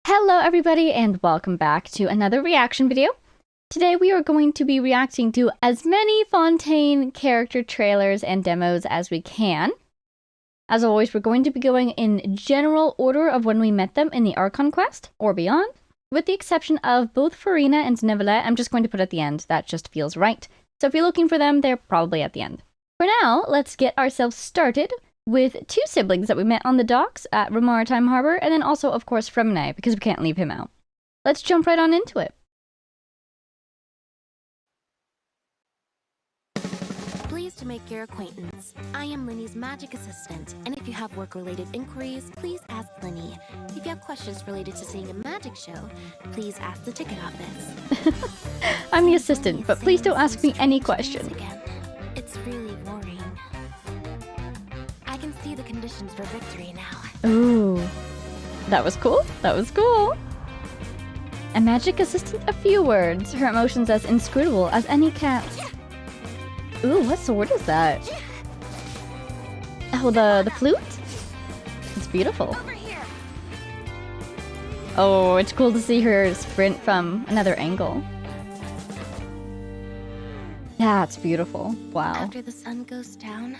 Hello everybody and welcome back to another reaction video. Today we are going to be reacting to as many Fontaine character trailers and demos as we can. As always, we're going to be going in general order of when we met them in the Archon quest or beyond, with the exception of both Farina and Neuvillette. I'm just going to put at the end, that just feels right. So if you're looking for them, they're probably at the end. For now, let's get ourselves started with two siblings that we met on the docks at Maritime Harbor, and then also, of course, Fremine, because we can't leave him out. Let's jump right on into it. Pleased to make your acquaintance. I am Linny's magic assistant, and if you have work-related inquiries, please ask Linny. If you have questions related to seeing a magic show, please ask the ticket office. I'm the assistant, but please don't ask me any questions. It's really boring. I can see the conditions for victory now. Ooh. That was cool. That was cool. A magic assistant, a few words. Her emotions as inscrutable as any cat. Ooh, what sword is that? Oh, the flute? It's beautiful. Oh, it's cool to see her sprint from another angle. That's beautiful. Wow. After the sun goes down,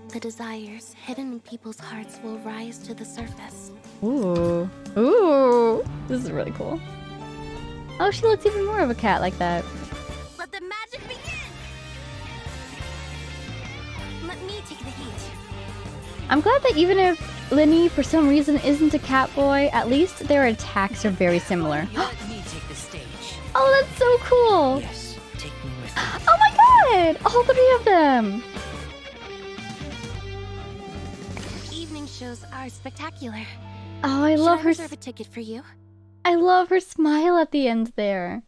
the desires hidden in people's hearts will rise to the surface. Ooh. Ooh. This is really cool. Oh, she looks even more of a cat like that. Let the magic begin! Let me take the heat. I'm glad that even if Linny, for some reason, isn't a cat boy, at least their attacks are very similar. Let me take the stage. Oh, that's so cool! Yes, take me with you. Oh my god! All three of them! Evening shows are spectacular. Oh, I love her. Reserve a ticket for you. I love her smile at the end there.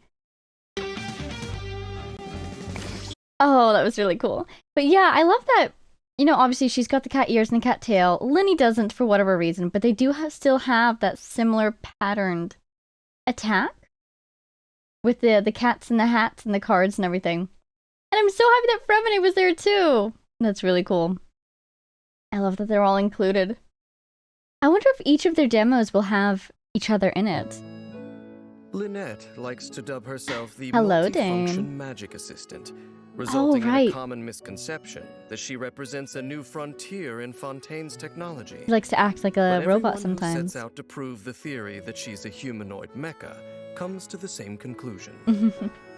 Oh, that was really cool. But yeah, I love that, you know, obviously she's got the cat ears and the cat tail. Linny doesn't for whatever reason, but they do still have that similar patterned attack with the cats and the hats and the cards and everything. And I'm so happy that Fremine was there too. That's really cool. I love that they're all included. I wonder if each of their demos will have each other in it. Lynette likes to dub herself the Hello, multifunction Dane. magic assistant, resulting in right. a common misconception that she represents a new frontier in Fontaine's technology. He likes to act like a But robot everyone who sometimes. sets out to prove the theory that she's a humanoid mecha comes to the same conclusion.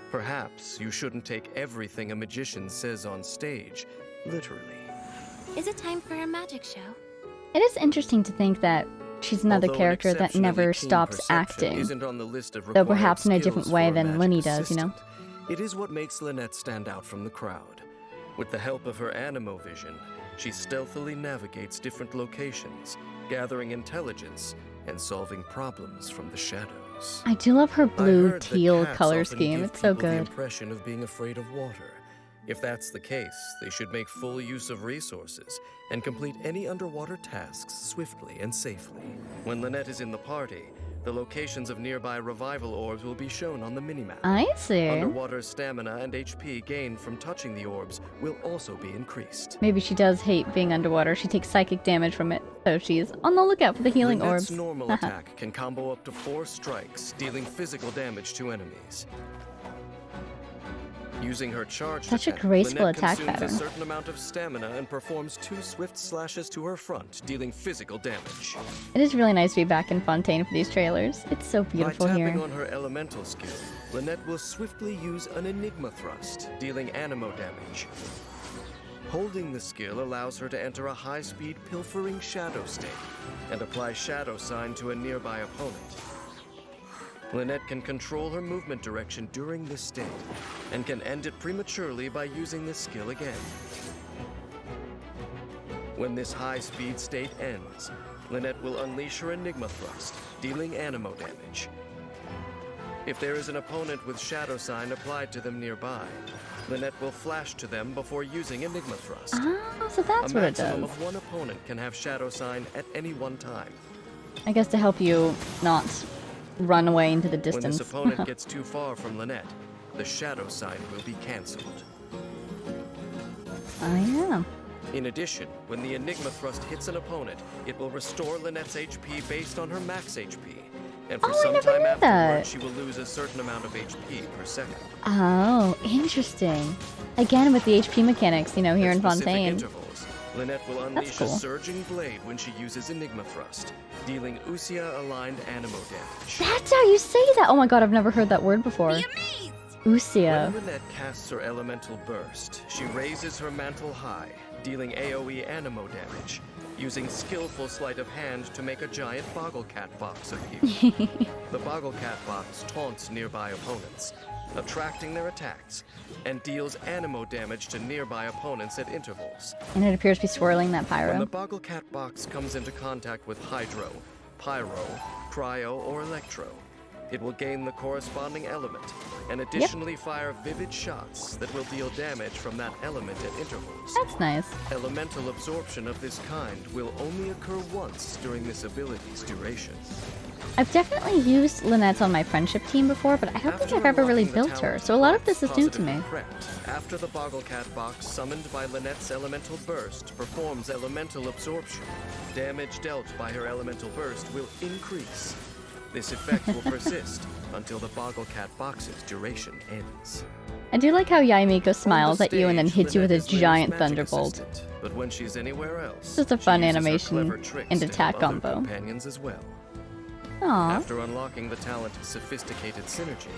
Perhaps you shouldn't take everything a magician says on stage literally. Is it time for a magic show? It is interesting to think that she's another Although an character that exceptionally never keen stops perception acting. isn't on the list of Though required perhaps in a different skills way for a than magic Linny does, you know? assistant. It is what makes Lynette stand out from the crowd. With the help of her animo vision, she stealthily navigates different locations, gathering intelligence and solving problems from the shadows. I do love her I blue heard that teal cats color often scheme. give It's so people the good. impression of being afraid of water. If that's the case, they should make full use of resources and complete any underwater tasks swiftly and safely. When Lynette is in the party, the locations of nearby revival orbs will be shown on the minimap. I see. Underwater stamina and HP gained from touching the orbs will also be increased. Maybe she does hate being underwater. She takes psychic damage from it, so she's on the lookout for the healing Lynette's orbs. normal attack can combo up to 4 strikes, dealing physical damage to enemies. Using her charge Such a attack, graceful Lynette attack consumes pattern. a certain amount of stamina and performs 2 swift slashes to her front, dealing physical damage. It is really nice to be back in Fontaine for these trailers. It's so beautiful By here. tapping on her elemental skill, Lynette will swiftly use an Enigma thrust, dealing animo damage. Holding the skill allows her to enter a high-speed pilfering shadow state and apply shadow sign to a nearby opponent. Lynette can control her movement direction during this state, and can end it prematurely by using this skill again. When this high-speed state ends, Lynette will unleash her Enigma thrust, dealing animo damage. If there is an opponent with shadow sign applied to them nearby, Lynette will flash to them before using Enigma thrust. Ah, so that's A what it maximum does. of 1 opponent can have shadow sign at any one time. I guess to help you not run away into the When distance. this opponent gets too far from Lynette, the shadow sign will be cancelled. I am. In addition, when the Enigma thrust hits an opponent, it will restore Lynette's HP based on her max HP, And for Oh, I some never time knew afterward, that. she will lose a certain amount of HP per second. Oh, interesting. Again, with the HP mechanics, here At in specific Fontaine. intervals, Lynette will unleash cool. a surging blade when she uses Enigma Thrust, dealing Usia-aligned animo damage. That's how you say that! Oh my god, I've never heard that word before. Usia. When Lynette casts her elemental burst, she raises her mantle high, dealing AoE animo damage, using skillful sleight of hand to make a giant boggle cat box appear. The boggle cat box taunts nearby opponents, attracting their attacks, and deals animo damage to nearby opponents at intervals. And it appears to be swirling that When the pyro. boggle cat box comes into contact with hydro, pyro, cryo, or electro, it will gain the corresponding element, and additionally fire vivid shots that will deal damage from that element at intervals. That's nice. Elemental absorption of this kind will only occur once during this ability's duration. I've definitely used Lynette's on my friendship team before, but I don't think I've ever really built her, so a lot of this is new to me. After the boggle cat box summoned by Lynette's elemental burst performs elemental absorption, damage dealt by her elemental burst will increase. This effect will persist until the boggle cat box's duration ends. I do like how Yaimiko smiles On at the you and then stage, hits you with a Lynette is Lynn's giant magic thunderbolt. assistant, but when she's anywhere else, It's just a she fun uses her animation clever tricks and to attack help other combo. companions as well. Aww. After unlocking the talent Sophisticated Synergy,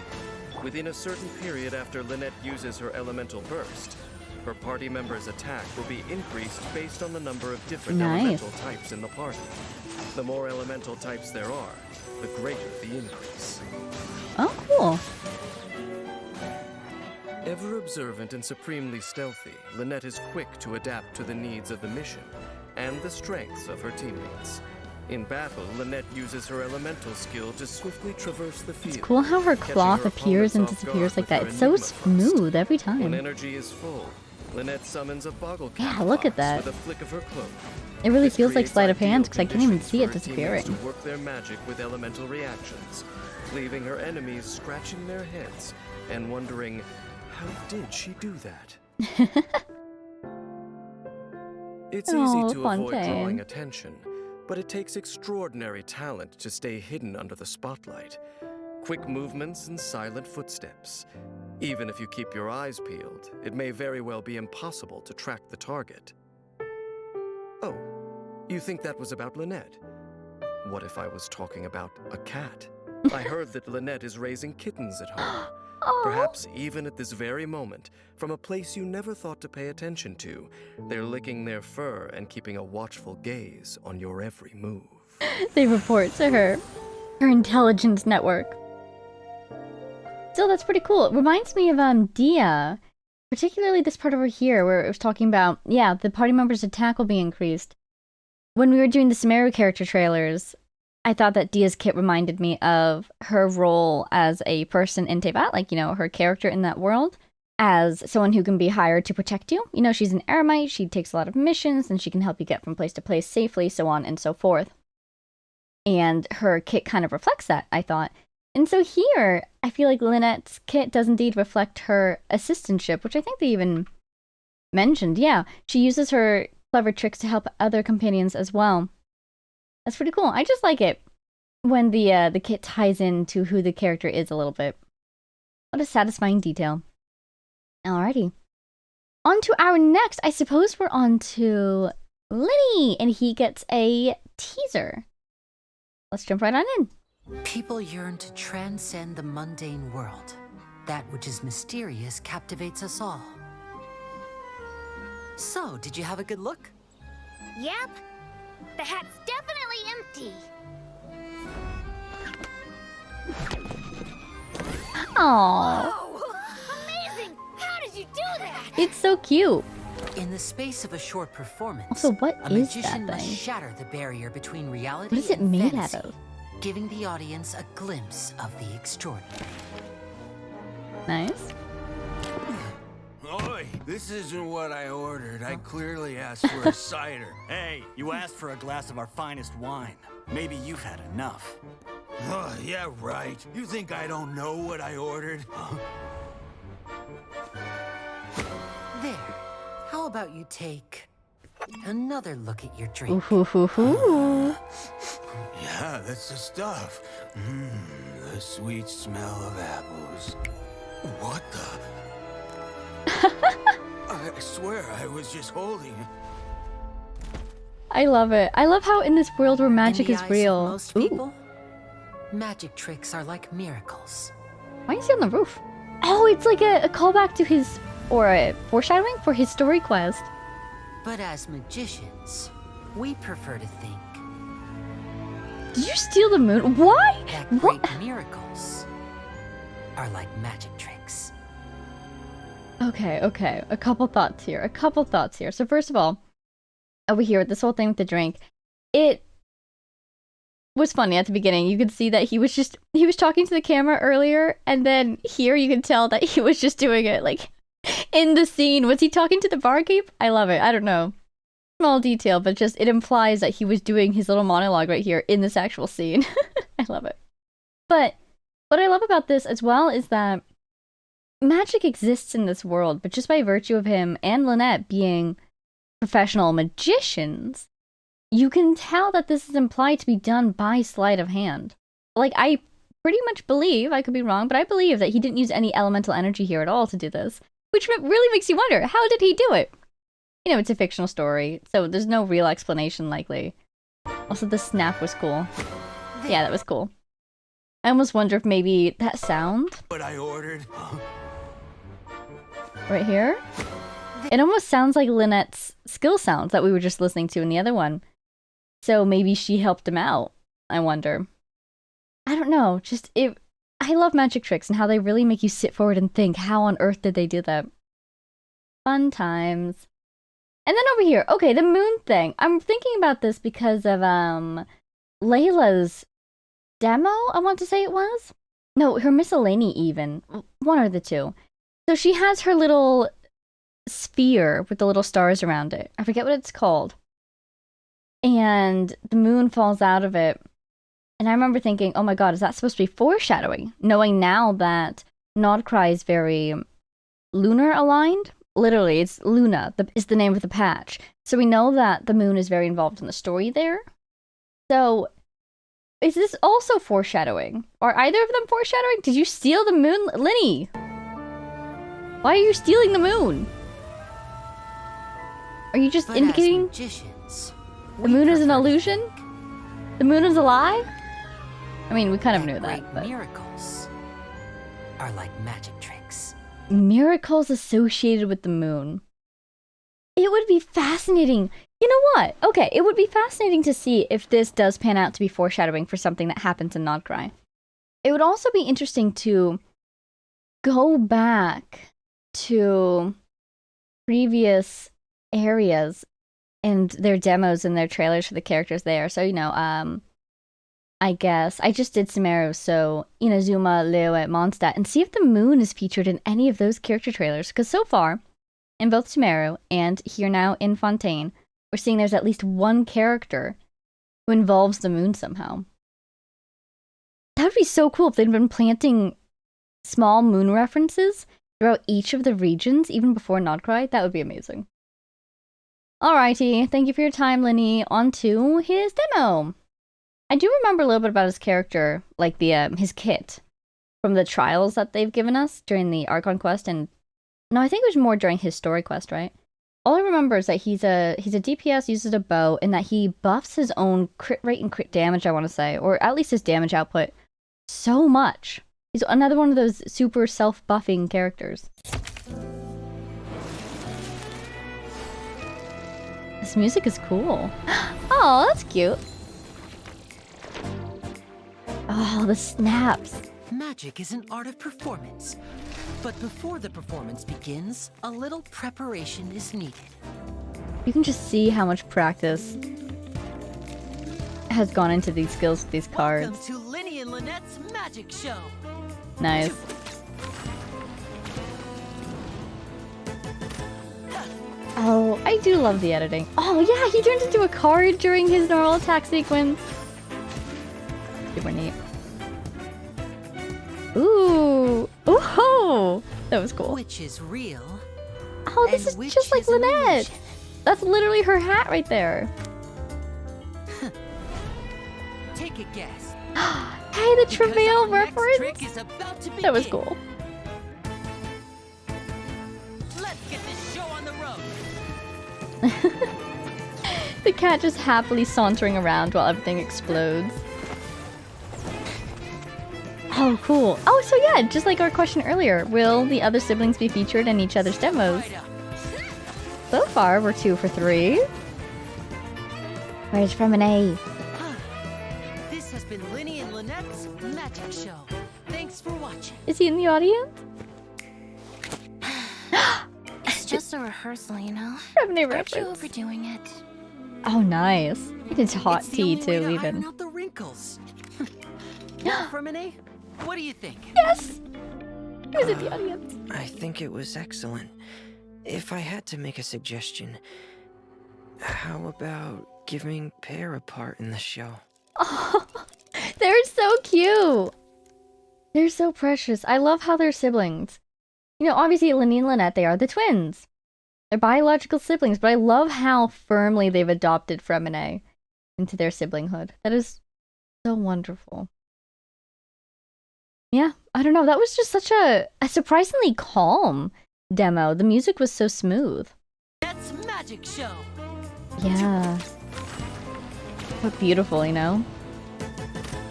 within a certain period after Lynette uses her elemental burst, her party member's attack will be increased based on the number of different Nice. elemental types in the party. The more elemental types there are, the greater the increase. Oh, cool. Ever observant and supremely stealthy, Lynette is quick to adapt to the needs of the mission and the strengths of her teammates. In battle, Lynette uses her elemental skill to swiftly traverse the field. It's cool how her catching cloth her appears and opponents off disappears guard like that. with It's her so Enigma Thrust. smooth every When time. energy is full, Lynette summons a boggle cat Yeah, look at box that. with a flick of her cloak. It really This feels like creates sleight of ideal hand because I can't even conditions see for it her teammates disappearing. to work their magic with elemental reactions, leaving her enemies scratching their heads and wondering, how did she do that? It's easy Oh, to avoid Fontaine. drawing attention, but it takes extraordinary talent to stay hidden under the spotlight. Quick movements and silent footsteps. Even if you keep your eyes peeled, it may very well be impossible to track the target. Oh, you think that was about Lynette? What if I was talking about a cat? I heard that Lynette is raising kittens at home. Aw. Perhaps even at this very moment, from a place you never thought to pay attention to, they're licking their fur and keeping a watchful gaze on your every move. They report to her intelligence network. Still, that's pretty cool. It reminds me of Dia, particularly this part over here where it was talking about, yeah, the party member's attack will be increased. When we were doing the Sumeru character trailers, I thought that Dia's kit reminded me of her role as a person in Teyvat, like, her character in that world, as someone who can be hired to protect you. She's an eremite, she takes a lot of missions, and she can help you get from place to place safely, so on and so forth. And her kit kind of reflects that, I thought. And so here, I feel like Lynette's kit does indeed reflect her assistantship, which I think they even mentioned. Yeah, she uses her clever tricks to help other companions as well. That's pretty cool. I just like it when the kit ties into who the character is a little bit. What a satisfying detail. Alrighty. On to our next. I suppose we're on to Lenny, and he gets a teaser. Let's jump right on in. People yearn to transcend the mundane world. That which is mysterious captivates us all. So, did you have a good look? Yep. The hat's definitely empty. Aww. Oh, amazing! How did you do that? It's so cute. In the space of a short performance, Also, what a is magician that must thing? shatter the barrier between reality What is it and made fantasy, out of? giving the audience a glimpse of the extraordinary. Nice. Oi, this isn't what I ordered. I clearly asked for a cider. Hey, you asked for a glass of our finest wine. Maybe you've had enough. Oh, yeah, right. You think I don't know what I ordered? There. How about you take another look at your drink? Ooh, hoo, hoo, hoo. Yeah, that's the stuff. The sweet smell of apples. What the? I swear I was just holding. I love it. I love how in this world where magic In is the eyes real. of most people, magic tricks are like miracles. Why is he on the roof? Oh, it's like a callback to his, or a foreshadowing for his story quest. But as magicians, we prefer to think Did you steal the moon? Why? that What? great miracles are like magic tricks. Okay. A couple thoughts here. So first of all, over here, this whole thing with the drink, it was funny at the beginning. You could see that he was talking to the camera earlier, and then here you can tell that he was just doing it, like, in the scene. Was he talking to the barkeep? I love it. I don't know. Small detail, but just, it implies that he was doing his little monologue right here in this actual scene. I love it. But what I love about this as well is that magic exists in this world, but just by virtue of him and Lynette being professional magicians, you can tell that this is implied to be done by sleight of hand. Like, I pretty much believe, I could be wrong, but I believe that he didn't use any elemental energy here at all to do this, which really makes you wonder, how did he do it? You know, it's a fictional story, so there's no real explanation likely. Also, the snap was cool. Yeah, that was cool. I almost wonder if maybe that sound What I ordered. right here, it almost sounds like Lynette's skill sounds that we were just listening to in the other one. So maybe she helped him out, I wonder. I don't know, I love magic tricks and how they really make you sit forward and think, how on earth did they do that? Fun times. And then over here, okay, the moon thing. I'm thinking about this because of, Layla's demo, I want to say it was? No, her miscellany even. One or the two. So she has her little sphere with the little stars around it. I forget what it's called. And the moon falls out of it. And I remember thinking, oh my god, is that supposed to be foreshadowing? Knowing now that Nodcry is very lunar aligned. Literally, it's Luna is the name of the patch. So we know that the moon is very involved in the story there. So, is this also foreshadowing? Are either of them foreshadowing? Did you steal the moon? Linny! Why are you stealing the moon? Are you just But indicating as magicians, the moon is an illusion? The moon is a lie? I mean, we kind of knew that, great but... miracles are like magic tricks. Miracles associated with the moon. It would be fascinating. You know what? Okay, it would be fascinating to see if this does pan out to be foreshadowing for something that happens in Nodcry. It would also be interesting to go back to previous areas and their demos and their trailers for the characters there. So, you know, I guess I just did Sumeru, so Inazuma, Liyue, Mondstadt, and see if the moon is featured in any of those character trailers. Because so far, in both Sumeru and here now in Fontaine, we're seeing there's at least one character who involves the moon somehow. That would be so cool if they'd been planting small moon references throughout each of the regions, even before Nodcry. That would be amazing. Alrighty, thank you for your time, Linny. On to his demo. I do remember a little bit about his character, like the his kit from the trials that they've given us during the Archon quest, and no, I think it was more during his story quest, right? All I remember is that he's a DPS, uses a bow, and that he buffs his own crit rate and crit damage, I want to say, or at least his damage output, so much. He's another one of those super self-buffing characters. This music is cool. Oh, that's cute. Oh, the snaps. Magic is an art of performance. But before the performance begins, a little preparation is needed. You can just see how much practice has gone into these skills with these cards. Welcome to Linny and Lynette's magic show. Nice. Oh, I do love the editing. Oh yeah, he turns into a card during his normal attack sequence. Super neat. Ooh. Ooh. That was cool. Which is real. Oh, this and is which just like is an Lynette. illusion. That's literally her hat right there. Take a guess. Hey, the Because Travail our next reference. trick is about to That was begin. cool. Let's get this show on the road. The cat just happily sauntering around while everything explodes. Oh, cool. Oh, so yeah, just like our question earlier, will the other siblings be featured in each other's demos? Right up. So far, we're 2 for 3. Where's Fremine? This has been Linny and Lynette's Magic Show. Thanks for watching. Is he in the audience? It's just a rehearsal, you know? Fremine Aren't you reference. overdoing it? Oh, nice. It's hot It's the tea only way too, to even. iron out the wrinkles. Well, Fremine, what do you think? Yes! He was in the audience. I think it was excellent. If I had to make a suggestion, how about giving Pear a part in the show? Oh, they're so cute. They're so precious. I love how they're siblings. You know, obviously, Linny and Lynette, they are the twins. They're biological siblings, but I love how firmly they've adopted Fremine into their siblinghood. That is so wonderful. Yeah, I don't know. That was just such a surprisingly calm demo. The music was so smooth. That's Magic Show. Yeah. But beautiful, you know?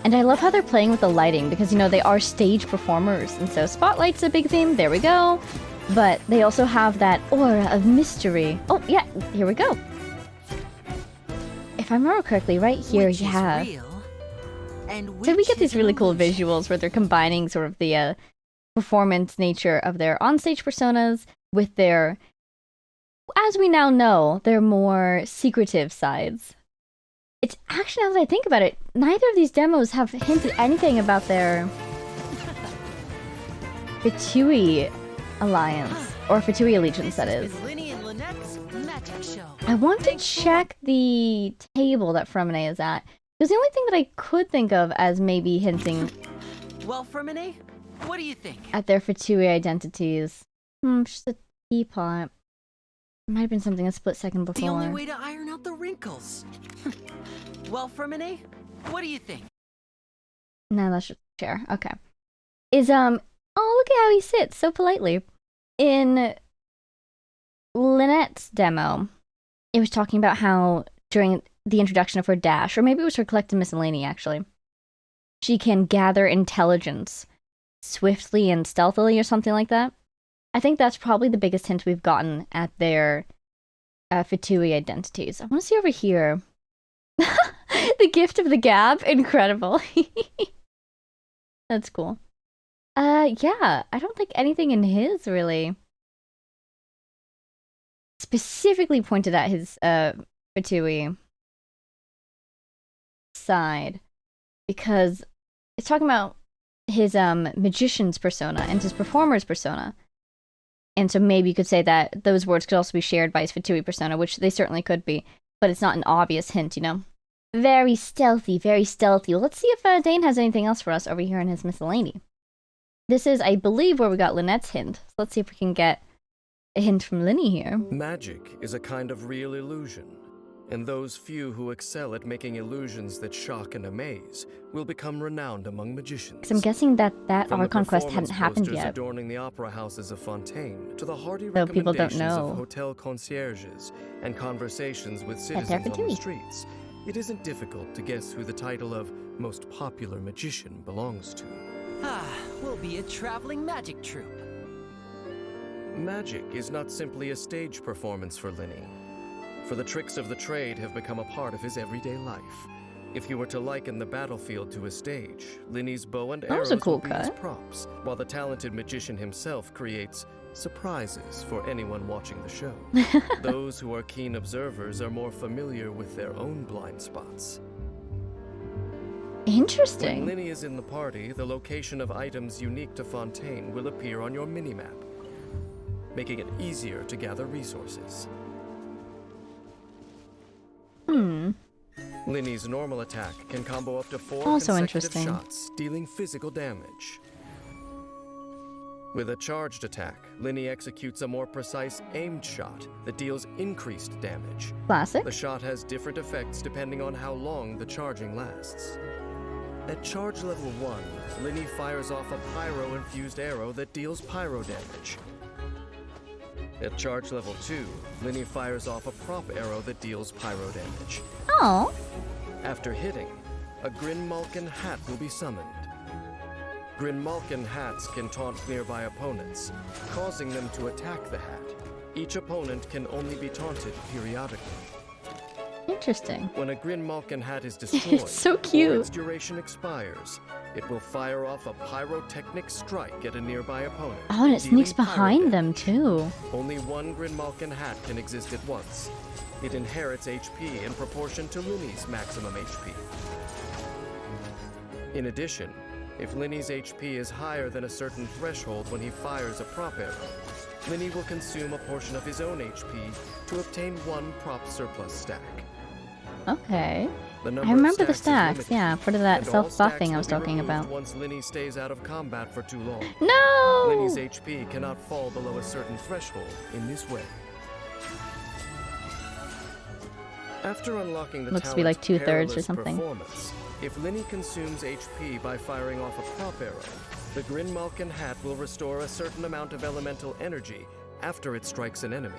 And I love how they're playing with the lighting because, you know, they are stage performers. And so spotlight's a big theme. There we go. But they also have that aura of mystery. Oh, yeah. Here we go. If I remember correctly, right here, Which is yeah. real, and So we which get these is an really cool illusion. visuals where they're combining sort of the performance nature of their onstage personas with their, as we now know, their more secretive sides. It's actually, now that I think about it, neither of these demos have hinted anything about their Fatui alliance, or Fatui allegiance, that This is. has been Linny and Lynette's Magic Show. I want to Thanks for check the table that Fremine is at. Because the only thing that I could think of as maybe hinting Well, Fremine, what do you think? at their Fatui identities. Just a teapot. It might have been something a split second before. The only way to iron out the wrinkles. Well, Fremine, what do you think? No, that's just a chair. Okay. Is, oh, look at how he sits so politely. In Lynette's demo, it was talking about how during the introduction of her dash, or maybe it was her collected miscellany actually, she can gather intelligence swiftly and stealthily or something like that. I think that's probably the biggest hint we've gotten at their Fatui identities. I want to see over here. The gift of the gab, incredible. That's cool. Yeah, I don't think anything in his really specifically pointed at his Fatui side, because it's talking about his magician's persona and his performer's persona. And so maybe you could say that those words could also be shared by his Fatui persona, which they certainly could be, but it's not an obvious hint, you know? Very stealthy, very stealthy. Well, let's see if Dane has anything else for us over here in his miscellany. This is, I believe, where we got Lynette's hint. So let's see if we can get a hint from Linny here. Magic is a kind of real illusion, and those few who excel at making illusions that shock and amaze will become renowned among magicians. Because I'm guessing that From the Archon quest performance hadn't happened posters yet. adorning the opera houses of Fontaine, to the hearty Though people don't recommendations know of hotel concierges and conversations with they're citizens on the Fatui. streets, it isn't difficult to guess who the title of most popular magician belongs to. We'll be a traveling magic troupe. Magic is not simply a stage performance for Linny, for the tricks of the trade have become a part of his everyday life. If you were to liken the battlefield to a stage, Linny's bow and That arrows was a cool will be his cut. props, while the talented magician himself creates surprises for anyone watching the show. Those who are keen observers are more familiar with their own blind spots. When Interesting. Linny is in the party, the location of items unique to Fontaine will appear on your minimap, making it easier to gather resources. Linny's normal attack can combo up to 4 Also consecutive interesting. shots, dealing physical damage. With a charged attack, Linny executes a more precise aimed shot that deals increased damage. Classic. The shot has different effects depending on how long the charging lasts. At charge level 1, Linny fires off a pyro-infused arrow that deals pyro damage. At charge level 2, Linny fires off a prop arrow that deals pyro damage. Oh. After hitting, a Grin Malkin hat will be summoned. Grin Malkin hats can taunt nearby opponents, causing them to attack the hat. Each opponent can only be taunted periodically. Interesting. When a Grin Malkin hat is destroyed, It's so or cute. its duration expires, it will fire off a pyrotechnic strike at a nearby opponent. Oh, and it dealing sneaks pyro behind them damage. too. Only one Grin Malkin hat can exist at once. It inherits HP in proportion to Linny's maximum HP. In addition, if Linny's HP is higher than a certain threshold when he fires a prop arrow, Linny will consume a portion of his own HP to obtain one prop surplus stack. Okay. The I number of remember the stacks is stacks, limited, yeah, part of that and all self-buffing I was stacks will be talking removed about. once Linny stays out of combat for too long. No! Linny's HP cannot fall below a certain threshold in this way. After unlocking the Looks to be like talent 2/3 or Perilous something. Performance, if Linny consumes HP by firing off a prop arrow, the Grin Malkin hat will restore a certain amount of elemental energy after it strikes an enemy,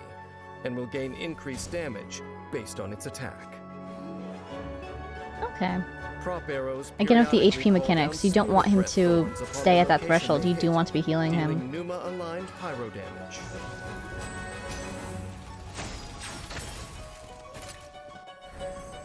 and will gain increased damage based on its attack. Okay. Prop arrows Again, with the periodically HP call mechanics, down you don't want him sword to breath thorns upon stay the at that location threshold. they You do hit, want to be healing him. dealing Numa-aligned pyro damage.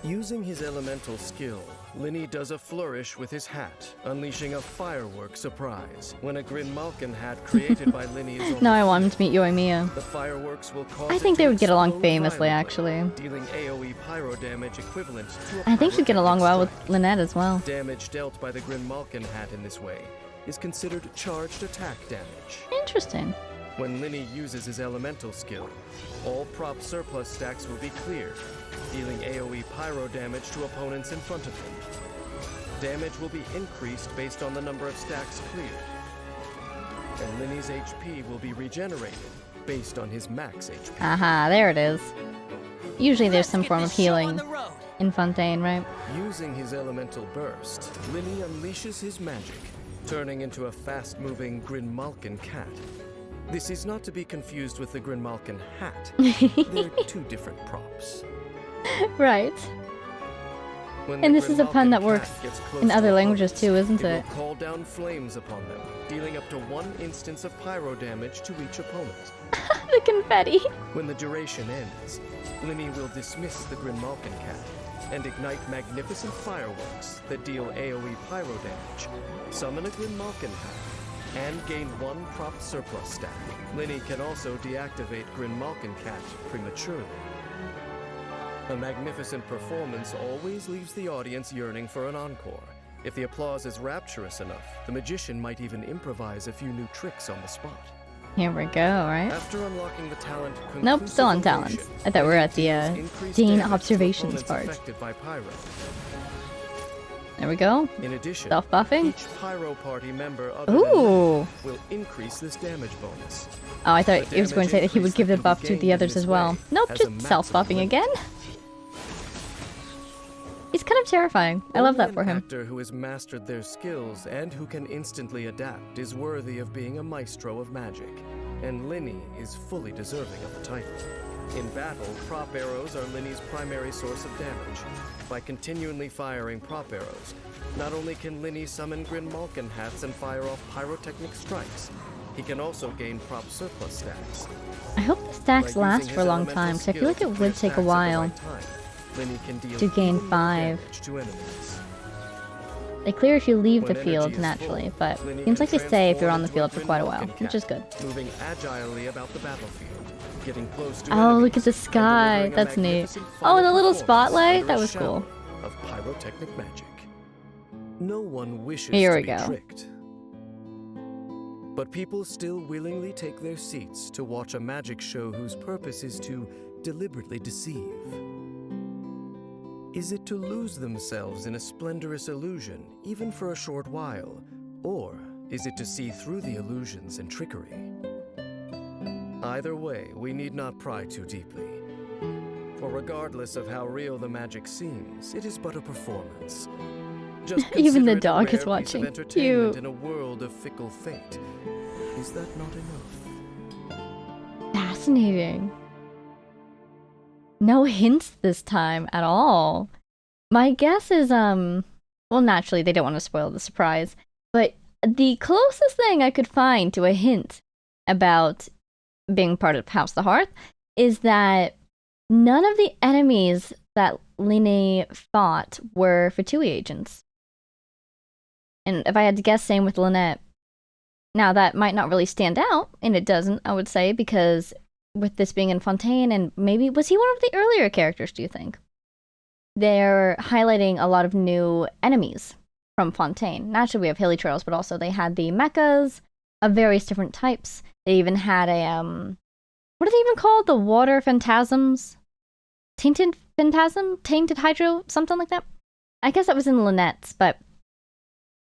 Using his elemental skill, Linny does a flourish with his hat, unleashing a firework surprise. When a Grin Malkin hat created by Linny is on Now I the want him field, to meet Yoimiya. the fireworks will cause I it think to they would get along explode famously, violently, actually. dealing AoE pyro damage equivalent to a I think she'd get along pyrotechnic well with strike. Lynette as well. Damage dealt by the Grin Malkin hat in this way is considered charged attack damage. Interesting. When Linny uses his elemental skill, all prop surplus stacks will be cleared, dealing AoE pyro damage to opponents in front of him. Damage will be increased based on the number of stacks cleared. And Linny's HP will be regenerated based on his max HP. Aha, there it is. Usually there's some Let's get form of this show on healing the road. in Fontaine, right? Using his elemental burst, Linny unleashes his magic, turning into a fast-moving Grin Malkin cat. This is not to be confused with the Grin Malkin hat. They're two different props. Right. When And the this is a Grin pun that Malkin works cat gets close in to other languages opponents, too, isn't it it? will call down flames upon them, dealing up to 1 instance of pyro damage to each opponent. The confetti. When the duration ends, Linny will dismiss the Grin Malkin cat and ignite magnificent fireworks that deal AoE pyro damage, summon a Grin Malkin hat, and gain 1 prop surplus stack. Linny can also deactivate Grin Malkin cat prematurely. A magnificent performance always leaves the audience yearning for an encore. If the applause is rapturous enough, the magician might even improvise a few new tricks on the spot. Here we go, right? After unlocking the talent Nope, still on Conclusive talents. Illusion, I thought we were at the deals increased Dean damage to observations opponents part. affected by pyro. There we go. In addition, Self-buffing. each pyro party member other than Ooh. Linny will increase this damage bonus. Oh, I thought The he was going to say that he would damage give the increase that buff can to be the gained others in as this well. way Nope, has a just maximum self-buffing limit. again. He's kind of terrifying. I love Only that for an him. actor who has mastered their skills and who can instantly adapt is worthy of being a maestro of magic, and Linny is fully deserving of the title. In battle, prop arrows are Linny's primary source of damage. By continually firing prop arrows, not only can Linny summon Grin Malkin hats and fire off pyrotechnic strikes, he can also gain prop surplus stacks. I hope the stacks By last using for a his long elemental time, because I feel skill like to it clear would take stacks a at the while right time, Linny can deal to gain even more 5. damage to enemies. They clear if you leave the When field energy is naturally, full, but Linny seems can like they stay if you're transform on the into field a for Grin quite a Malkin while, which is good. cat, moving agilely about the battlefield, getting close to Oh, look enemies, at the and sky. delivering a That's neat. magnificent Oh, final the little performance spotlight? under That a was cool. shower of pyrotechnic magic. No one wishes Here to we be go. tricked. But people still willingly take their seats to watch a magic show whose purpose is to deliberately deceive. Is it to lose themselves in a splendorous illusion, even for a short while? Or is it to see through the illusions and trickery? Either way, we need not pry too deeply. For regardless of how real the magic seems, it is but a performance. Just Even the consider it a dog is rare piece watching. of entertainment Cute. in a world of fickle fate. Is that not enough? Fascinating. No hints this time at all. My guess is, well, naturally, they don't want to spoil the surprise, but the closest thing I could find to a hint about being part of House the Hearth is that none of the enemies that Lene fought were Fatui agents. And if I had to guess, same with Lynette. Now, that might not really stand out, and it doesn't, I would say, because with this being in Fontaine, and maybe, was he one of the earlier characters, do you think? They're highlighting a lot of new enemies from Fontaine. Naturally, we have hilly trails, but also they had the mechas of various different types. They even had a, what are they even called? The water phantasms? Tainted phantasm? Tainted hydro? Something like that? I guess that was in Lynette's, but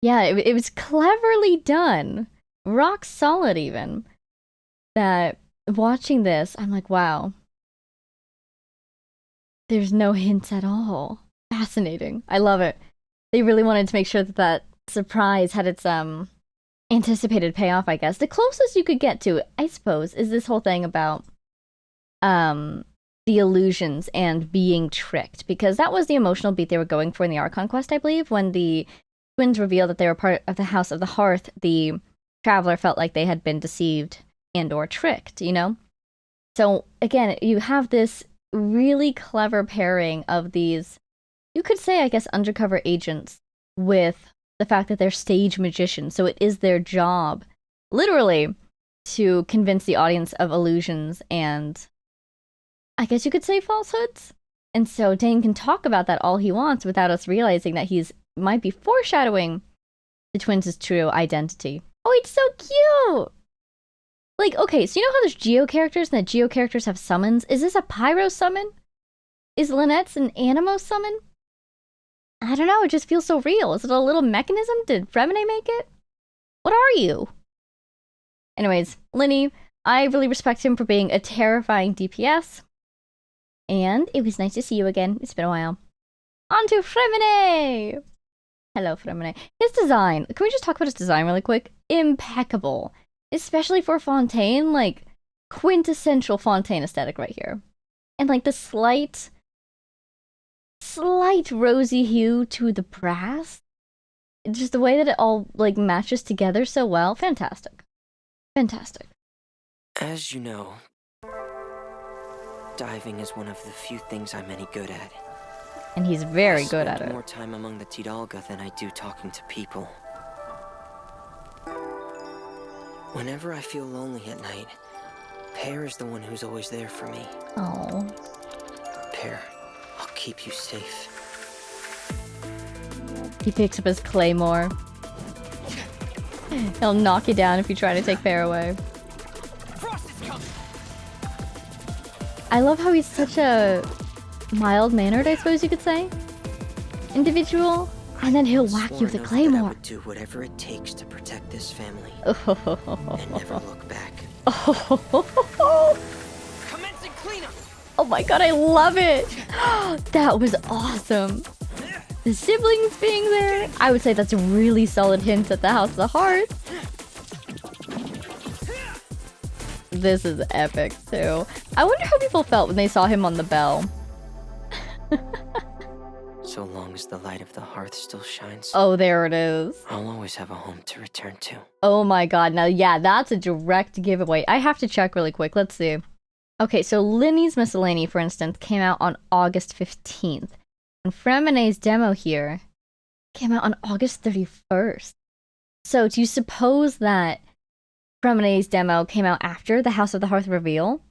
yeah, it was cleverly done. Rock solid, even. That watching this, I'm like, wow. There's no hints at all. Fascinating. I love it. They really wanted to make sure that that surprise had its anticipated payoff, I guess. The closest you could get to, I suppose, is this whole thing about the illusions and being tricked, because that was the emotional beat they were going for in the Archon quest, I believe. When the twins revealed that they were part of the House of the Hearth, the traveler felt like they had been deceived and or tricked, you know? So again, you have this really clever pairing of these, you could say, I guess, undercover agents with the fact that they're stage magicians. So it is their job, literally, to convince the audience of illusions and, I guess you could say, falsehoods. And so Dane can talk about that all he wants without us realizing that he's might be foreshadowing the twins' true identity. Oh, it's so cute! Like, okay, so you know how there's Geo characters and that Geo characters have summons? Is this a Pyro summon? Is Lynette's an Animo summon? I don't know, it just feels so real. Is it a little mechanism? Did Fremine make it? What are you? Anyways, Linny, I really respect him for being a terrifying DPS. And it was nice to see you again. It's been a while. On to Fremine! Hello, Fremine. His design. Can we just talk about his design really quick? Impeccable. Especially for Fontaine, like, quintessential Fontaine aesthetic right here. And like the slight rosy hue to the brass. Just the way that it all like matches together so well. Fantastic. Fantastic. As you know, diving is one of the few things I'm any good at. And he's very good at I spend it. more time among the Tidalga than I do talking to people. Whenever I feel lonely at night, Pear is the one who's always there for me. Oh. Pear, I'll keep you safe. He picks up his claymore. He'll knock you down if you try to take Pear away. I love how he's such a mild-mannered, I suppose you could say, individual, and then he'll whack you with a claymore. I would do whatever it takes to protect this family and never look back. Commencing cleanup. Oh my god, I love it! That was awesome. The siblings being there, I would say that's a really solid hint at the House of the Hearth. This is epic too. I wonder how people felt when they saw him on the bell. So long as the light of the hearth still shines, Oh, there it is. I'll always have a home to return to. Oh my god, now yeah, that's a direct giveaway. I have to check really quick, let's see. Okay, so Linny's Miscellany, for instance, came out on August 15th. And Fremine's demo here came out on August 31st. So do you suppose that Fremine's demo came out after the House of the Hearth reveal?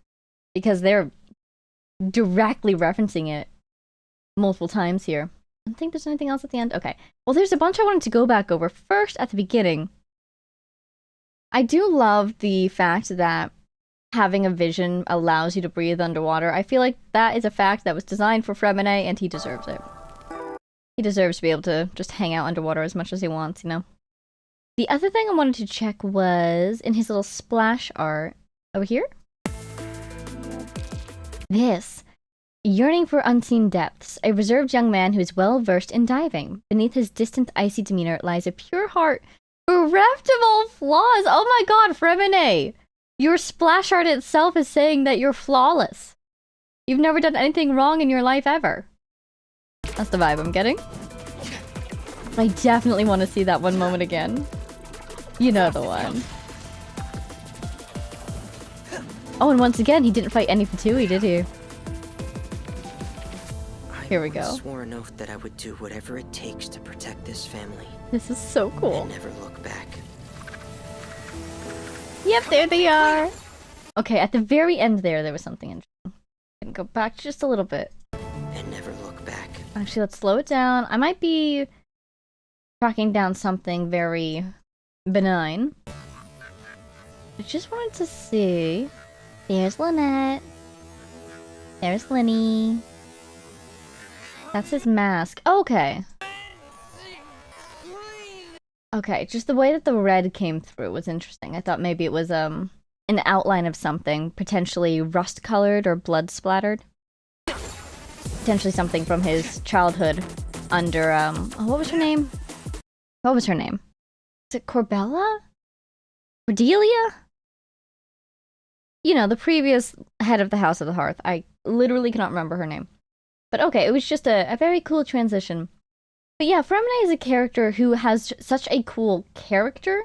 Because they're directly referencing it multiple times here. I don't think there's anything else at the end. Okay. Well, there's a bunch I wanted to go back over. First, at the beginning, I do love the fact that having a vision allows you to breathe underwater. I feel like that is a fact that was designed for Fremine, and he deserves it. He deserves to be able to just hang out underwater as much as he wants, you know? The other thing I wanted to check was in his little splash art over here. This. Yearning for unseen depths, a reserved young man who is well versed in diving. Beneath his distant, icy demeanor lies a pure heart, bereft of all flaws. Oh my god, Fremine! Your splash art itself is saying that you're flawless. You've never done anything wrong in your life ever. That's the vibe I'm getting. I definitely want to see that one moment again. You know the one. Oh, and once again, he didn't fight any Fatui, did he? Here we go. I swore an oath that I would do whatever it takes to protect this family. This is so cool. And never look back. Yep, there they are. Okay, at the very end there was something interesting. Can go back just a little bit. And never look back. Actually, let's slow it down. I might be tracking down something very benign. I just wanted to see. There's Lynette. There's Linny. That's his mask. Okay. Okay, just the way that the red came through was interesting. I thought maybe it was an outline of something, potentially rust-colored or blood-splattered. Potentially something from his childhood under, what was her name? What was her name? Is it Corbella? Cordelia? You know, the previous head of the House of the Hearth. I literally cannot remember her name. But okay, it was just a very cool transition. But yeah, Fremine is a character who has such a cool character.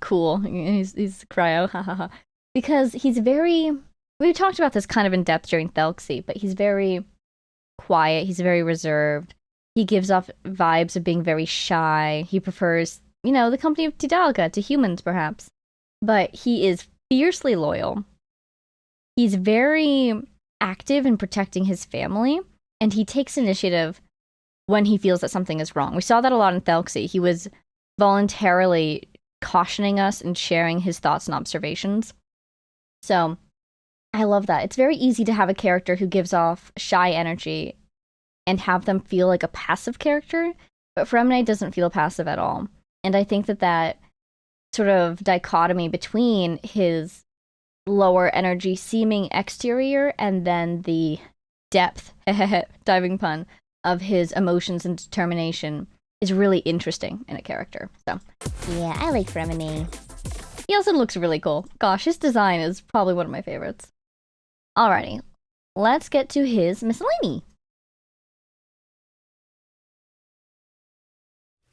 Cool. He's cryo, hahaha. Because he's very... We talked about this kind of in depth during Thelxie, but he's very quiet, he's very reserved. He gives off vibes of being very shy. He prefers, you know, the company of Tidalga to humans, perhaps. But he is fiercely loyal. He's very active in protecting his family, and he takes initiative when he feels that something is wrong. We saw that a lot in Thelxie. He was voluntarily cautioning us and sharing his thoughts and observations. So, I love that. It's very easy to have a character who gives off shy energy and have them feel like a passive character, but Fremine doesn't feel passive at all. And I think that that sort of dichotomy between his lower energy seeming exterior and then the depth, diving pun, of his emotions and determination is really interesting in a character. So, yeah, I like Fremine. He also looks really cool. Gosh, his design is probably one of my favorites. Alrighty, let's get to his miscellany.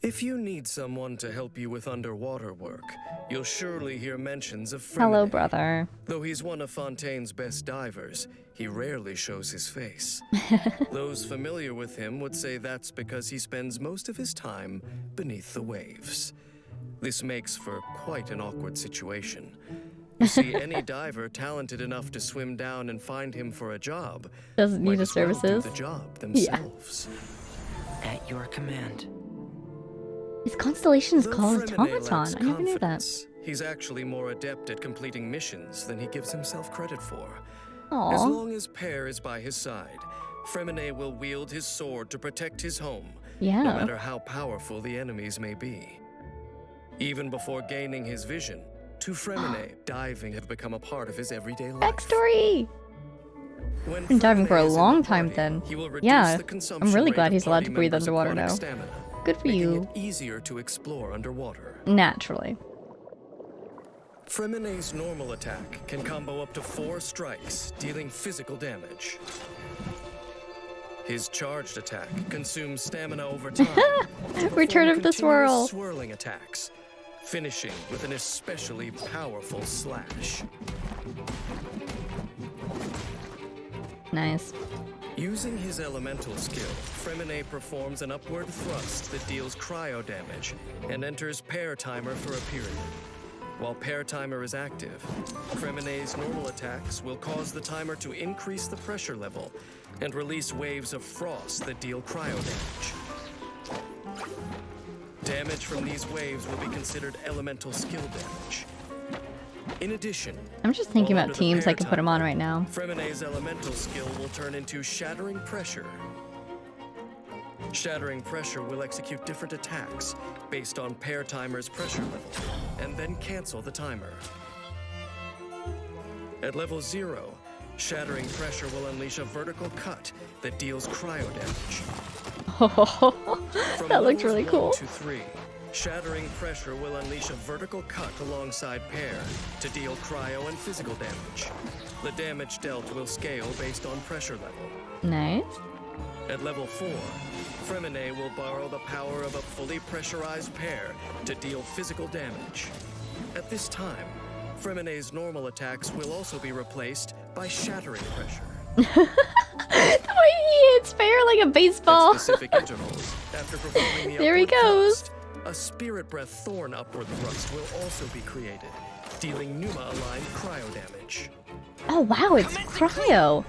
If you need someone to help you with underwater work, you'll surely hear mentions of Fremine. Hello, brother. Though he's one of Fontaine's best divers, he rarely shows his face. Those familiar with him would say that's because he spends most of his time beneath the waves. This makes for quite an awkward situation. You see, any diver talented enough to swim down and find him for a job doesn't need his might as well services. do the job themselves. At your command. His constellation is Though called Fremine lacks Automaton. I never knew that. confidence, he's actually more adept at completing missions than he gives himself credit for. As Aww. long as Pear is by his side, Fremine will wield his sword to protect his home, Yeah. no matter how powerful the enemies may be. Even before gaining his vision, to Fremine, diving had become a part of his everyday life. Backstory! When Been diving for a Fremine is in long the time party, then. he will reduce Yeah, the consumption I'm really rate glad of he's allowed party to breathe members' underwater aquatic now. stamina, Good for making you. it easier to explore underwater. Naturally. Fremine's normal attack can combo up to 4 strikes, dealing physical damage. His charged attack consumes stamina over time. to Return perform of the continuous Swirl. swirling attacks, finishing with an especially powerful slash. Nice. Using his elemental skill, Fremine performs an upward thrust that deals cryo damage and enters Pair Timer for a period. While Pair Timer is active, Fremine's normal attacks will cause the timer to increase the pressure level and release waves of frost that deal cryo damage. Damage from these waves will be considered elemental skill damage. In addition, I'm just thinking while about under the teams I Pair could put him on Timer, right now. Fremine's elemental skill will turn into Shattering Pressure. Shattering Pressure will execute different attacks based on Pair Timer's pressure level, and then cancel the timer. At level 0, Shattering pressure will unleash a vertical cut that deals cryo damage. From That looked levels really 1 cool. to 3, shattering pressure will unleash a vertical cut alongside pair to deal cryo and physical damage. The damage dealt will scale based on pressure level. Nice. At level 4, Fremine will borrow the power of a fully pressurized pair to deal physical damage. At this time, Fremine's normal attacks will also be replaced by shattering pressure. The way he hits fair like a baseball. At specific intervals, after performing the There he upward goes. thrust, a Spirit Breath Thorn upward thrust will also be created, dealing Numa-aligned cryo damage. Oh wow, it's cryo.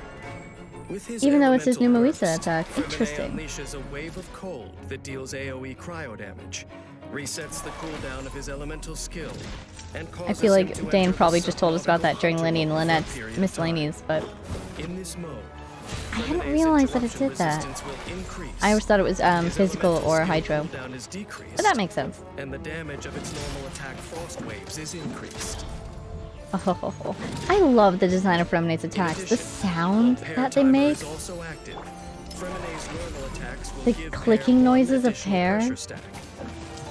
With his Even though it's his elemental Numaisa burst, attack. Fremine Interesting. unleashes a wave of cold that deals AoE cryo damage, resets the cooldown of his elemental skill, and I causes feel him like to Dane enter probably the just told us about that during subnautical Linny and hunter mode Lynette's for a period of miscellaneous, but time. In this mode, I hadn't Fremine's realized that it interruption did that. resistance will increase. I always thought it was His physical elemental or skill hydro. cooldown is decreased, But that makes sense. and the damage of its normal attack frost waves is increased. Oh, I love the design of Fremine's attacks. The sound Pair that they timer make. is also active. Fremine's normal attacks will The give clicking Pair one noises of additional Pair. pressure stack.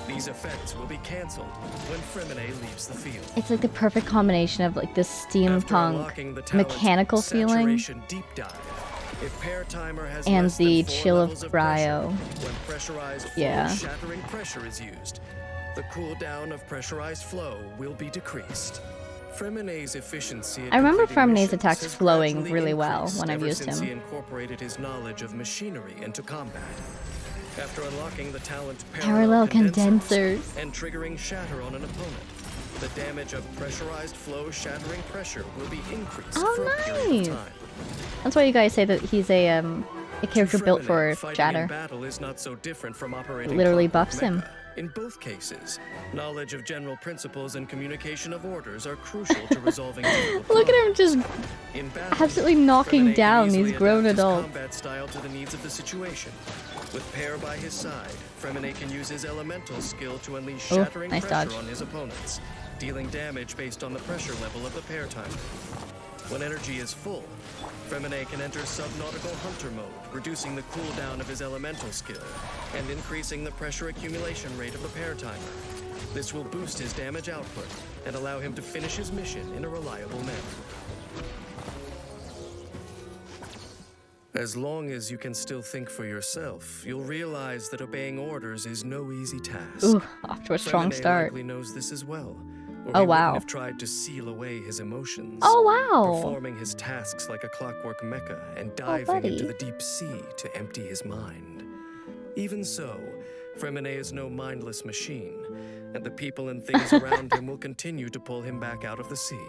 These effects will be cancelled when Fremine leaves the field. It's like the perfect combination of like this After steampunk unlocking the talent's mechanical feeling saturation deep dive, if Pair timer has and less than the 4 chill of levels cryo. pressure, when pressurized flow Yeah. shattering pressure is used, the cooldown of pressurized flow will be decreased. Fremine's efficiency at I remember completing Fremine's missions attacks has flowing gradually really well increased when I've ever used since him. he incorporated his knowledge of machinery into combat. After unlocking the talent Parallel condensers. and triggering shatter on an opponent, the damage of pressurized flow shattering pressure will be increased Oh, for a period nice. of time. That's why you guys say that he's a character built for Fighting in Shatter. battle is not so different from operating Literally clockwork buffs him. mecha. In both cases, knowledge of general principles and communication of orders are crucial to resolving difficult Look at him just problems. In battle, absolutely knocking Fremine can down easily these grown adapt his adults. combat style to the needs of the situation. With Pair by his side, Fremine can use his elemental skill to unleash Oh, shattering nice pressure dodge. on his opponents, dealing damage based on the pressure level of the Pair timer. When energy is full, Fremine can enter subnautical hunter mode, reducing the cooldown of his elemental skill and increasing the pressure accumulation rate of the Pair timer. This will boost his damage output and allow him to finish his mission in a reliable manner. As long as you can still think for yourself, you'll realize that obeying orders is no easy task. Ooh, off to a strong Fremine start. likely knows this as well, or Oh, he wow. wouldn't have tried to seal away his emotions. Oh wow. Performing his tasks like a clockwork mecha and Oh, diving buddy. into the deep sea to empty his mind. Even so, Fremine is no mindless machine, and the people and things around him will continue to pull him back out of the sea.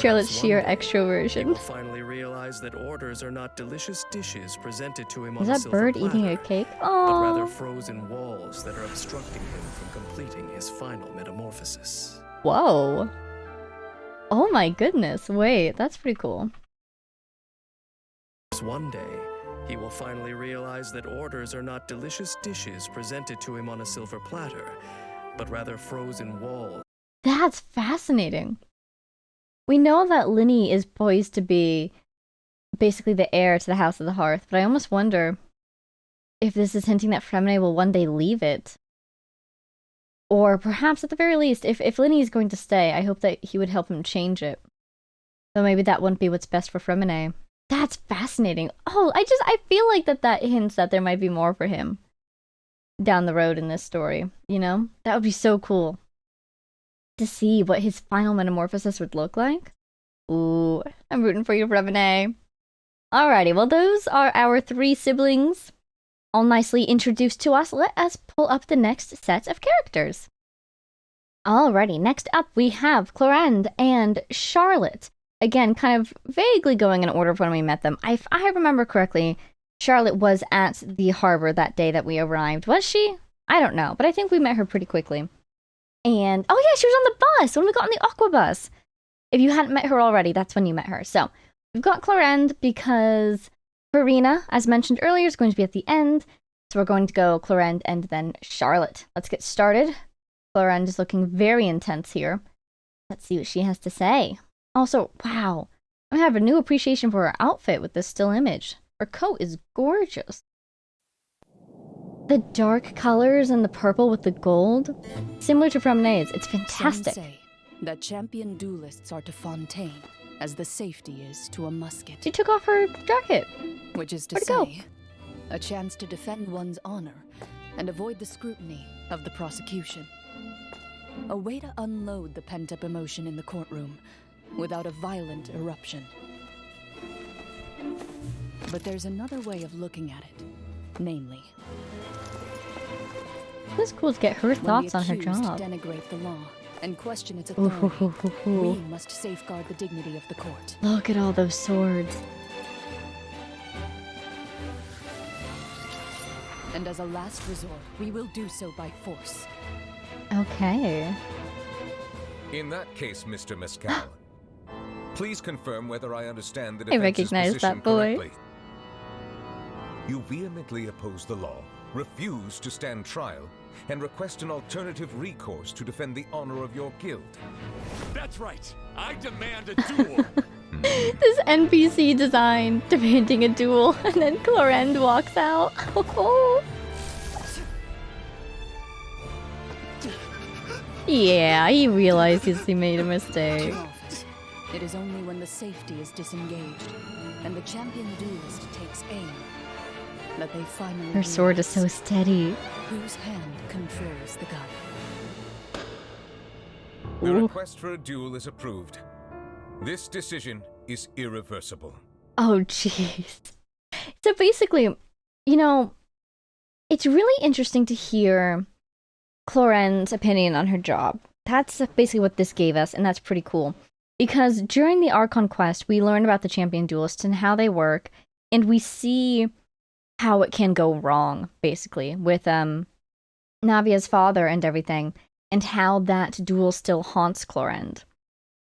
Charlotte's Perhaps sheer one day, He extroversion. will finally realize that orders are not delicious dishes presented to him Is on a that silver bird platter, eating a cake? but rather Oh. frozen walls that are obstructing him from completing his final metamorphosis. Whoa. Oh my goodness. Wait, that's pretty cool. One day, he will finally realize that orders are not delicious dishes presented to him on a silver platter, but rather frozen walls. That's fascinating. We know that Linny is poised to be basically the heir to the House of the Hearth, but I almost wonder if this is hinting that Fremine will one day leave it. Or perhaps at the very least, if Linny is going to stay, I hope that he would help him change it. Though maybe that wouldn't be what's best for Fremine. That's fascinating. Oh, I feel like that hints that there might be more for him down the road in this story, you know? That would be so cool to see what his final metamorphosis would look like. Ooh, I'm rooting for you, Fremine. Alrighty, well those are our 3 siblings, all nicely introduced to us. Let us pull up the next set of characters. Alrighty, next up we have Clorinde and Charlotte. Again, kind of vaguely going in order of when we met them. If I remember correctly, Charlotte was at the harbor that day that we arrived. Was she? I don't know, but I think we met her pretty quickly. And, oh yeah, she was on the bus when we got on the Aqua bus. If you hadn't met her already, that's when you met her. So, we've got Clorinde because Farina, as mentioned earlier, is going to be at the end. So we're going to go Clorinde and then Charlotte. Let's get started. Clorinde is looking very intense here. Let's see what she has to say. Also, wow, I have a new appreciation for her outfit with this still image. Her coat is gorgeous. The dark colors and the purple with the gold, similar to Promenade's, it's fantastic. Some say that champion duelists are to Fontaine as the safety is to a musket. She took off her jacket. Which is to Where'd it go? say, a chance to defend one's honor and avoid the scrutiny of the prosecution. A way to unload the pent-up emotion in the courtroom without a violent eruption. But there's another way of looking at it, namely, This is cool to get her when thoughts the on her accused job. denigrate the law and question its Ooh, authority, hoo, hoo, hoo, we hoo. must safeguard the dignity of the court. Look at all those swords. And as a last resort, we will do so by force. Okay. In that case, Mr. Mescal, please confirm whether I understand the I defense's recognize position that boy. correctly. You vehemently oppose the law, refuse to stand trial, and request an alternative recourse to defend the honor of your guild. That's right. I demand a duel. This NPC design demanding a duel, and then Clorend walks out. Yeah, he realizes he made a mistake. To office. It is only when the safety is disengaged and the champion duelist takes aim that they finally Her sword is so realize steady. whose hand controls the gun. The Ooh. request for a duel is approved. This decision is irreversible. Oh, jeez. So basically, you know, it's really interesting to hear Clorend's opinion on her job. That's basically what this gave us, and that's pretty cool. Because during the Archon quest, we learn about the champion duelists and how they work, and we see how it can go wrong, basically, with Navia's father and everything, and how that duel still haunts Clorend.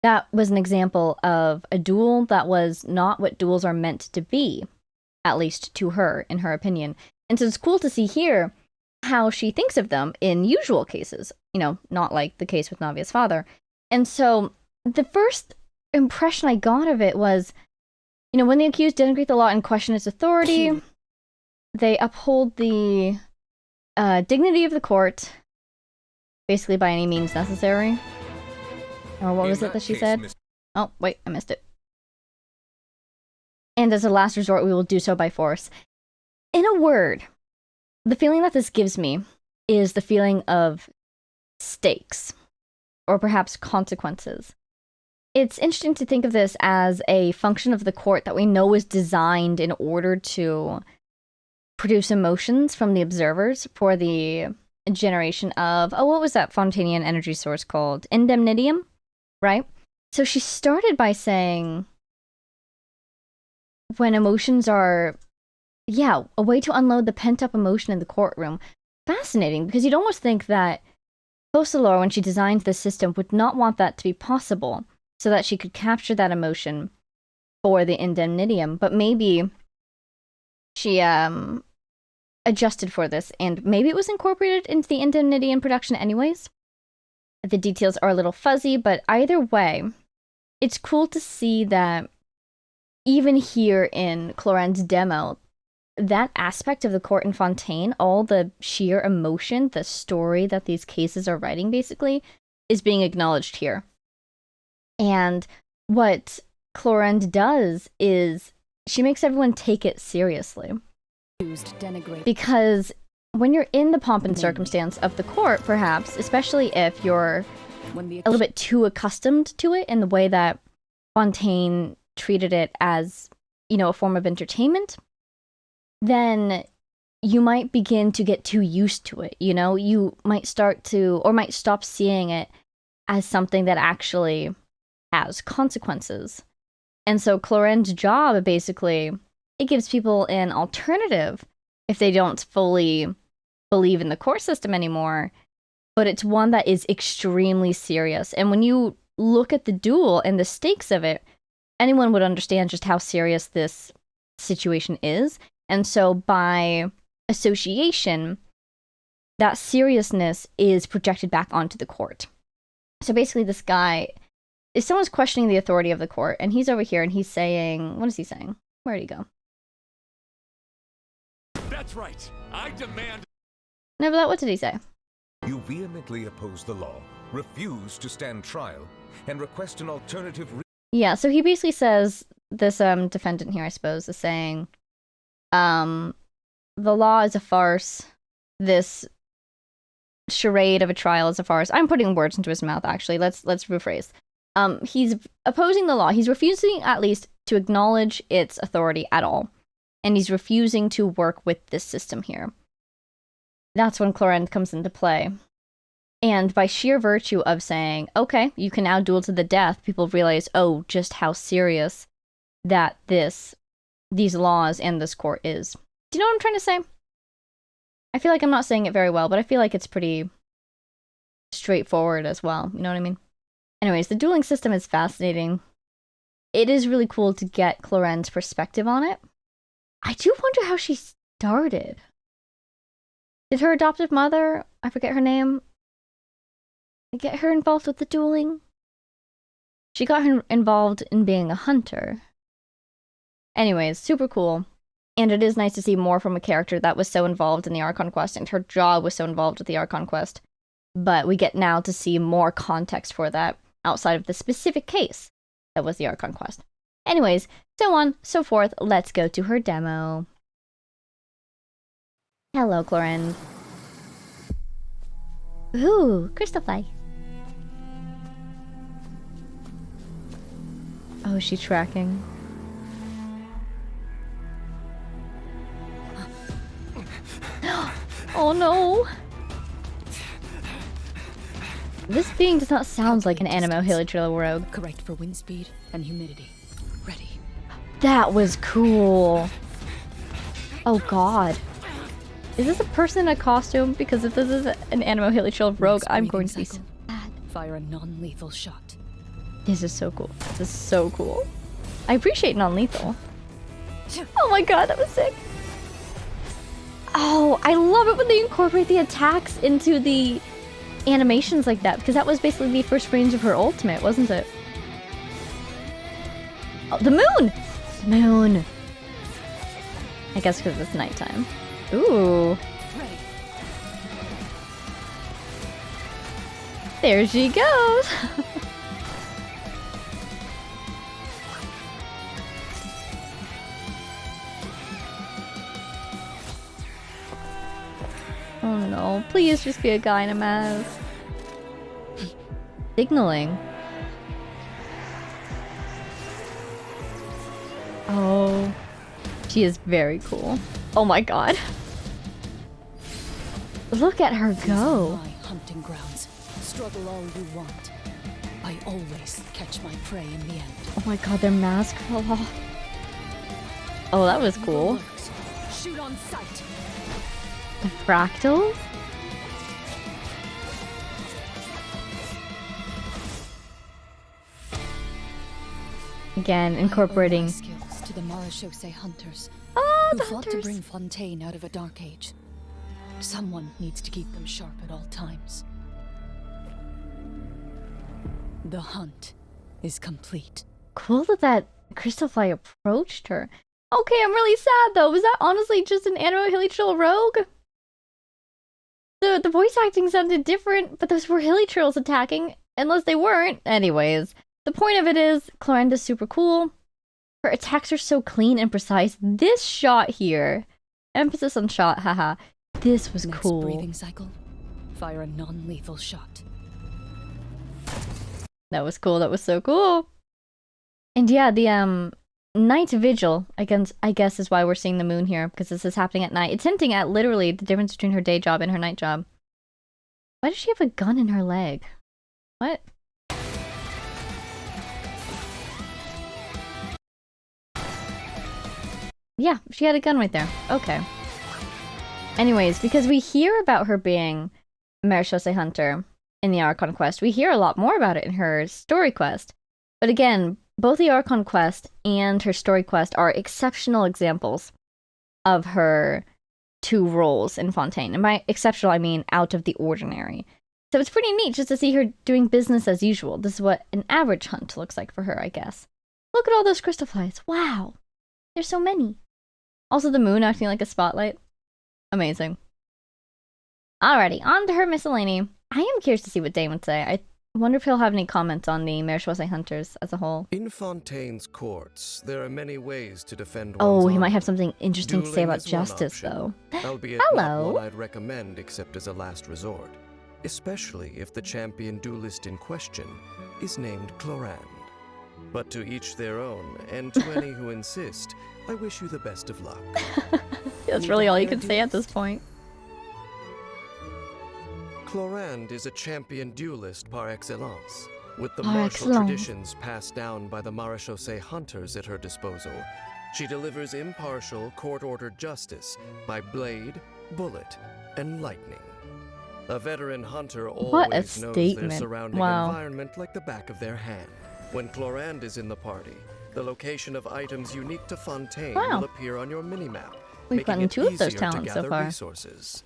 That was an example of a duel that was not what duels are meant to be, at least to her, in her opinion. And so it's cool to see here how she thinks of them in usual cases, you know, not like the case with Navia's father. And so the first impression I got of it was, you know, when the accused denigrate the law and question its authority, they uphold the dignity of the court, basically by any means necessary. Or what In was it that she case, said? Miss- Oh, wait, I missed it. And as a last resort, we will do so by force. In a word, the feeling that this gives me is the feeling of stakes, or perhaps consequences. It's interesting to think of this as a function of the court that we know is designed in order to produce emotions from the observers for the generation of, oh, what was that Fontainian energy source called? Indemnitium, right? So she started by saying, when emotions are, yeah, a way to unload the pent-up emotion in the courtroom. Fascinating, because you'd almost think that Focalor, when she designed this system, would not want that to be possible, so that she could capture that emotion for the indemnitium. But maybe she adjusted for this, and maybe it was incorporated into the indemnitium production anyways. The details are a little fuzzy, but either way, it's cool to see that even here in Clorend's demo, that aspect of the court in Fontaine, all the sheer emotion, the story that these cases are writing basically, is being acknowledged here. And what Clorend does is she makes everyone take it seriously. Because when you're in the pomp and circumstance of the court, perhaps, especially if you're a little bit too accustomed to it in the way that Fontaine treated it as, you know, a form of entertainment, then you might begin to get too used to it, you know? You might start to, or might stop seeing it as something that actually has consequences. And so Clorend's job, basically, it gives people an alternative if they don't fully believe in the court system anymore, but it's one that is extremely serious. And when you look at the duel and the stakes of it, anyone would understand just how serious this situation is. And so by association, that seriousness is projected back onto the court. So basically this guy, is someone's questioning the authority of the court, and he's over here and he's saying, what is he saying? Where'd he go? That's right. I demand. No, but what did he say? You vehemently oppose the law, refuse to stand trial, and request an alternative. Yeah, so he basically says, this defendant here, I suppose, is saying, the law is a farce. This charade of a trial is a farce. I'm putting words into his mouth, actually. Let's rephrase. He's opposing the law. He's refusing, at least, to acknowledge its authority at all. And he's refusing to work with this system here. That's when Clorinde comes into play. And by sheer virtue of saying, okay, you can now duel to the death, people realize, oh, just how serious that these laws and this court is. Do you know what I'm trying to say? I feel like I'm not saying it very well, but I feel like it's pretty straightforward as well. You know what I mean? Anyways, the dueling system is fascinating. It is really cool to get Clorinde's perspective on it. I do wonder how she started. Did her adoptive mother, I forget her name, get her involved with the dueling? She got her involved in being a hunter. Anyways, super cool. And it is nice to see more from a character that was so involved in the Archon Quest, and her job was so involved with the Archon Quest. But we get now to see more context for that outside of the specific case that was the Archon Quest. Anyways, so on, so forth. Let's go to her demo. Hello, Clorinde. Ooh, crystal fly. Oh, is she tracking? Oh no! This being does not sound like an Animo Hilichurl rogue. Correct for wind speed and humidity. Ready. That was cool. Oh god. Is this a person in a costume? Because if this is an Animo Hilichurl rogue, I'm going to be so sad. Fire a non-lethal shot. This is so cool. This is so cool. I appreciate non-lethal. Oh my god, that was sick. Oh, I love it when they incorporate the attacks into the animations like that, because that was basically the first range of her ultimate, wasn't it? Oh, the moon! The moon! I guess because it's nighttime. Ooh. Ready. There she goes! Oh no, please just be a guy in a mask. Signaling. Oh. She is very cool. Oh my god. Look at her go. My hunting grounds. Struggle all you want. I always catch my prey in the end. Oh my god, their mask fell off. Oh, that was cool. Shoot on sight. The fractals? Again, incorporating skills to the Marechaussee hunters. Oh, who the fought hunters! to bring Fontaine out of a dark age. Someone needs to keep them sharp at all times. The hunt is complete. Cool that crystal fly approached her. Okay, I'm really sad though. Was that honestly just an Animo Hilichurl rogue? The voice acting sounded different, but those were Hilichurls attacking, unless they weren't. Anyways, the point of it is, Clorinde is super cool. Her attacks are so clean and precise. This shot here, emphasis on shot, haha. This was Next cool. breathing cycle, fire a non-lethal shot. That was cool. That was so cool. And yeah, the night vigil, I guess is why we're seeing the moon here, because this is happening at night. It's hinting at literally the difference between her day job and her night job. Why does she have a gun in her leg? What? Yeah, she had a gun right there. Okay. Anyways, because we hear about her being a Marechaussee hunter in the Archon Quest, we hear a lot more about it in her story quest. But again, both the Archon Quest and her story quest are exceptional examples of her two roles in Fontaine. And by exceptional, I mean out of the ordinary. So it's pretty neat just to see her doing business as usual. This is what an average hunt looks like for her, I guess. Look at all those crystal flies. Wow. There's so many. Also the moon acting like a spotlight. Amazing. Alrighty, on to her miscellany. I am curious to see what Dane would say. I wonder if he'll have any comments on the Marichoise hunters as a whole. In Fontaine's courts, there are many ways to defend one's Oh, he honor. might have something interesting to say Dueling about is one justice, option, though. Albeit Hello. not one I'd recommend except as a last resort. Especially if the champion duelist in question is named Clorand. But to each their own, and to any who insist, I wish you the best of luck. That's really all you can say at this point. Clorand is a champion duelist par excellence. With the Par martial excellence. traditions passed down by the Marichoise hunters at her disposal, she delivers impartial, court-ordered justice by blade, bullet, and lightning. A veteran hunter always knows their statement. surrounding Wow. environment like the back of their hand. When Clorand is in the party, the location of items unique to Fontaine Wow. will appear on your minimap, We've making gotten it 2 of those easier talents to so gather far. resources.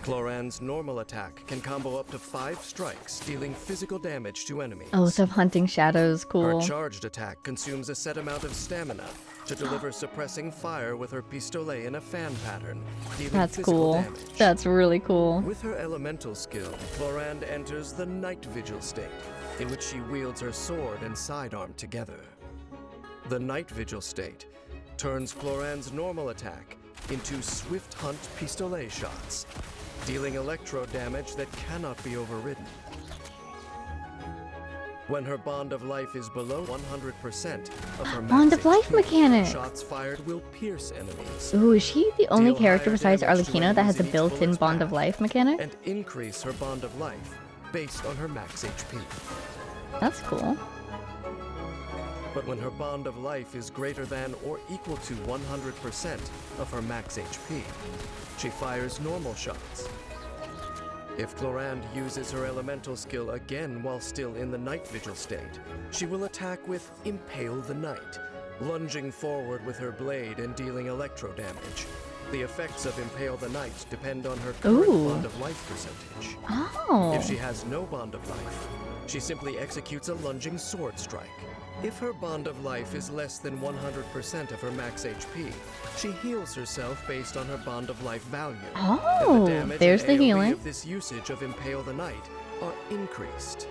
Clorand's normal attack can combo up to 5 strikes, dealing physical damage to enemies. Oh, so hunting shadows, cool. Her charged attack consumes a set amount of stamina to deliver suppressing fire with her pistolet in a fan pattern, dealing That's physical cool. damage. That's really cool. With her elemental skill, Clorand enters the Night Vigil state, in which she wields her sword and sidearm together. The Night Vigil state turns Clorand's normal attack into Swift Hunt pistolet shots, dealing electro damage that cannot be overridden. When her bond of life is below 100% of her Bond max of life HP, mechanic. shots fired will pierce enemies Ooh, is she the only Deal character higher besides damage to Arlecchino that has a enemies in each built-in bullet's bond of path life mechanic? and increase her bond of life based on her max HP. That's cool. But when her bond of life is greater than or equal to 100% of her max HP, she fires normal shots. If Clorand uses her elemental skill again while still in the Night Vigil state, she will attack with Impale the Night, lunging forward with her blade and dealing electro damage. The effects of Impale the Night depend on her current Ooh. bond of life percentage. Oh. If she has no bond of life, she simply executes a lunging sword strike. If her bond of life is less than 100% of her max HP, she heals herself based on her bond of life value. Oh, and the damage there's and the AoE healing. of this usage of Impale the Night are increased.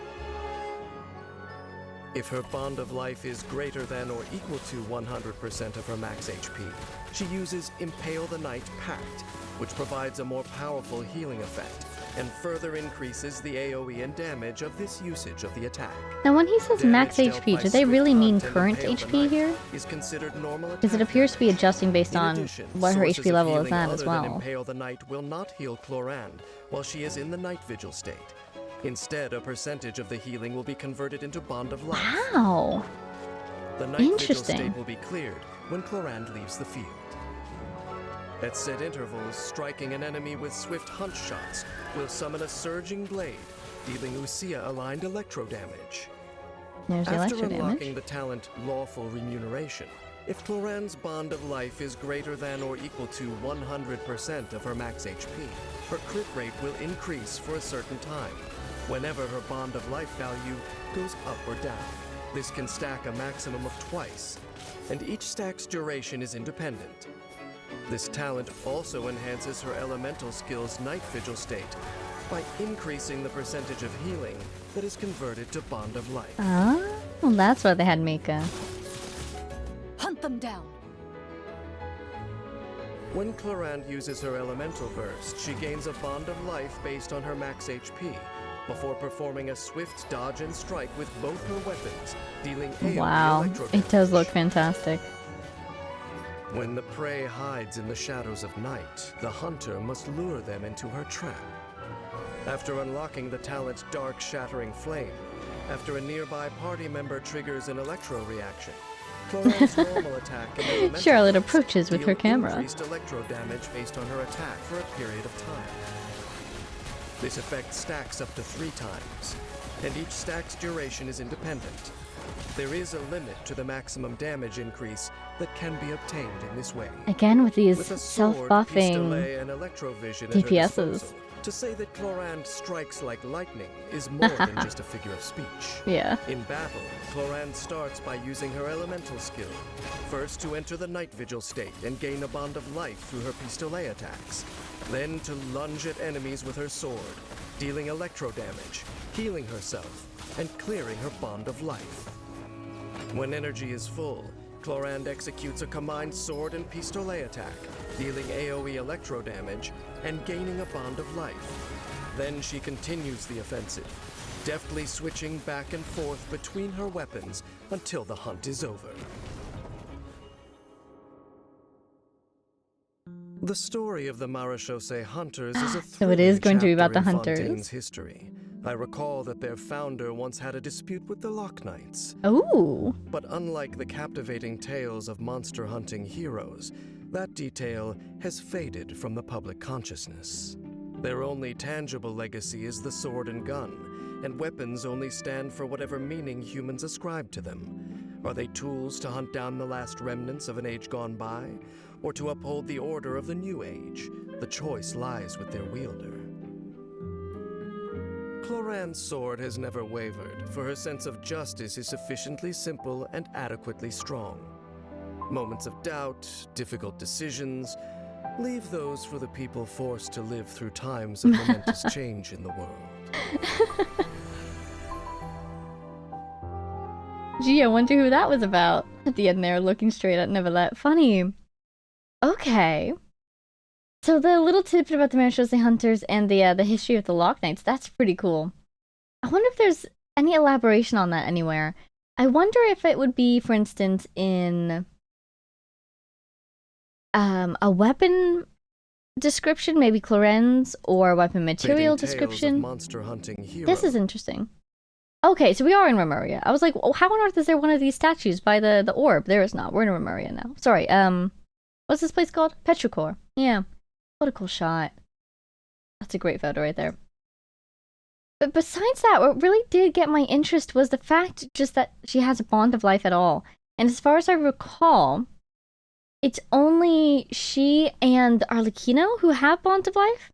If her bond of life is greater than or equal to 100% of her max HP, she uses Impale the Night Pact, which provides a more powerful healing effect and further increases the AoE and damage of this usage of the attack. Now when he says max Damage dealt HP, by do they Swift really mean Hunt and current Impale the HP Night here? is considered normal Because it attack appears to be damage. adjusting based In on addition, what her sources HP of level is healing at as other than well. Impale the Night will not heal Clorand while she is in the Night Vigil state. Instead, a percentage of the healing will be converted into Bond of Life. Wow. The Night Vigil Interesting. state will be cleared when Clorand leaves the field. At set intervals, striking an enemy with swift hunt shots will summon a surging blade, dealing Usia-aligned electro damage. There's the After electro unlocking damage. the talent Lawful Remuneration, if Clorand's bond of life is greater than or equal to 100% of her max HP, her crit rate will increase for a certain time, whenever her bond of life value goes up or down. This can stack a maximum of twice, and each stack's duration is independent. This talent also enhances her elemental skill's Night Vigil state by increasing the percentage of healing that is converted to Bond of Life. Oh, well, that's why they had Mika. Hunt them down. When Clorand uses her elemental burst, she gains a Bond of Life based on her max HP, before performing a swift dodge and strike with both her weapons, dealing AoE Wow, electro it does damage. look fantastic. When the prey hides in the shadows of night, the hunter must lure them into her trap. After unlocking the talent Dark Shattering Flame, after a nearby party member triggers an electro reaction, Clorand's normal attack and elemental Charlotte burst approaches with deal her camera. increased electro damage based on her attack for a period of time. This effect stacks up to 3 times, and each stack's duration is independent. There is a limit to the maximum damage increase that can be obtained in this way. Again with these With a sword, self-buffing pistolet, and electrovision at her DPSs. disposal, To say that Clorand strikes like lightning is more than just a figure of speech. Yeah. In battle, Clorand starts by using her elemental skill. First to enter the night vigil state and gain a bond of life through her pistolet attacks. Then to lunge at enemies with her sword, dealing electro damage, healing herself, and clearing her bond of life. When energy is full, Clorand executes a combined sword and pistolet attack, dealing AoE electro damage and gaining a bond of life. Then she continues the offensive, deftly switching back and forth between her weapons until the hunt is over. The story of the Marechaussee Hunters is a So it is thrilling going to be about chapter the in hunters. Fontaine's history. I recall that their founder once had a dispute with the Lock Knights. Ooh. But unlike the captivating tales of monster hunting heroes, that detail has faded from the public consciousness. Their only tangible legacy is the sword and gun, and weapons only stand for whatever meaning humans ascribe to them. Are they tools to hunt down the last remnants of an age gone by, or to uphold the order of the new age? The choice lies with their wielder. Clorand's sword has never wavered, for her sense of justice is sufficiently simple and adequately strong. Moments of doubt, difficult decisions, leave those for the people forced to live through times of momentous change in the world. Gee, I wonder who that was about. At the end there, looking straight at Neverlet. Funny. Okay. So the little tidbit about the Marechaussee Hunters and the history of the Lock Knights, that's pretty cool. I wonder if there's any elaboration on that anywhere. I wonder if it would be, for instance, in a weapon description, maybe Clorand's, or weapon material description. Monster hunting This is interesting. Okay, so we are in Remuria. I was like, oh, how on earth is there one of these statues by the orb? There is not. We're in Remuria now. Sorry, what's this place called? Petrichor. Yeah. What a cool shot. That's a great photo right there. But besides that, what really did get my interest was the fact just that she has a bond of life at all. And as far as I recall, it's only she and Arlecchino who have bond of life.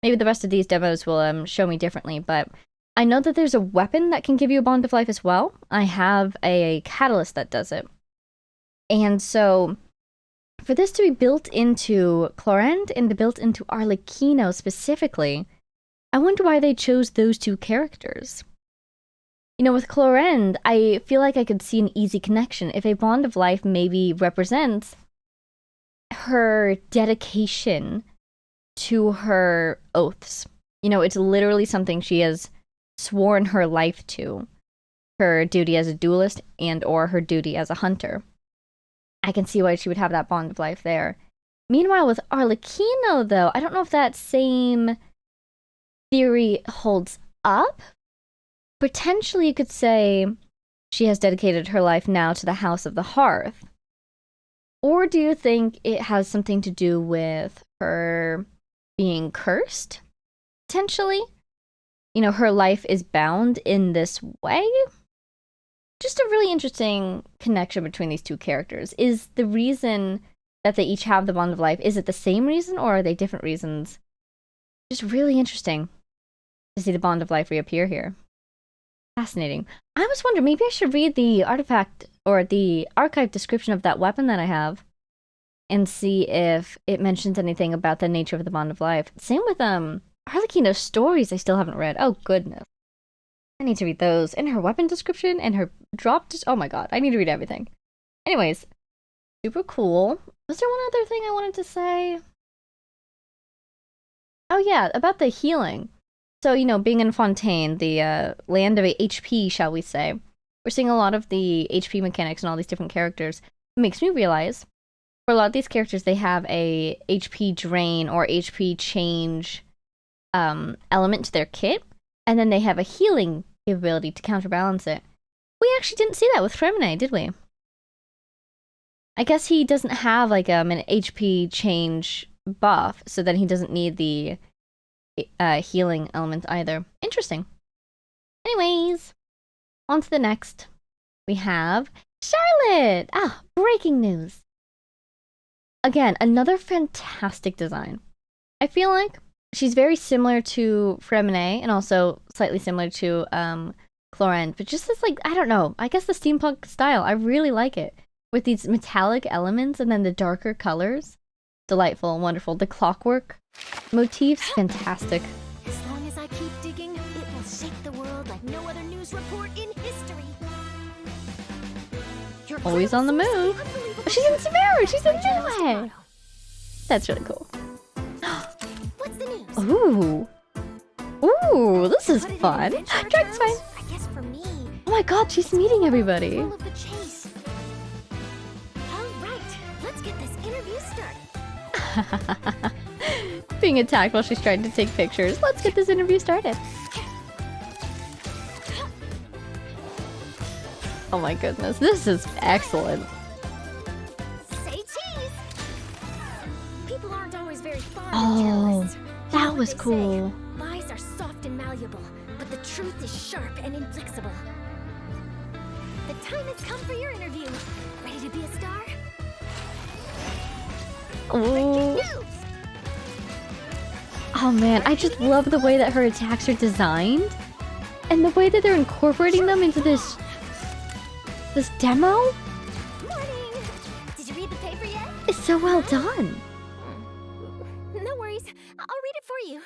Maybe the rest of these demos will show me differently, but I know that there's a weapon that can give you a bond of life as well. I have a catalyst that does it. And so for this to be built into Clorand and built into Arlecchino specifically, I wonder why they chose those two characters. You know, with Clorand, I feel like I could see an easy connection. If a bond of life maybe represents her dedication to her oaths. You know, it's literally something she has sworn her life to. Her duty as a duelist and or her duty as a hunter. I can see why she would have that bond of life there. Meanwhile, with Arlecchino, though, I don't know if that same theory holds up. Potentially, you could say she has dedicated her life now to the House of the Hearth. Or do you think it has something to do with her being cursed? Potentially? You know, her life is bound in this way? Just a really interesting connection between these two characters. Is the reason that they each have the bond of life, is it the same reason or are they different reasons? Just really interesting to see the bond of life reappear here. Fascinating. I was wondering, maybe I should read the artifact or the archive description of that weapon that I have and see if it mentions anything about the nature of the bond of life. Same with Arlecchino's stories I still haven't read. Oh goodness. I need to read those. And her weapon description and her drop oh my god, I need to read everything. Anyways, super cool. Was there one other thing I wanted to say? Oh yeah, about the healing. So, you know, being in Fontaine, the land of HP, shall we say, we're seeing a lot of the HP mechanics and all these different characters. It makes me realize, for a lot of these characters, they have a HP drain or HP change element to their kit, and then they have a healing capability to counterbalance it. We actually didn't see that with Fremine, did we? I guess he doesn't have like an HP change buff, so then he doesn't need the healing element either. Interesting. Anyways, on to the next. We have Charlotte! Ah, breaking news. Again, another fantastic design. I feel like she's very similar to Fremine and also slightly similar to Chlorine, but just this, like, I don't know, I guess the steampunk style, I really like it. With these metallic elements and then the darker colors. Delightful and wonderful. The clockwork motifs, fantastic. As long as I keep digging, it will shake the world like no other news report in history. Always on the move. Oh, she's in Sumeru! She's in Midway! That's really cool. What's the news? Ooh. Ooh, this is fun. Dragon's fine. I guess for me. Oh my god, she's meeting everybody. All of the chase. All right, let's get this interview started. Being attacked while she's trying to take pictures. Let's get this interview started. Oh my goodness, this is excellent. Say cheese. People aren't always very fond Oh, of journalists. You know that what was they say, cool. lies are soft and malleable, but the truth is sharp and inflexible. The time has come for your interview. Ready to be a star? Breaking Ooh. news! Oh man, I just love the way that her attacks are designed. And the way that they're incorporating them into this demo Morning! Did you read the paper yet? is so well done. No worries. I'll read it for you.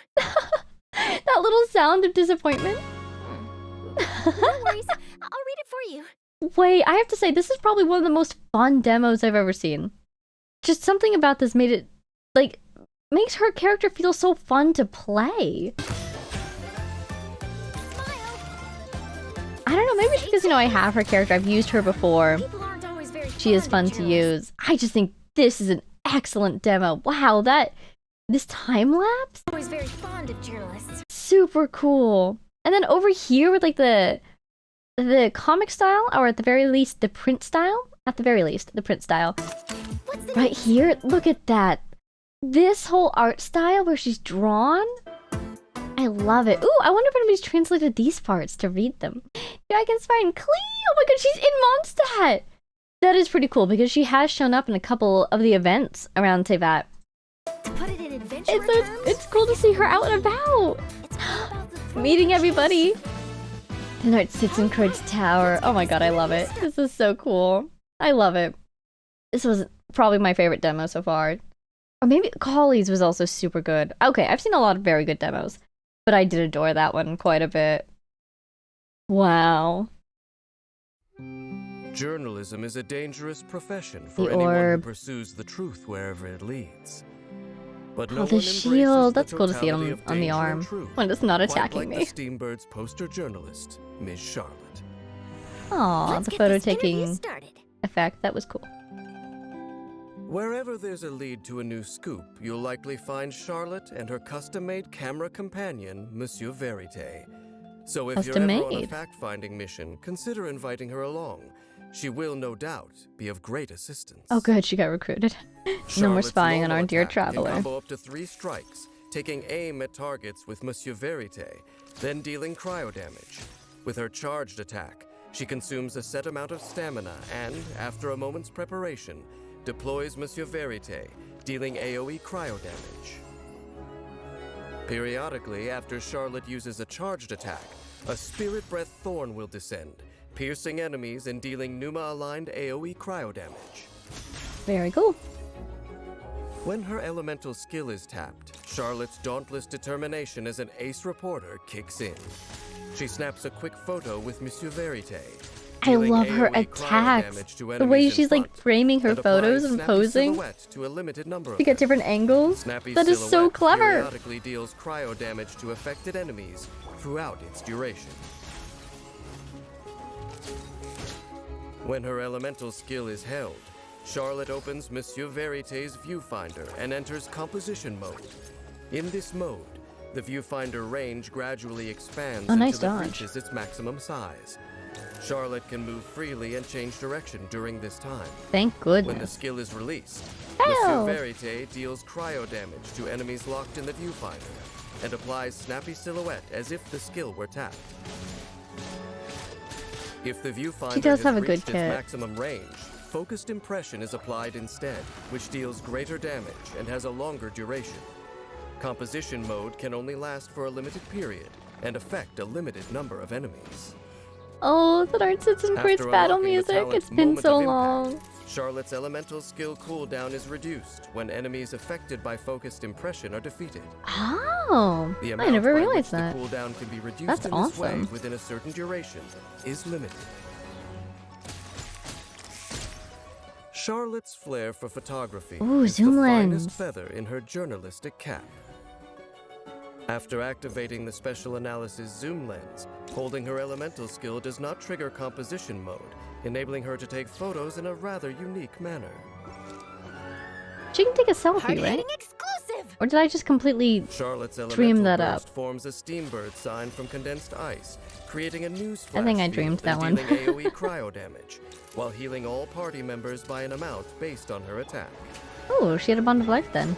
That little sound of disappointment. No worries. I'll read it for you. Wait, I have to say, this is probably one of the most fun demos I've ever seen. Just something about this made it, like, makes her character feel so fun to play. I don't know, maybe it's because, you know, I have her character, I've used her before. People aren't always very She is fond fun of to journalists. use. I just think this is an excellent demo. Wow, this time lapse? Always very fond of journalists. Super cool. And then over here with like the comic style, or at the very least the print style. At the very least, the print style. What's the Right news? here, look at that. This whole art style where she's drawn. I love it. Ooh, I wonder if anybody's translated these parts to read them. Dragon's Fine Clee! Oh my god, she's in Mondstadt! That is pretty cool because she has shown up in a couple of the events around Tevat. To put it in adventure It's, terms, it's cool to see her out and about! it's all about the thrill Meeting of everybody! chase. The knight sits in Croyd's tower. Oh my god, I love it. This is so cool. I love it. This was probably my favorite demo so far. Or maybe Collie's was also super good. Okay, I've seen a lot of very good demos, but I did adore that one quite a bit. Wow. Journalism is a dangerous profession The for anyone who orb. pursues the truth wherever it leads. But Oh, no the one shield. embraces That's the cool to see it totality on of the danger and arm truth, when it's not quite attacking like me. the Steambird's poster journalist, Miss Charlotte. Aw, Let's the get photo this interview taking started. effect. That was cool. Wherever there's a lead to a new scoop, you'll likely find Charlotte and her custom-made camera companion, Monsieur Verite. So if you're ever on a Custom-made. fact-finding mission, consider inviting her along. She will, no doubt, be of great assistance. Oh good, she got recruited. No more Charlotte's spying on normal our dear attack traveler. Can combo up to 3 strikes, taking aim at targets with Monsieur Verite, then dealing cryo damage. With her charged attack, she consumes a set amount of stamina and, after a moment's preparation, deploys Monsieur Verite, dealing AoE cryo damage. Periodically, after Charlotte uses a charged attack, a Spirit Breath Thorn will descend, piercing enemies and dealing Numa-aligned AoE cryo damage. Very cool. When her elemental skill is tapped, Charlotte's dauntless determination as an ace reporter kicks in. She snaps a quick photo with Monsieur Verite. I dealing love her AoE cryo attacks. damage to The enemies way in she's like front, framing her and applies photos and Snappy posing Silhouette to a limited number of to get them. different angles. Snappy That is so Silhouette clever. periodically deals cryo damage to affected enemies throughout its duration. When her elemental skill is held, Charlotte opens Monsieur Verite's viewfinder and enters composition mode. In this mode, the viewfinder range gradually expands Oh, nice until it dodge. reaches its maximum size. Charlotte can move freely and change direction during this time. Thank When the goodness. skill is released, Ow! Monsieur Verite deals cryo damage to enemies locked in the viewfinder and applies Snappy Silhouette as if the skill were tapped. If the viewfinder She does has have a good reached its kit. maximum range, Focused Impression is applied instead, which deals greater damage and has a longer duration. Composition mode can only last for a limited period and affect a limited number of enemies. Oh, the art system for its After battle unlocking the music. talent's It's been moment so of impact, long. Charlotte's elemental skill cooldown is reduced when enemies affected by focused impression are defeated. Oh, The I amount never by realized which that. the cooldown can be reduced That's in this way awesome. within a certain duration is limited. Charlotte's flair for photography Ooh, is zoom the lens. finest feather in her journalistic cap. After activating the special analysis zoom lens, holding her elemental skill does not trigger composition mode, enabling her to take photos in a rather unique manner. She can take a selfie, right? Hard-hitting exclusive! Or did I just completely Charlotte's dream elemental that burst up? forms a steambird sign from condensed ice, creating a news I think I flash dreamed field that and one. dealing AoE cryo damage, while healing all party members by an amount based on her attack. Oh, she had a bond of life then.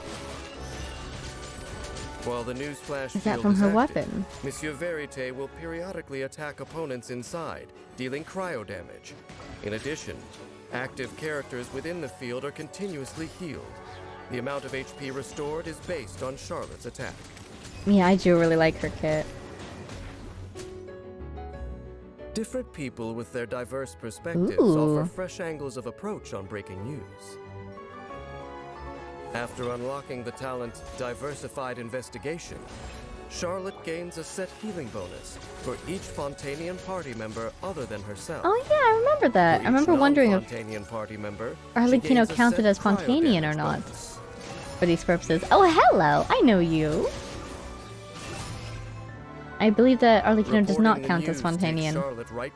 While the news flash Is that field from her active, weapon? Monsieur Verite will periodically attack opponents inside, dealing cryo damage. In addition, active characters within the field are continuously healed. The amount of HP restored is based on Charlotte's attack. Yeah, I do really like her kit. Different people with their diverse perspectives Ooh. offer fresh angles of approach on breaking news. After unlocking the talent Diversified Investigation, Charlotte gains a set healing bonus for each Fontainian party member other than herself. Oh yeah, I remember that. I remember wondering if Fontainian party member, Arlecchino counted as Fontainian or not for these purposes. Oh, hello! I know you. I believe that Arlecchino does not count as Fontainian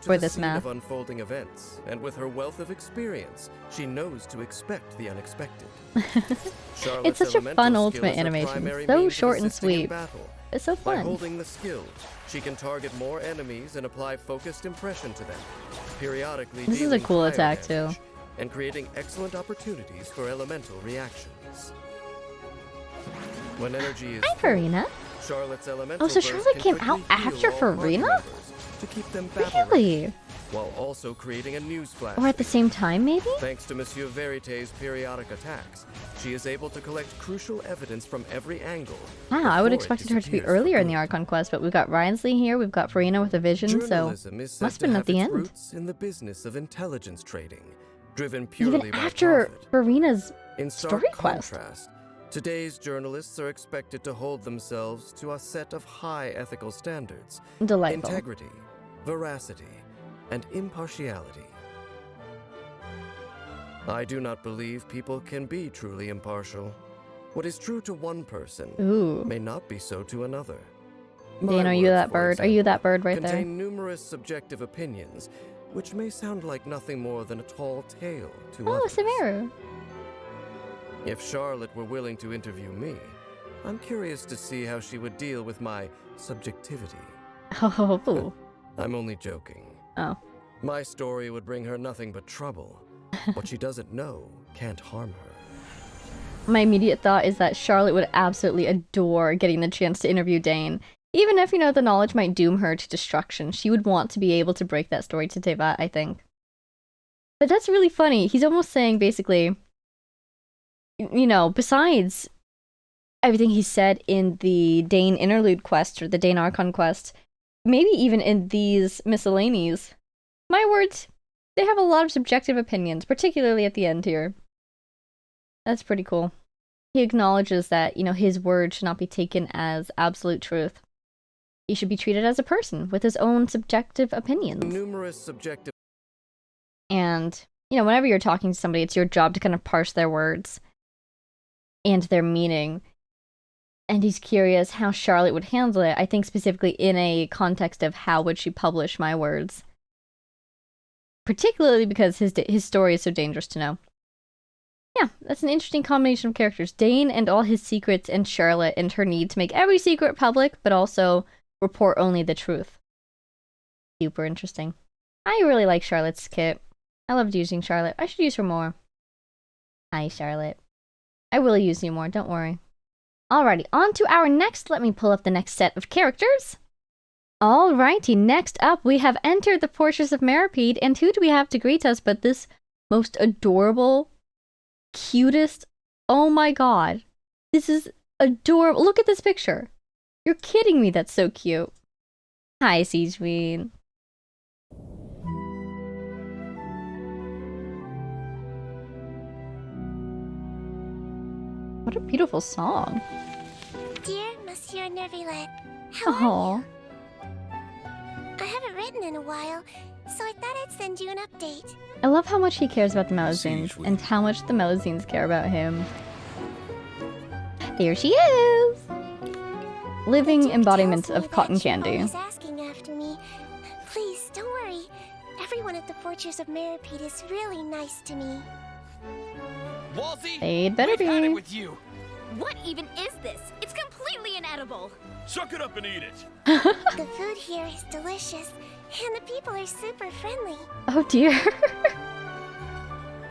for this math. Of unfolding events, and with her wealth of experience, she knows to expect the unexpected. It's such a fun ultimate animation. So short and sweet. It's so By fun. holding the skill, she can target more enemies and apply focused impression to them, periodically This is a dealing cool cryo attack damage too. and creating excellent opportunities for elemental reactions. When energy is Hi, full, Farina. Charlotte's elemental Oh, so burst Charlotte can came quickly out heal after all party Farina? members to keep them battle Really? ready, while also creating a news flash. Or at the same time, maybe? Thanks to Monsieur Verite's periodic attacks, she is able to collect crucial evidence from every angle. Wow, I would before it expected her to be disappears for earlier in the good. Archon quest, but we've got Rhinsley here, we've got Farina with a vision, so Journalism is said must to have been have at the its end. roots in the business of intelligence trading, driven purely Even by after profit. Farina's In story stark quest. contrast, today's journalists are expected to hold themselves to a set of high ethical standards: Delightful. integrity, veracity, and impartiality. I do not believe people can be truly impartial. What is true to one person Ooh. may not be so to another. Dan, My are you words, that for bird? Are you that bird right contain there? numerous subjective opinions, which may sound like nothing more than a tall tale to Oh, others. Sumeru. If Charlotte were willing to interview me, I'm curious to see how she would deal with my subjectivity. Oh. I'm only joking. Oh. My story would bring her nothing but trouble. What she doesn't know can't harm her. My immediate thought is that Charlotte would absolutely adore getting the chance to interview Dane. Even if, the knowledge might doom her to destruction, she would want to be able to break that story to Teyvat, I think. But that's really funny. He's almost saying, basically, besides everything he said in the Dane Interlude quest, or the Dane Archon quest, maybe even in these miscellanies, my words, they have a lot of subjective opinions, particularly at the end here. That's pretty cool. He acknowledges that, his word should not be taken as absolute truth. He should be treated as a person with his own subjective opinions. Numerous subjective. And, whenever you're talking to somebody, it's your job to kind of parse their words and their meaning. And he's curious how Charlotte would handle it, I think specifically in a context of how would she publish my words. Particularly because his story is so dangerous to know. Yeah, that's an interesting combination of characters. Dane and all his secrets, and Charlotte and her need to make every secret public, but also report only the truth. Super interesting. I really like Charlotte's kit. I loved using Charlotte. I should use her more. Hi, Charlotte. I will use you more, don't worry. Alrighty, on to our next. Let me pull up the next set of characters. Alrighty, next up we have entered the Fortress of Meripede, and who do we have to greet us but this most adorable, cutest, oh my god. This is adorable. Look at this picture. You're kidding me. That's so cute. Hi, Siegeween. What a beautiful song. Dear Monsieur Nervillet, how are Oh, you? I haven't written in a while, so I thought I'd send you an update. I love how much he cares about the Melusines Siegeween. and how much the Melusines care about him. There she is! Living Duke embodiment tells me of that cotton you're candy. always asking after me. Please, don't worry. Everyone at the Fortress of Meripede is really nice to me. Walsey, They'd better we've had be. it with you. What even is this? It's completely inedible. Suck it up and eat it. The food here is delicious, and the people are super friendly. Oh dear.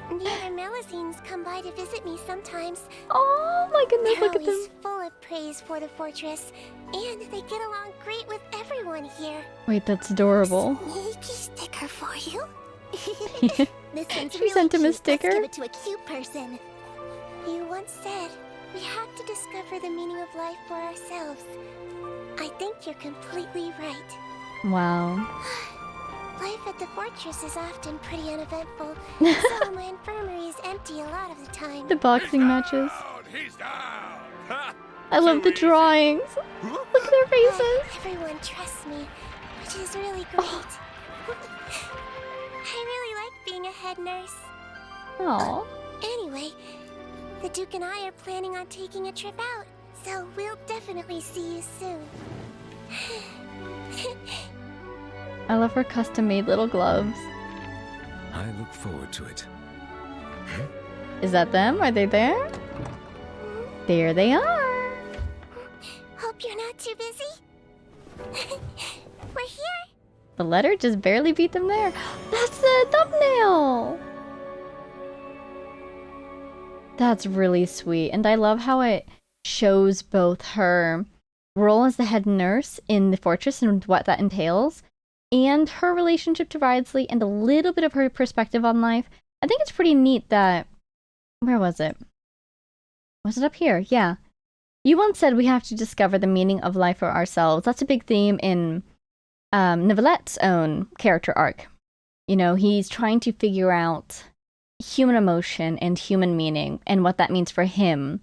The other Melusines come by to visit me sometimes. Oh my goodness, They're look at always them. full of praise for the fortress, and they get along great with everyone here. Wait, that's adorable. Sneaky sticker for you. This one's She really sent him a cute. sticker? Let's give it to a cute person. You once said we have to discover the meaning of life for ourselves. I think you're completely right. Wow. Life at the fortress is often pretty uneventful, so my infirmary is empty a lot of the time. The boxing matches. He's down. Ha! I love the Too easy. drawings. Look at their faces. Everyone trusts me, which is really great. I really like being a head nurse. Aw. Anyway, the Duke and I are planning on taking a trip out, so we'll definitely see you soon. I love her custom-made little gloves. I look forward to it. Is that them? Are they there? There they are. Hope you're not too busy. We're here. The letter just barely beat them there. That's the thumbnail! That's really sweet. And I love how it shows both her role as the head nurse in the fortress and what that entails, and her relationship to Ridsley and a little bit of her perspective on life. I think it's pretty neat that... Where was it? Was it up here? Yeah. You once said we have to discover the meaning of life for ourselves. That's a big theme in Neuvillette own character arc. You know, he's trying to figure out human emotion and human meaning and what that means for him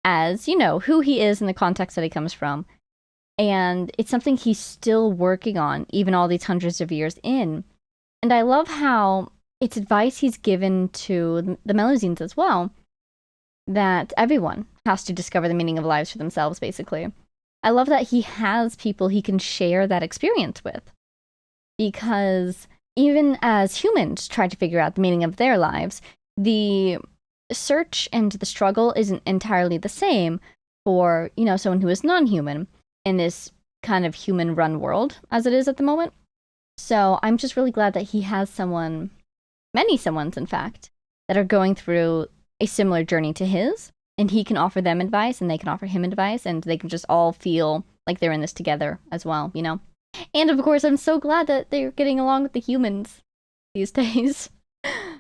as, you know, who he is in the context that he comes from. And it's something he's still working on, even all these hundreds of years in. And I love how it's advice he's given to the Melusines as well, that everyone has to discover the meaning of lives for themselves, basically. I love that he has people he can share that experience with. Because even as humans try to figure out the meaning of their lives, the search and the struggle isn't entirely the same for, you know, someone who is non-human in this kind of human-run world as it is at the moment. So I'm just really glad that he has someone, many someones in fact, that are going through a similar journey to his, and he can offer them advice and they can offer him advice, and they can just all feel like they're in this together as well, you know? And of course, I'm so glad that they're getting along with the humans these days.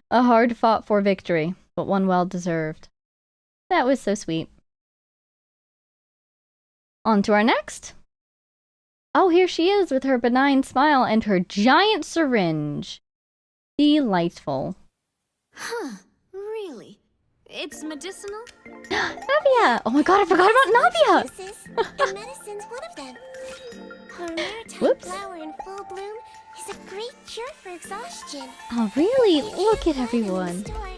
A hard-fought for victory, but one well-deserved. That was so sweet. On to our next. Oh, here she is with her benign smile and her giant syringe. Delightful. Huh, really? It's medicinal? Navia! Oh my god, I forgot about Navia! Juices, and medicine's one of them. Her maritime Whoops. flower in full bloom is a great cure for exhaustion. Oh, really? You Look can't at find them in the everyone. store,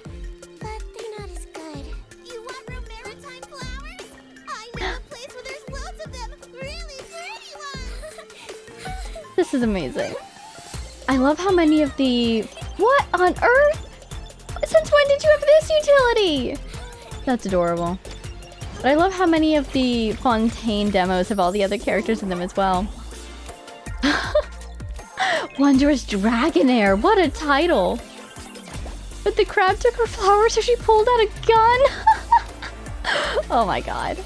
but they're not as good. You want her maritime flowers? I know a place where there's lots of them. Really pretty ones. This is amazing. I love how many of the... What on earth? Since when did you have this utility? That's adorable. But I love how many of the Fontaine demos have all the other characters in them as well. Wondrous Dragonair, what a title! But the crab took her flower, so she pulled out a gun! Oh my god.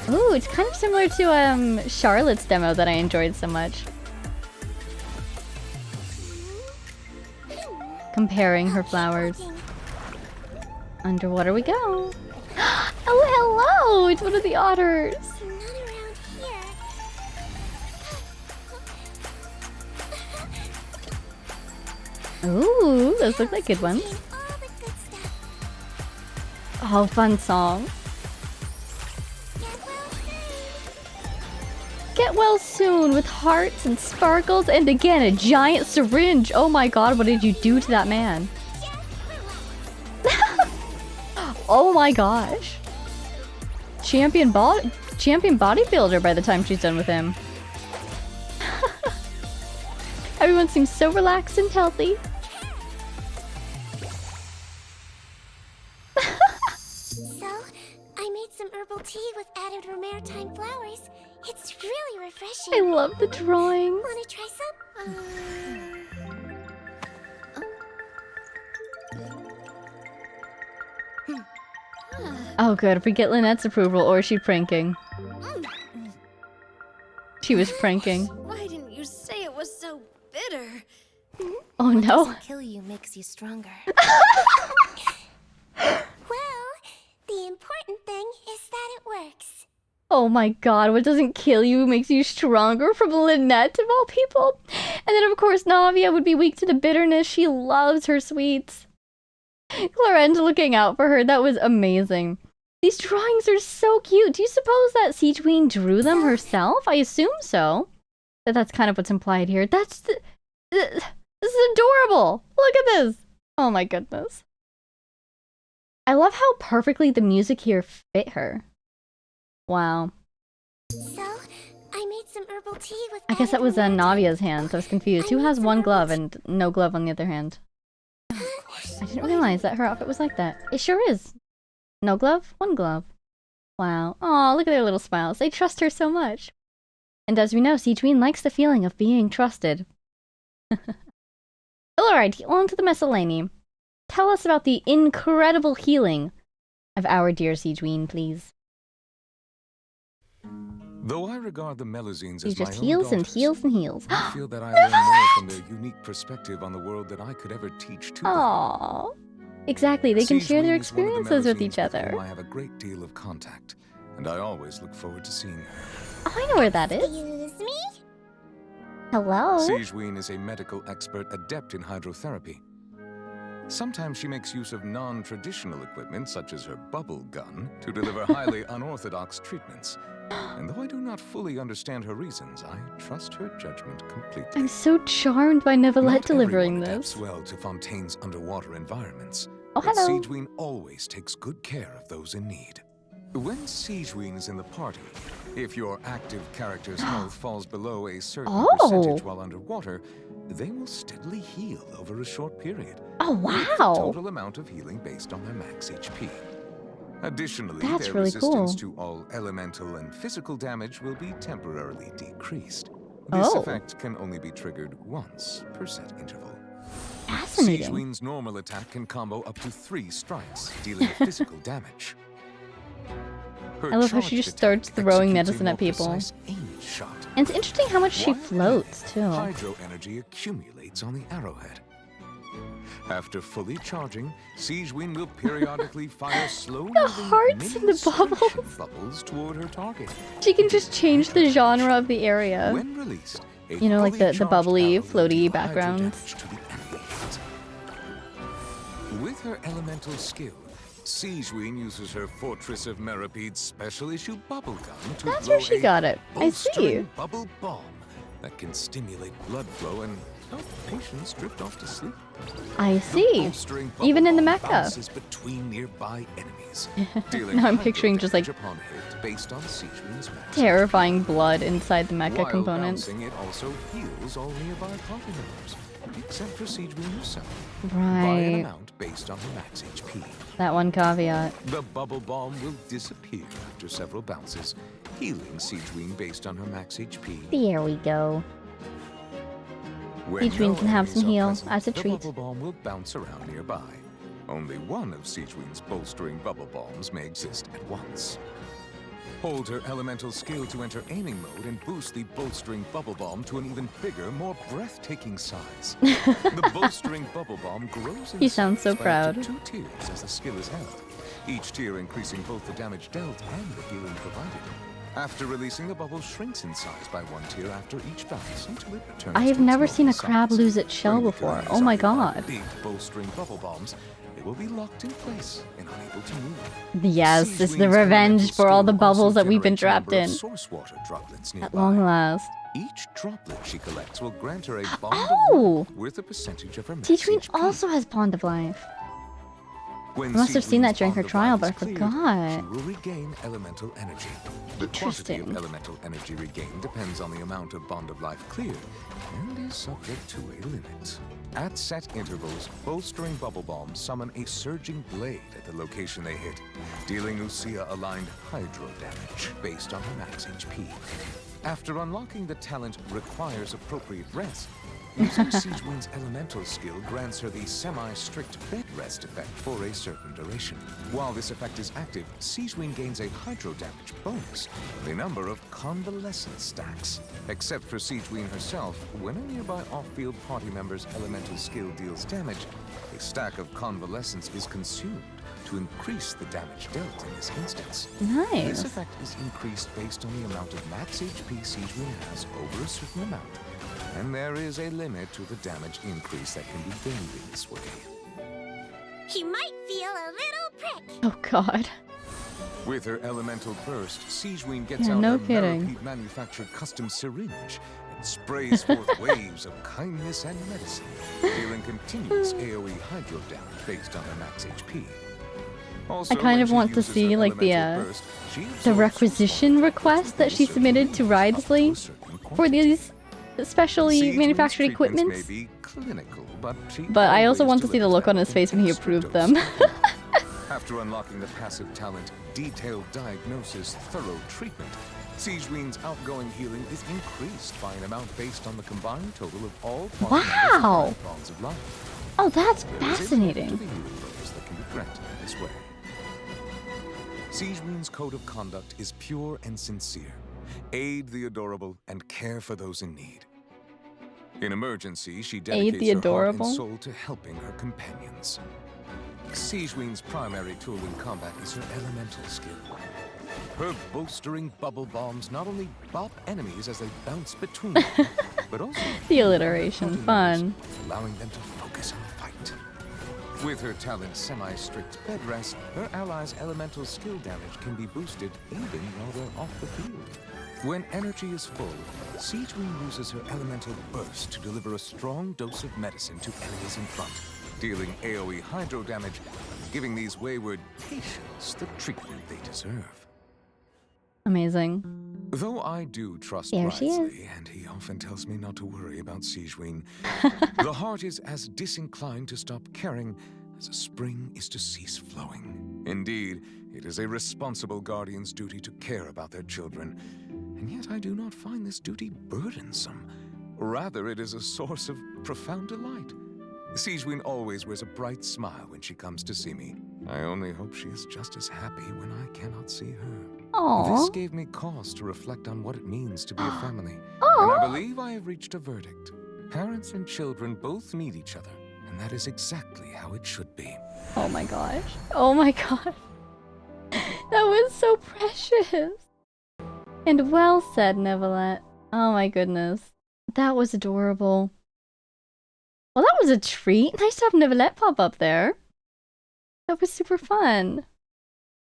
Ooh, it's kind of similar to Charlotte's demo that I enjoyed so much. comparing her flowers. Underwater we go. Oh, hello! It's one of the otters. Not around here. Ooh, those look like good ones. All the good stuff. Oh, fun song. Get well soon. Get well soon with hearts and sparkles and again a giant syringe. Oh my god, what did you do to that man? Oh my gosh. Champion bodybuilder by the time she's done with him. Everyone seems so relaxed and healthy. So, I made some herbal tea with added romaritime flowers. It's really refreshing. I love the drawings. Wanna try some? Oh good, if we get Lynette's approval or is she pranking? She was pranking. Why didn't you say it was so bitter? Oh What no. doesn't kill you makes you stronger. Well, the important thing is that it works. Oh my god, what doesn't kill you makes you stronger from Lynette of all people? And then of course Navia would be weak to the bitterness. She loves her sweets. Clarence looking out for her, that was amazing. These drawings are so cute. Do you suppose that Siege Queen drew them herself? I assume so. That's kind of what's implied here. This is adorable. Look at this. Oh my goodness. I love how perfectly the music here fit her. Wow. So, I made some herbal tea with I guess that was Navia's hand, so I was confused. Who has one glove and no glove on the other hand? I didn't realize that her outfit was like that. It sure is. No glove, one glove. Wow. Aw, look at their little smiles. They trust her so much. And as we know, Siege Queen likes the feeling of being trusted. Alright, on to the miscellany. Tell us about the incredible healing of our dear Siege Queen, please. Though I regard the Melazines He as my just own heals and daughters, heals and heals. I feel that I learn more from their unique perspective on the world than I could ever teach to them. Aww. Exactly, they can Siege share their Queen is one of the experiences with Melazines each other. whom I have a great deal of contact, and I always look forward to seeing her. Oh, I know where that is. Excuse me? Hello? Siege Queen is a medical expert adept in hydrotherapy. Sometimes she makes use of non-traditional equipment, such as her bubble gun, to deliver highly unorthodox treatments. And though I do not fully understand her reasons, I trust her judgment completely. I'm so charmed by Neuvillette Not delivering everyone this. adapts well to Fontaine's underwater environments. Oh, but hello. Siege Queen always takes good care of those in need. When Siege Queen is in the party, if your active character's health falls below a certain percentage while underwater, they will steadily heal over a short period. Oh, With the wow. total amount of healing based on their max HP. Additionally, That's their really resistance cool. to all elemental and physical damage will be temporarily decreased. This Oh. effect can only be triggered once per set interval. Siege Fascinating. Queen's normal attack can combo up to 3 strikes, dealing physical damage. Her I love how she charged just starts attack throwing executes a medicine more at people. precise aimed shot. And it's interesting how much she While floats, too. Hydro energy accumulates on the arrowhead. After fully charging, Siege Queen will periodically fire slow The hearts and the bubbles toward her target. She can just change the genre of the area. When released, a You know, like fully the charged bubbly, arrow will floaty deal hydro backgrounds. damage to the enemy hit. With her elemental skill, Siege Queen uses her Fortress of Merapede's special issue bubble gun to That's blow where she a got it. I see. bolstering bubble bomb that can stimulate blood flow and help patients drift off to sleep. I The see. bolstering bubble Even in the bomb mecha. bounces between nearby enemies, dealing Now I'm hydro picturing just like damage upon hit based on Siege Queen's max terrifying blood inside the mecha While components. bouncing, it also heals all nearby party members, except for Siege Queen herself, by Right. an amount based on her max HP. That one caveat. The bubble bomb will disappear after several bounces, healing Siege Queen based on her max HP. There we go. When Siege Queen no can have enemies some are heal present, as a the treat. bubble bomb will bounce around nearby. Only one of Siege Queen's bolstering bubble bombs may exist at once. Hold her elemental skill to enter aiming mode and boost the bolstering bubble bomb to an even bigger, more breathtaking size. The bolstering bubble bomb grows in He sounds so size by proud. up to 2 tiers as the skill is held, each tier increasing both the damage dealt and the healing provided. After releasing, the bubble shrinks in size by 1 tier after each bounce until it returns I have to its never seen a normal crab size. lose its shell When before. weaker Oh my enemies are god. big bolstering bubble bombs, they will be locked in place and unable to move. Yes, Siege this is the Wing's revenge elemental for all the skill bubbles also that we've been generates a number trapped of in. source water droplets At nearby. long last. Each droplet she collects will grant her a bond Oh! of life worth a percentage of her max Siege Queen HP. also has Bond of Life. When I must have Siege seen that Wing's during her bond of trial, life but I is cleared, forgot. She will regain elemental energy. The quantity Interesting. of elemental energy regained depends on the amount of Bond of Life cleared and is subject to a limit. At set intervals, bolstering bubble bombs summon a surging blade at the location they hit, dealing Lucia-aligned hydro damage based on her max HP. After unlocking the talent Requires Appropriate Rest, using Siege Wing's elemental skill grants her the semi-strict bed rest effect for a certain duration. While this effect is active, Siege Wing gains a hydro damage bonus, with a number of convalescence stacks. Except for Siege Wing herself, when a nearby off-field party member's elemental skill deals damage, a stack of convalescence is consumed to increase the damage dealt in this instance. Nice. This effect is increased based on the amount of max HP Siege Wing has over a certain amount. And there is a limit to the damage increase that can be gained in this way. He might feel a little prick. Oh god. With her elemental burst, Siege Wing gets Yeah, out no her kidding. Millipede manufactured custom syringe and sprays forth waves of kindness and medicine, dealing continuous AoE hydro damage based on her max HP. Also, I kind when of she want to uses see her like the elemental burst, she the absorbs requisition request that she submitted to Ridesley for these specially Siege Wing's manufactured treatments equipments. may be clinical, but I also always want to see the look on his face when he approved them. After unlocking the passive talent, Detailed Diagnosis, Thorough Treatment, Siege Wing's outgoing healing is increased by an amount based on the combined total of all party members' Wow. combined bonds of life. Oh, that's There is a limit to fascinating. the healing bonus that can be granted in this way. Siege Wing's code of conduct is pure and sincere. Aid the adorable and care for those in need. In emergency, she dedicates the her heart adorable? and soul to helping her companions. Siege Wing's primary tool in combat is her elemental skill. Her bolstering bubble bombs not only bop enemies as they bounce between them, but also The alliteration, fun. allowing them to focus on the fight. With her talent semi-strict bed rest, her allies' elemental skill damage can be boosted even while they're off the field. When energy is full, Siege Wing uses her elemental burst to deliver a strong dose of medicine to enemies in front, dealing AoE hydro damage and giving these wayward patients the treatment they deserve. Amazing. Though I do trust There she is. Ridesley, and he often tells me not to worry about Siege Wing, the heart is as disinclined to stop caring as a spring is to cease flowing. Indeed, it is a responsible guardian's duty to care about their children, and yet I do not find this duty burdensome. Rather, it is a source of profound delight. Siege Wing always wears a bright smile when she comes to see me. I only hope she is just as happy when I cannot see her. Aww. This gave me cause to reflect on what it means to be a family. Aw. And I believe I have reached a verdict. Parents and children both need each other, and that is exactly how it should be. Oh my gosh. Oh my gosh. That was so precious. And well said, Neverlet. Oh my goodness. That was adorable. Well, that was a treat. Nice to have Neverlet pop up there. That was super fun.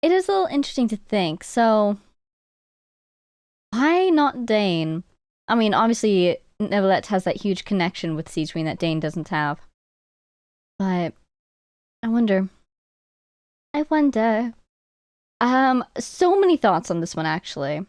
It is a little interesting to think. So, why not Dane? I mean, obviously, Neverlet has that huge connection with Siege Queen that Dane doesn't have. But, I wonder. So many thoughts on this one, actually.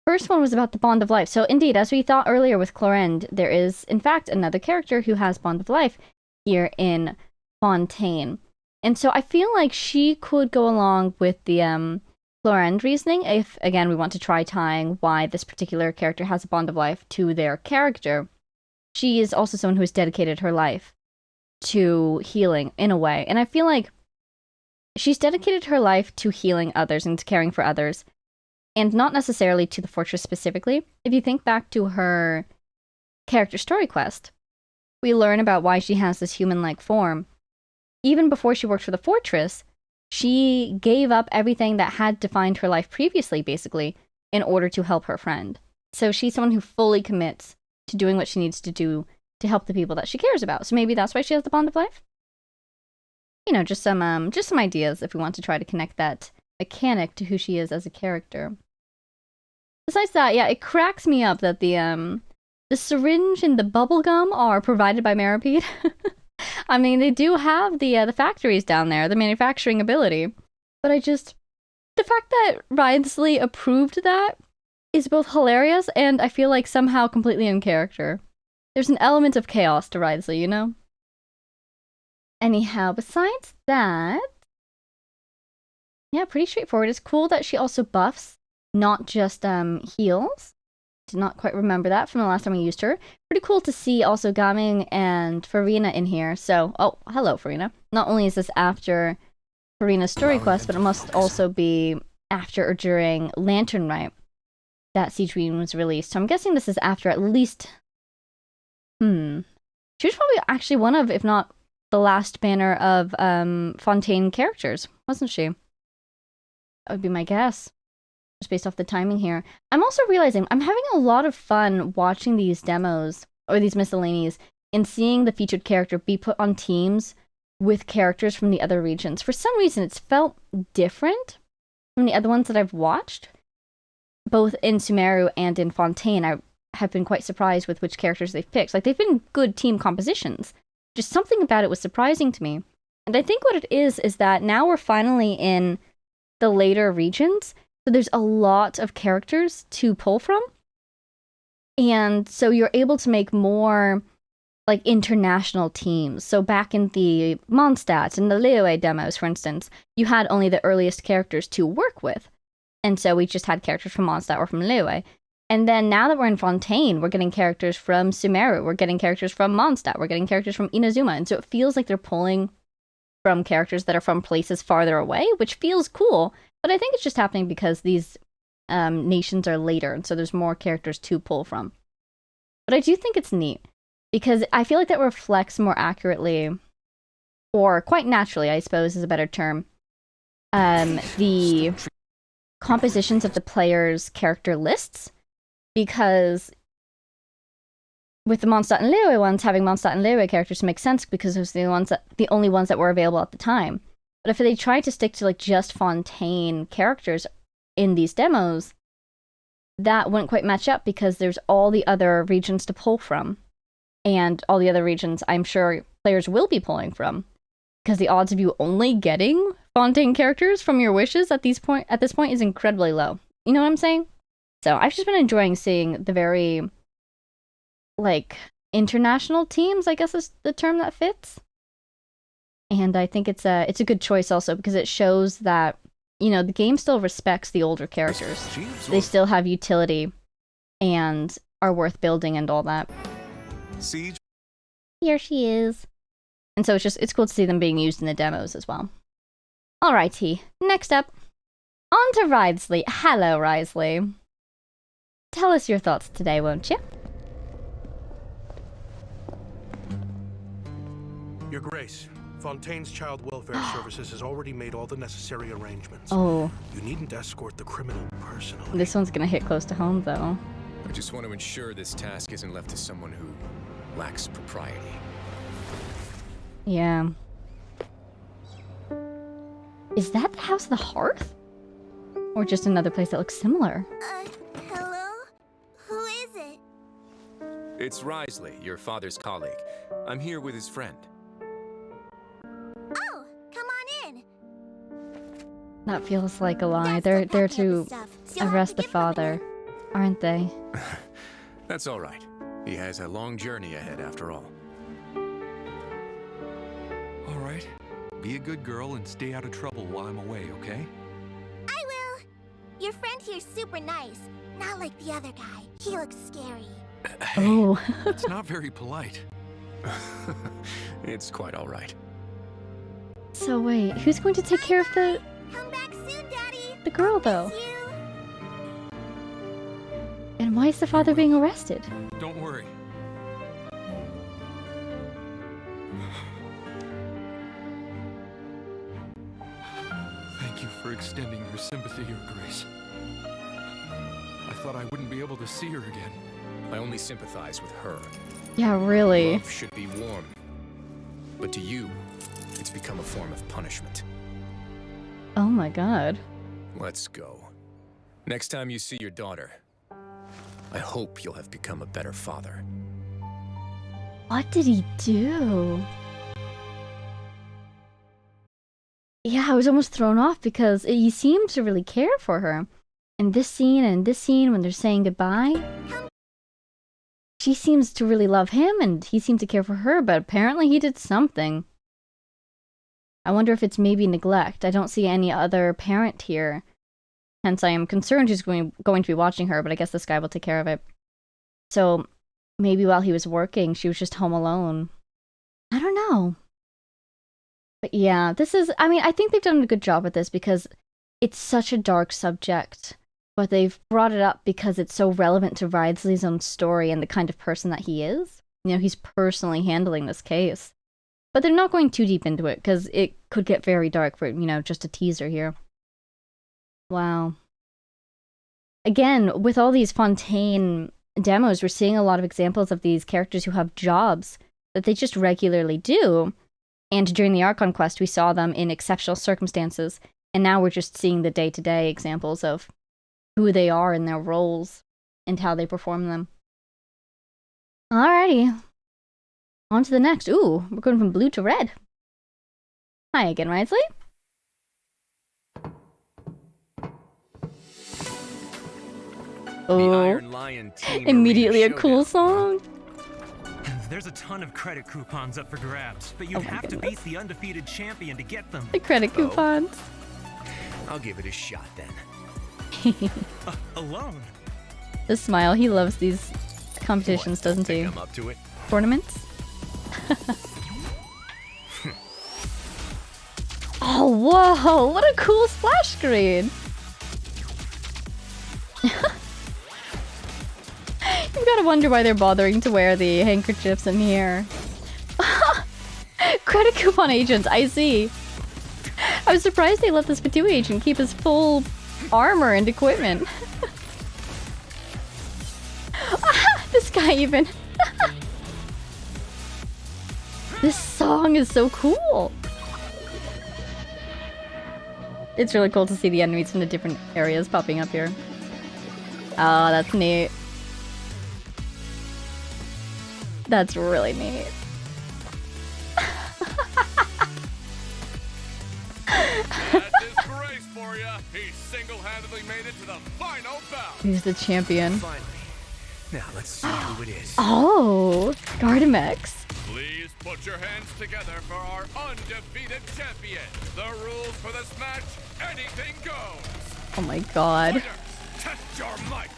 First one was about the Bond of Life. So indeed, as we thought earlier with Clorinde, there is, in fact, another character who has Bond of Life here in Fontaine. And so I feel like she could go along with the Clorinde reasoning if, again, we want to try tying why this particular character has a Bond of Life to their character. She is also someone who has dedicated her life to healing in a way. And I feel like she's dedicated her life to healing others and to caring for others and not necessarily to the fortress specifically. If you think back to her character story quest, we learn about why she has this human-like form. Even before she worked for the fortress, she gave up everything that had defined her life previously, basically, in order to help her friend. So she's someone who fully commits to doing what she needs to do to help the people that she cares about. So maybe that's why she has the bond of life? You know, just some ideas if we want to try to connect that mechanic to who she is as a character. Besides that, yeah, it cracks me up that the syringe and the bubble gum are provided by Maripede. I mean, they do have the factories down there, the manufacturing ability. But the fact that Wriothesley approved that is both hilarious and I feel like somehow completely in character. There's an element of chaos to Wriothesley, you know? Anyhow, besides that, yeah, pretty straightforward. It's cool that she also buffs, not just heals. Did not quite remember that from the last time we used her. Pretty cool to see also Gaming and Farina in here. So, oh, hello, Farina. Not only is this after Farina's story quest, but it must also be after or during Lantern Rite that Siege Queen was released. So I'm guessing this is after at least... She was probably actually one of, if not the last banner of Fontaine characters, wasn't she? That would be my guess. Just based off the timing here. I'm also realizing I'm having a lot of fun watching these demos, or these miscellanies, and seeing the featured character be put on teams with characters from the other regions. For some reason, it's felt different from the other ones that I've watched. Both in Sumeru and in Fontaine, I have been quite surprised with which characters they've picked. Like, they've been good team compositions. Just something about it was surprising to me. And I think what it is that now we're finally in the later regions, so there's a lot of characters to pull from. And so you're able to make more, like, international teams. So back in the Mondstadt and the Liyue demos, for instance, you had only the earliest characters to work with. And so we just had characters from Mondstadt or from Liyue. And then now that we're in Fontaine, we're getting characters from Sumeru, we're getting characters from Mondstadt, we're getting characters from Inazuma. And so it feels like they're pulling from characters that are from places farther away, which feels cool. But I think it's just happening because these nations are later, and so there's more characters to pull from. But I do think it's neat, because I feel like that reflects more accurately, or quite naturally, I suppose is a better term, the compositions of the players' character lists. Because with the Mondstadt and Liyue ones, having Mondstadt and Liyue characters makes sense because those are the only ones that were available at the time. But if they tried to stick to like just Fontaine characters in these demos, that wouldn't quite match up because there's all the other regions to pull from. And all the other regions I'm sure players will be pulling from. Because the odds of you only getting Fontaine characters from your wishes at this point is incredibly low. You know what I'm saying? So I've just been enjoying seeing the very, like, international teams, I guess is the term that fits. And I think it's a good choice also because it shows that, you know, the game still respects the older characters. They still have utility and are worth building and all that. Siege. Here she is. And so it's cool to see them being used in the demos as well. Alrighty, next up, on to Wriothesley. Hello, Wriothesley. Tell us your thoughts today, won't you? Your Grace, Fontaine's Child Welfare Services has already made all the necessary arrangements. Oh. You needn't escort the criminal personally. This one's gonna hit close to home, though. I just want to ensure this task isn't left to someone who lacks propriety. Yeah. Is that the House of the Hearth? Or just another place that looks similar? Hello? Who is it? It's Wriothesley, your father's colleague. I'm here with his friend. Oh, come on in. That feels like a lie. They're there to arrest the father, aren't they? That's all right. He has a long journey ahead after all. All right. Be a good girl and stay out of trouble while I'm away, okay? I will. Your friend here's super nice. Not like the other guy. He looks scary. Hey, oh. It's not very polite. It's quite all right. So wait, who's going to take care of the... Come back soon, Daddy. The girl, though? Why is the father being arrested? Don't worry. Thank you for extending your sympathy, Your Grace. I thought I wouldn't be able to see her again. I only sympathize with her. Yeah, really. Love should be warm. But to you, it's become a form of punishment. Oh my god. Let's go. Next time you see your daughter, I hope you'll have become a better father. What did he do? Yeah, I was almost thrown off because he seems to really care for her. In this scene and this scene when they're saying goodbye, she seems to really love him and he seemed to care for her, but apparently he did something. I wonder if it's maybe neglect. I don't see any other parent here. Hence, I am concerned he's going to be watching her, but I guess this guy will take care of it. So, maybe while he was working, she was just home alone. I don't know. But yeah, this is, I mean, I think they've done a good job with this because it's such a dark subject. But they've brought it up because it's so relevant to Wriothesley's own story and the kind of person that he is. You know, he's personally handling this case. But they're not going too deep into it because it could get very dark for, you know, just a teaser here. Wow. Again, with all these Fontaine demos, we're seeing a lot of examples of these characters who have jobs that they just regularly do. And during the Archon quest, we saw them in exceptional circumstances. And now we're just seeing the day-to-day examples of who they are in their roles and how they perform them. Alrighty. On to the next. Ooh, we're going from blue to red. Hi again, Wriothesley. Oh, immediately a cool song. There's a ton of credit coupons up for grabs, but you'd have to beat the undefeated champion to get them. The credit coupons. I'll give it a shot then. Alone. The smile, he loves these competitions, doesn't he? I'm up to it. Tournaments? Oh, whoa! What a cool splash screen! You've got to wonder why they're bothering to wear the handkerchiefs in here. Credit coupon agents, I see. I was surprised they let this Patu agent keep his full armor and equipment. This guy even. This song is so cool. It's really cool to see the enemies from the different areas popping up here. Oh, that's neat. That's really neat. Disgrace for ya. He single-handedly made it to the final bout. He's the champion. Finally. Now let's see who it is. Oh, Gardamex. Please put your hands together for our undefeated champion. The rules for this match, anything goes. Oh my god. Fighters, test your might.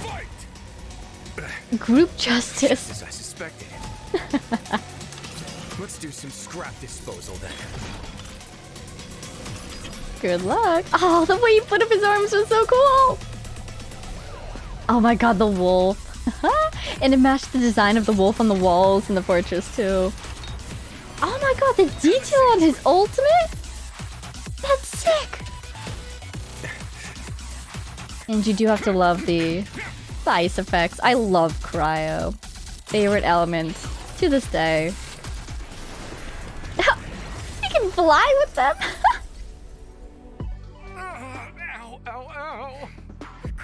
Fight! Group justice. Just as I suspected. Let's do some scrap disposal then. Good luck. Oh, the way he put up his arms was so cool. Oh my god, the wolf. And it matched the design of the wolf on the walls in the fortress too. Oh my god, the detail on his ultimate? That's sick. And you do have to love the ice effects. I love cryo. Favorite element to this day. You can fly with them. Ow, ow, ow.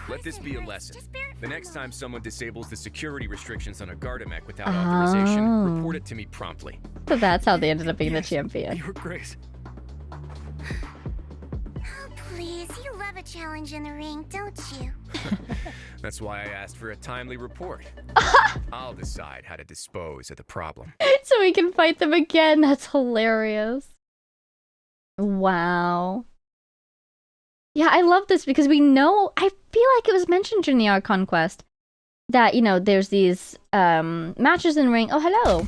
Let this be a lesson. The next time someone disables the security restrictions on a Gardamek without authorization, report it to me promptly. So that's how they ended up being the champion. Your Grace. Oh, please, you love a challenge in the ring, don't you? That's why I asked for a timely report. I'll decide how to dispose of the problem. So we can fight them again. That's hilarious. Wow. Yeah, I love this because we know, I feel like it was mentioned during the Archon quest that, you know, there's these matches in the ring. Oh, hello.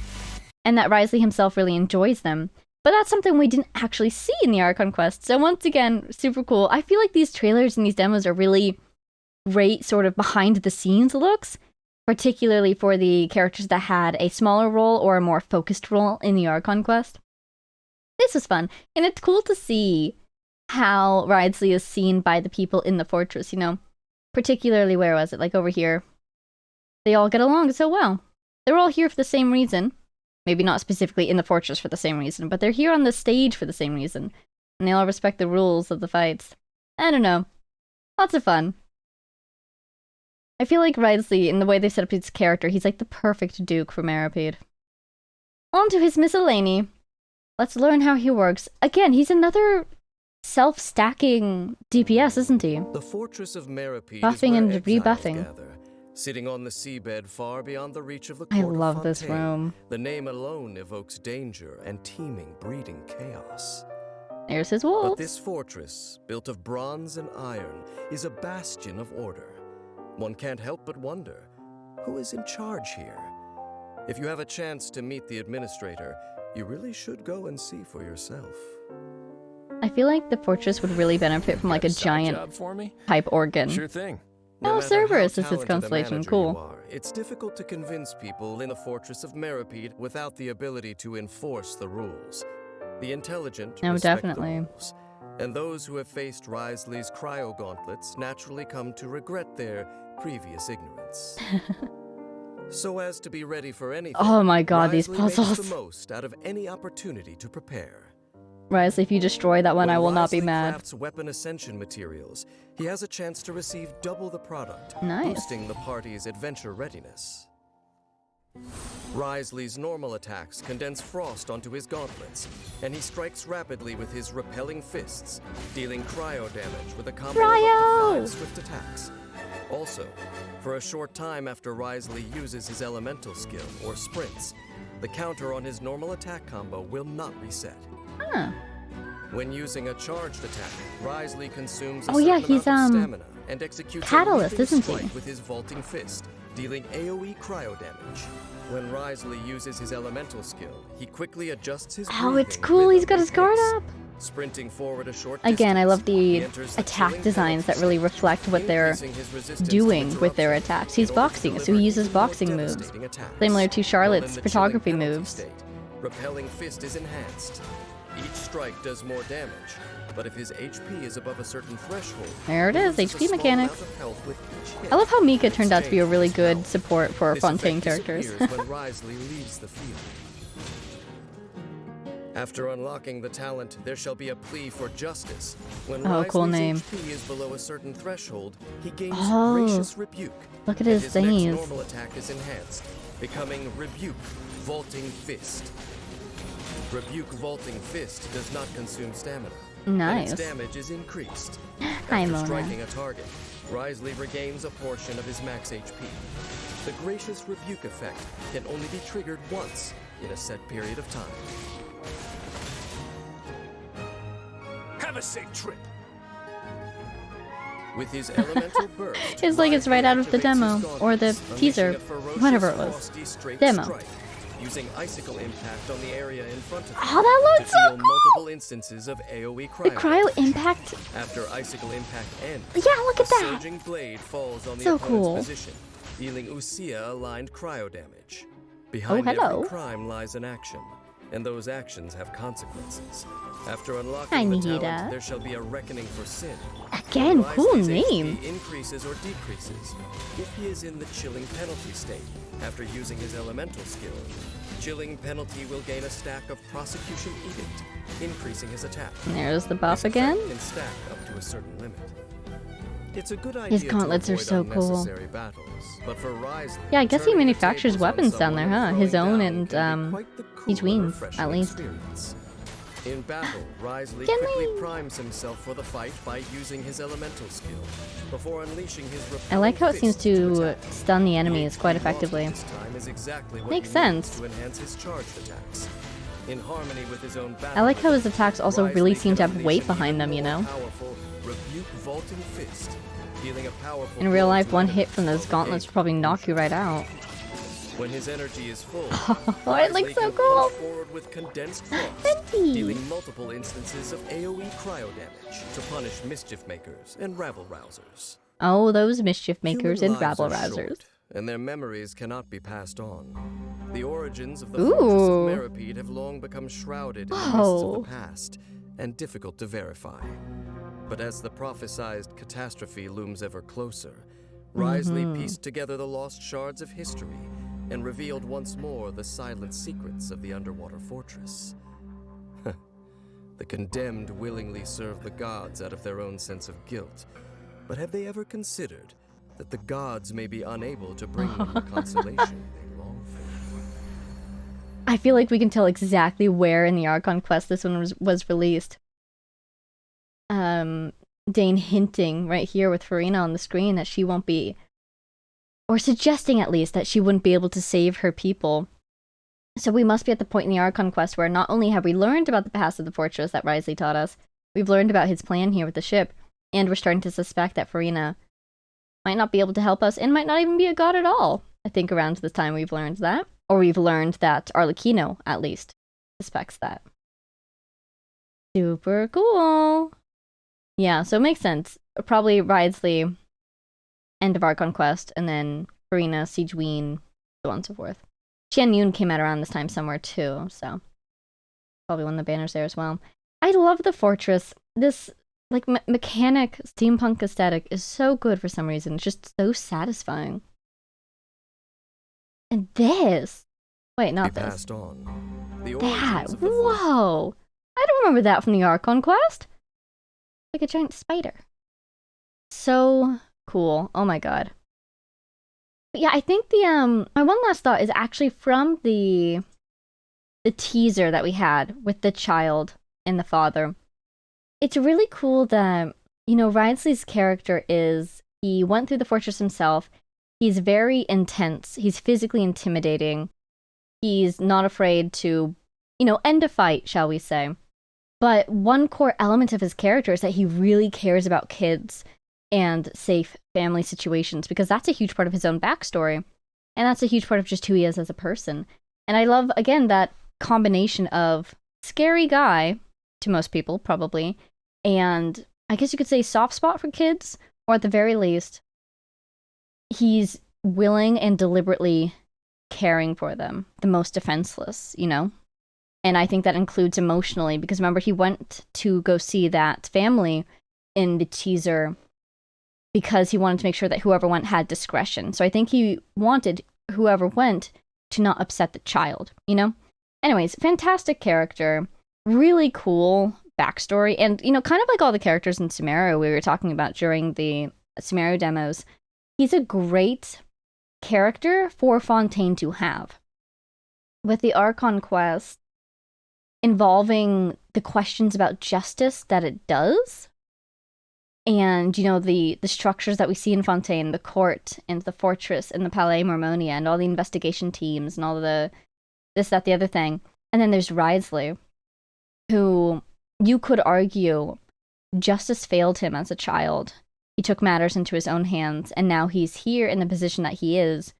And that Wriothesley himself really enjoys them. But that's something we didn't actually see in the Archon quest. So once again, super cool. I feel like these trailers and these demos are really great sort of behind the scenes looks, particularly for the characters that had a smaller role or a more focused role in the Archon quest. This was fun, and it's cool to see how Wriothesley is seen by the people in the fortress, you know? Particularly, where was it? Like over here. They all get along so well. They're all here for the same reason. Maybe not specifically in the fortress for the same reason, but they're here on the stage for the same reason. And they all respect the rules of the fights. I don't know. Lots of fun. I feel like Wriothesley, in the way they set up his character, he's like the perfect Duke for Maripede. On to his miscellany. Let's learn how he works. Again, he's another self-stacking DPS, isn't he? The fortress of Maripede Buffing is and where exiles rebuffing. gather, sitting on the seabed far beyond the reach of the I court of love this Fontaine. room. The name alone evokes danger and teeming, breeding chaos. There's his But wolves. this fortress, built of bronze and iron, is a bastion of order. One can't help but wonder, who is in charge here? If you have a chance to meet the administrator, you really should go and see for yourself. I feel like the fortress would really benefit from like a giant job for me? pipe organ. Sure thing. No Oh, matter Cerberus how is his talented a constellation. manager Cool. you are, it's difficult to convince people in the fortress of Maripede without the ability to enforce the rules. The intelligent No, respect definitely. the rules, and those who have faced Wriothesley's cryo gauntlets naturally come to regret their previous ignorance. So as to be ready for anything, Oh my god, these Wriothesley makes puzzles. the most out of any opportunity to prepare. Wriothesley, if you destroy that one, When I will not be Wriothesley mad. crafts weapon ascension materials, he has a chance to receive double the product, Nice. boosting the party's adventure readiness. Wriothesley's normal attacks condense frost onto his gauntlets, and he strikes rapidly with his repelling fists, dealing cryo damage with a combo of up Cryo! to 5 swift attacks. Also, for a short time after Wriothesley uses his elemental skill, or sprints, the counter on his normal attack combo will not reset. Huh. When using a charged attack, Wriothesley consumes a Oh yeah, certain he's amount of stamina and executes Catalyst, a leaping isn't he? strike with his vaulting fist, dealing AoE cryo damage. When Wriothesley uses his elemental skill, he quickly adjusts his Oh, it's breathing cool. He's rhythm got his and guard pace. up. Sprinting forward a short Again, I love distance, the he enters the attack chilling designs that penalty really state, reflect what they're increasing his resistance to doing with their interruption attacks. He's in order to boxing, so deliver he uses even more boxing moves. devastating attacks. Similar to While Charlotte's in the photography chilling penalty moves. state, repelling fist is enhanced. Each strike does more damage, but if his HP is above a certain threshold, There it he is, loses a HP small mechanic. amount of health with each hit. I love how Mika turned out to be a really Exchange good support for This Fontaine effect characters. disappears when Wriothesley leaves the field. After unlocking the talent, there shall be a plea for justice. When Oh, cool Wriothesley's name. HP is below a certain threshold, he gains Oh, Gracious Rebuke. look at and his next thingies. normal attack is enhanced, becoming Rebuke Vaulting Fist. Rebuke Vaulting Fist does not consume stamina. and Nice. its damage is increased. Hi, After Mona. striking a target, Wriothesley regains a portion of his max HP. The Gracious Rebuke effect can only be triggered once in a set period of time. Have a safe trip. With his elemental burst, It's like it's right out of the activates demo, his or the gauntlets, teaser, unleashing a ferocious, whatever it was. frosty straight Demo. strike, using icicle impact on the area in front of him Oh, that looks to so deal multiple instances of AoE cryo. The cryo impact. After icicle impact ends, Yeah, look at a that. surging blade falls on the So opponent's cool. position, dealing Usia-aligned cryo damage. Behind hello. every crime lies an action, and those actions have consequences. After Hi, unlocking the Nihida. talent, there shall be a reckoning for sin. Again, When cool Wriothesley's name. HP increases or decreases if he is in the chilling penalty state after using his elemental skill. Chilling penalty will gain a stack of prosecution edict, increasing his attack. And there's the buff This effect again. can stack up to a certain limit. It's a good His idea gauntlets to are avoid so cool. unnecessary battles, but for Wriothesley, Yeah, I guess he turning the manufactures tables on weapons down there, someone huh? and His throwing own down and can be quite the cool each and wings, refreshing at least. experience. In battle, Wriothesley Can quickly we- primes himself for the fight by using his elemental skill, before unleashing his I like how it seems repelling to fist stun the enemies The quite HP effectively. this time is exactly what Makes he needs sense. to enhance his charged attacks. In harmony with his own I like how his battle attacks also Wriothesley really seem to can have unleash weight an behind even them, you more know? powerful Rebuke Vaulting Fist, dealing a powerful In real blow life, to one enemies hit from those while gauntlets would probably knock you right out. When his energy is full, Oh, it looks Wriothesley so can cool. punch forward with condensed frost, Fancy. dealing multiple instances of AoE cryo damage to punish mischief makers and rabble rousers. Oh, those mischief makers Human and lives are rabble-rousers. short, and their memories cannot be passed on. The origins of the Ooh. fortress of Meropide have long become shrouded in the mists of Whoa. the past, and difficult to verify. But as the prophesized catastrophe looms ever closer, Wriothesley pieced together the lost shards of history and revealed once more the silent secrets of the underwater fortress. The condemned willingly serve the gods out of their own sense of guilt, but have they ever considered that the gods may be unable to bring them the consolation they long for? I feel like we can tell exactly where in the Archon quest this one was released. Dane hinting right here with Farina on the screen that she won't be, or suggesting at least that she wouldn't be able to save her people. So we must be at the point in the Archon quest where not only have we learned about the past of the fortress that Wriothesley taught us, we've learned about his plan here with the ship, and we're starting to suspect that Farina might not be able to help us and might not even be a god at all. I think around this time we've learned that. Or we've learned that Arlecchino, at least, suspects that. Super cool! Yeah, so it makes sense. Probably Wriothesley, end of Archon quest, and then Farina, Siegeween, so on and so forth. Qian Yun came out around this time somewhere too, so probably one of the banners there as well. I love the fortress. This like mechanic steampunk aesthetic is so good for some reason. It's just so satisfying. And this, wait, not They this. passed on. The That, origins of the whoa! I don't remember that from the Archon quest. Like a giant spider. So cool. Oh my god. But yeah, I think the my one last thought is actually from the teaser that we had with the child and the father. It's really cool that, you know, Wriothesley's character is, he went through the fortress himself. He's very intense. He's physically intimidating. He's not afraid to, you know, end a fight, shall we say. But one core element of his character is that he really cares about kids and safe family situations, because that's a huge part of his own backstory. And that's a huge part of just who he is as a person. And I love, again, that combination of scary guy, to most people, probably, and I guess you could say soft spot for kids, or at the very least, he's willing and deliberately caring for them, the most defenseless, you know? And I think that includes emotionally, because remember, he went to go see that family in the teaser because he wanted to make sure that whoever went had discretion. So I think he wanted whoever went to not upset the child, you know? Anyways, fantastic character, really cool backstory, and, you know, kind of like all the characters in Sumeru we were talking about during the Sumeru demos, he's a great character for Fontaine to have. With the Archon quest involving the questions about justice that it does, and, you know, the structures that we see in Fontaine, the court and the fortress and the Palais Mormonia and all the investigation teams and all the this, that, the other thing. And then there's Wriothesley, who you could argue justice failed him as a child. He took matters into his own hands, and now he's here in the position that he is,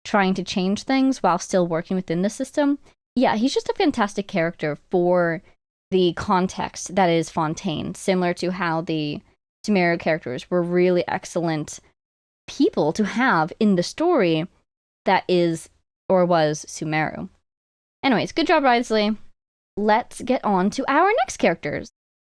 trying to change things while still working within the system. Yeah, he's just a fantastic character for the context that is Fontaine, similar to how the Sumeru characters were really excellent people to have in the story that is, or was, Sumeru. Anyways, good job, Wriothesley. Let's get on to our next characters.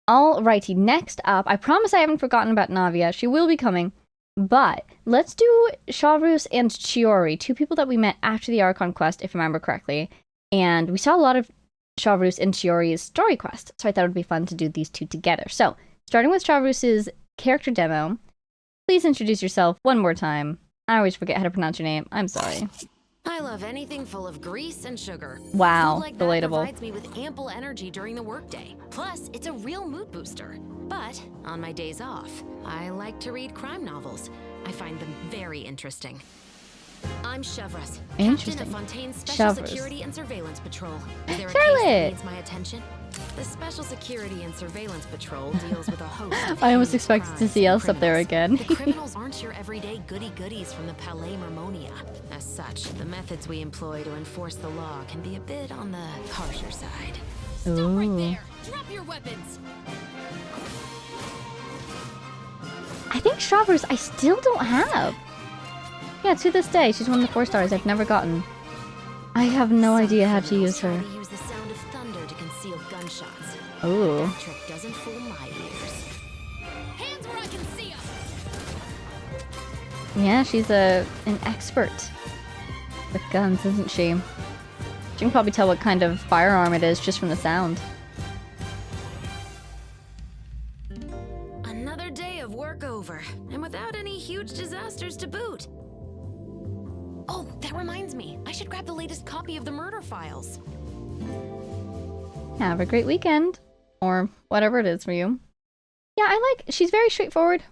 Alrighty, next up, I promise I haven't forgotten about Navia. She will be coming. But let's do Chavrus and Chiori, two people that we met after the Archon quest, if I remember correctly. And we saw a lot of Chavrus and Chiori's story quest, so I thought it would be fun to do these two together. So, starting with Chavrus's character demo, please introduce yourself one more time. I always forget how to pronounce your name. I'm sorry. I love anything full of grease and sugar. Wow, Food like that relatable. provides me with ample energy during the workday. Plus, it's a real mood booster. But on my days off, I like to read crime novels. I find them very interesting. I'm Chavrus, captain of Fontaine's Special Security and Surveillance Patrol. Is there a case that needs my attention? The Special Security and Surveillance Patrol deals with a host of I almost heinous expected to crimes see and us up there again. The criminals aren't your everyday goody-goodies from the Palais Mormonia. As such, the methods we employ to enforce the law can be a bit on the harsher side. Stop right there! Drop your weapons! I I think Strawberries I still don't have. Yeah, to this day, she's one of the 4 stars I've never gotten. I have no idea how to use her. Use the sound of thunder to conceal gunshots. Ooh. That trick doesn't fool my ears. Hands where I can see 'em. Yeah, she's an expert with guns, isn't she? She can probably tell what kind of firearm it is just from the sound. Another day of work over, and without any huge disasters to boot. Oh, that reminds me. I should grab the latest copy of the murder files. Have a great weekend. Or whatever it is for you. Yeah, she's very straightforward.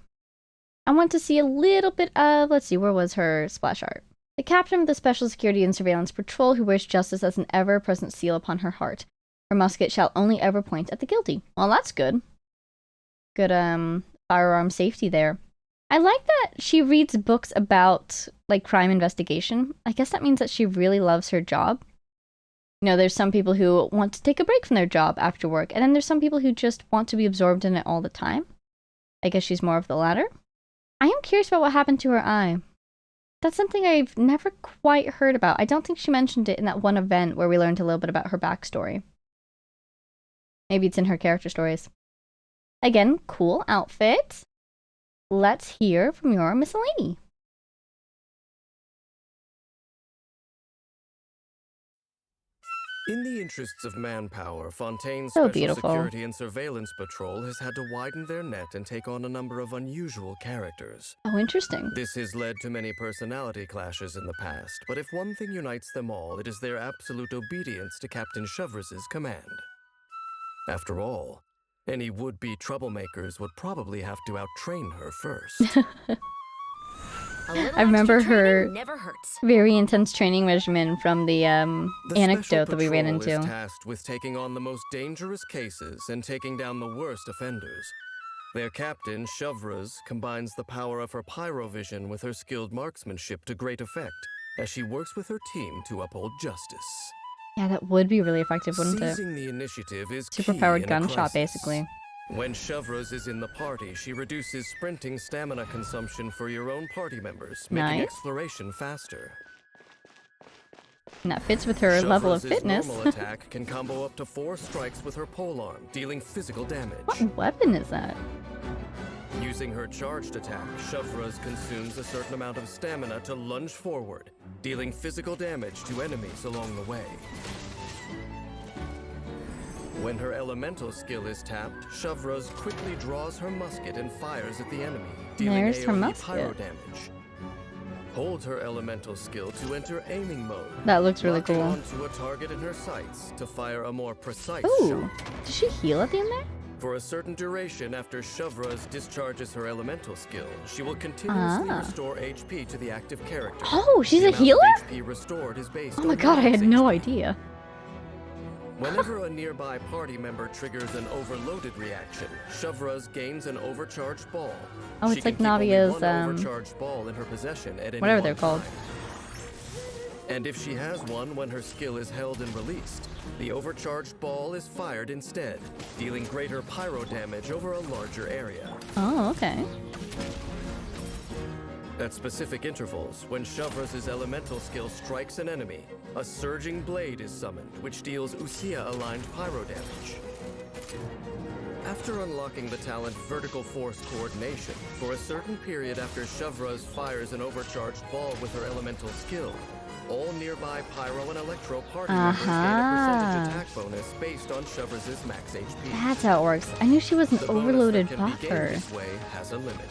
I want to see a little bit of, let's see, where was her splash art? The captain of the Special Security and Surveillance Patrol who wears justice as an ever-present seal upon her heart. Her musket shall only ever point at the guilty. Well, that's good. Good, firearm safety there. I like that she reads books about, like, crime investigation. I guess that means that she really loves her job. You know, there's some people who want to take a break from their job after work, and then there's some people who just want to be absorbed in it all the time. I guess she's more of the latter. I am curious about what happened to her eye. That's something I've never quite heard about. I don't think she mentioned it in that one event where we learned a little bit about her backstory. Maybe it's in her character stories. Again, cool outfit. Let's hear from your miscellany. In the interests of manpower, Fontaine's So Special beautiful. Security and Surveillance Patrol has had to widen their net and take on a number of unusual characters. Oh, interesting. This has led to many personality clashes in the past, but if one thing unites them all, it is their absolute obedience to Captain Chevreus's command. After all, any would-be troublemakers would probably have to out-train her first. I remember her never hurts. very intense training regimen from the The anecdote that we ran Special Patrol into. is tasked with taking on the most dangerous cases and taking down the worst offenders. Their captain, Chevreuse, combines the power of her pyrovision with her skilled marksmanship to great effect as she works with her team to uphold justice. Yeah, that would be really effective, wouldn't it? Seizing the initiative is key Superpowered in a gunshot, crisis. basically. When Chevreuse is in the party, she reduces sprinting stamina consumption for your own party members, making Nice. exploration faster. And that fits with her level of Chevreuse's fitness. normal attack can combo up to 4 strikes with her polearm, dealing physical damage. What weapon is that? Using her charged attack, Chevreuse consumes a certain amount of stamina to lunge forward, dealing physical damage to enemies along the way. When her elemental skill is tapped, Chevreuse quickly draws her musket and fires at the enemy, dealing There's her AoE musket. pyro damage. Hold her elemental skill to enter aiming mode. That looks really locking cool. onto a target in her sights to fire a more precise Ooh, shot. does she heal at the end there? For a certain duration after Chevreuse discharges her elemental skill, she will continuously restore HP to the active character. Oh, she's The a amount of healer? HP restored is based Oh my on god, I had Navi's no HP. idea. Whenever a nearby party member triggers an overloaded reaction, Chevreuse gains an overcharged ball. Oh, She it's can like keep only Navia's, one overcharged ball in her possession at any whatever one they're called. time. And if she has one when her skill is held and released, the overcharged ball is fired instead, dealing greater pyro damage over a larger area. Oh, okay. At specific intervals, when Chevreuse's elemental skill strikes an enemy, a surging blade is summoned, which deals Usia-aligned pyro damage. After unlocking the talent Vertical Force Coordination, for a certain period after Chevreuse fires an overcharged ball with her elemental skill, all nearby Pyro and Electro party members gain a percentage attack bonus based on Chevreuse's max HP. That's how it works. I knew she was an The bonus overloaded that can be gained buffer. this way has a limit.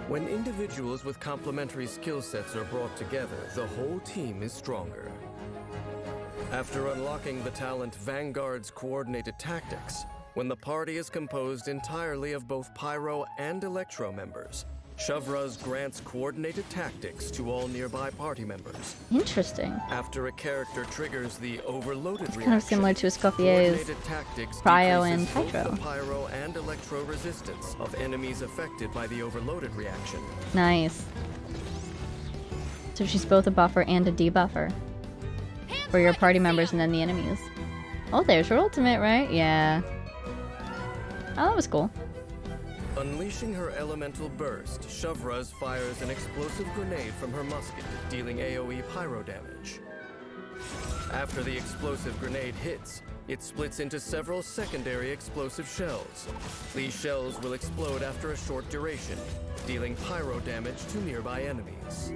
When individuals with complementary skill sets are brought together, the whole team is stronger. After unlocking the talent Vanguard's Coordinated Tactics, when the party is composed entirely of both Pyro and Electro members, Chevreuse grants Coordinated Tactics to all nearby party members. Interesting. After a character triggers the overloaded reaction, Kind of similar to Escoffier's Coordinated Tactics Cryo and decreases both Hydro. the Pyro and Electro resistance of enemies affected by the overloaded reaction. Nice. So she's both a buffer and a debuffer for your party members and then the enemies. Oh, there's her ultimate, right? Yeah. Oh, that was cool. Unleashing her elemental burst, Shovraz fires an explosive grenade from her musket, dealing AoE pyro damage. After the explosive grenade hits, it splits into several secondary explosive shells. These shells will explode after a short duration, dealing pyro damage to nearby enemies.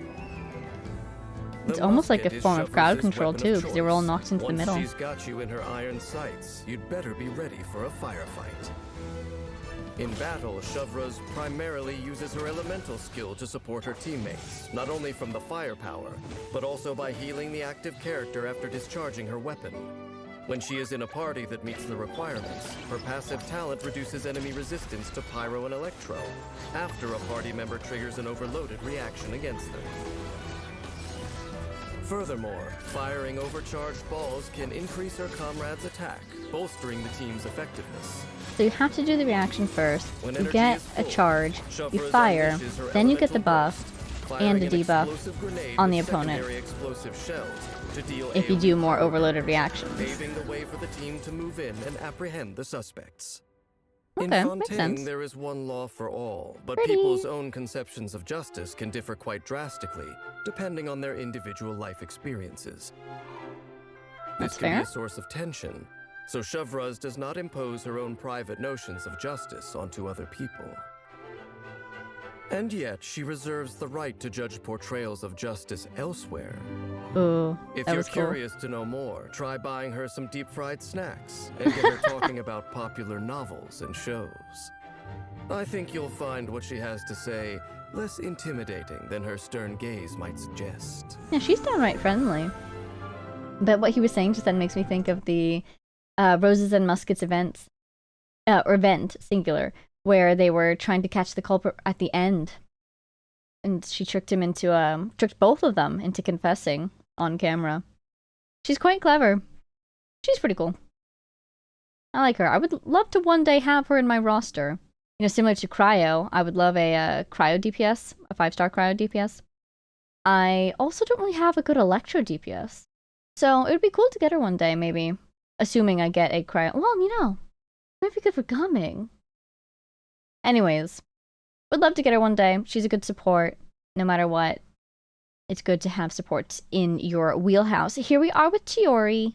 It's almost like a form of crowd control too, because they were all knocked into the middle. Once she's got you in her iron sights, you'd better be ready for a firefight. In battle, Shovraz primarily uses her elemental skill to support her teammates, not only from the firepower, but also by healing the active character after discharging her weapon. When she is in a party that meets the requirements, her passive talent reduces enemy resistance to pyro and electro, after a party member triggers an overloaded reaction against them. Furthermore, firing overcharged balls can increase her comrade's attack, bolstering the team's effectiveness. So you have to do the reaction first, you get a charge, you fire, then you get the buff and the debuff on the opponent if you do more overloaded reactions. Paving the way for the team to move in and apprehend the suspects. Okay, In makes sense. Fontaine, there is one law for all, but people's own conceptions of justice can differ quite drastically, depending on their individual life experiences. That's This can fair. be a source of tension, so Shovraz does not impose her own private notions of justice onto other people. And yet, she reserves the right to judge portrayals of justice elsewhere. Ooh, If that you're was cool. curious to know more, try buying her some deep-fried snacks and get her talking about popular novels and shows. I think you'll find what she has to say less intimidating than her stern gaze might suggest. Yeah, she's downright friendly. But what he was saying just then makes me think of the Roses and Muskets events, or event, singular, where they were trying to catch the culprit at the end. And she tricked him into, tricked both of them into confessing on camera. She's quite clever. She's pretty cool. I like her. I would love to one day have her in my roster. You know, similar to Cryo, I would love a Cryo DPS, a 5-star Cryo DPS. I also don't really have a good Electro DPS. So it would be cool to get her one day, maybe. Assuming I get a Cryo. Well, you know, might be good for Gumming. Anyways, would love to get her one day. She's a good support, no matter what. It's good to have supports in your wheelhouse. Here we are with Chiori.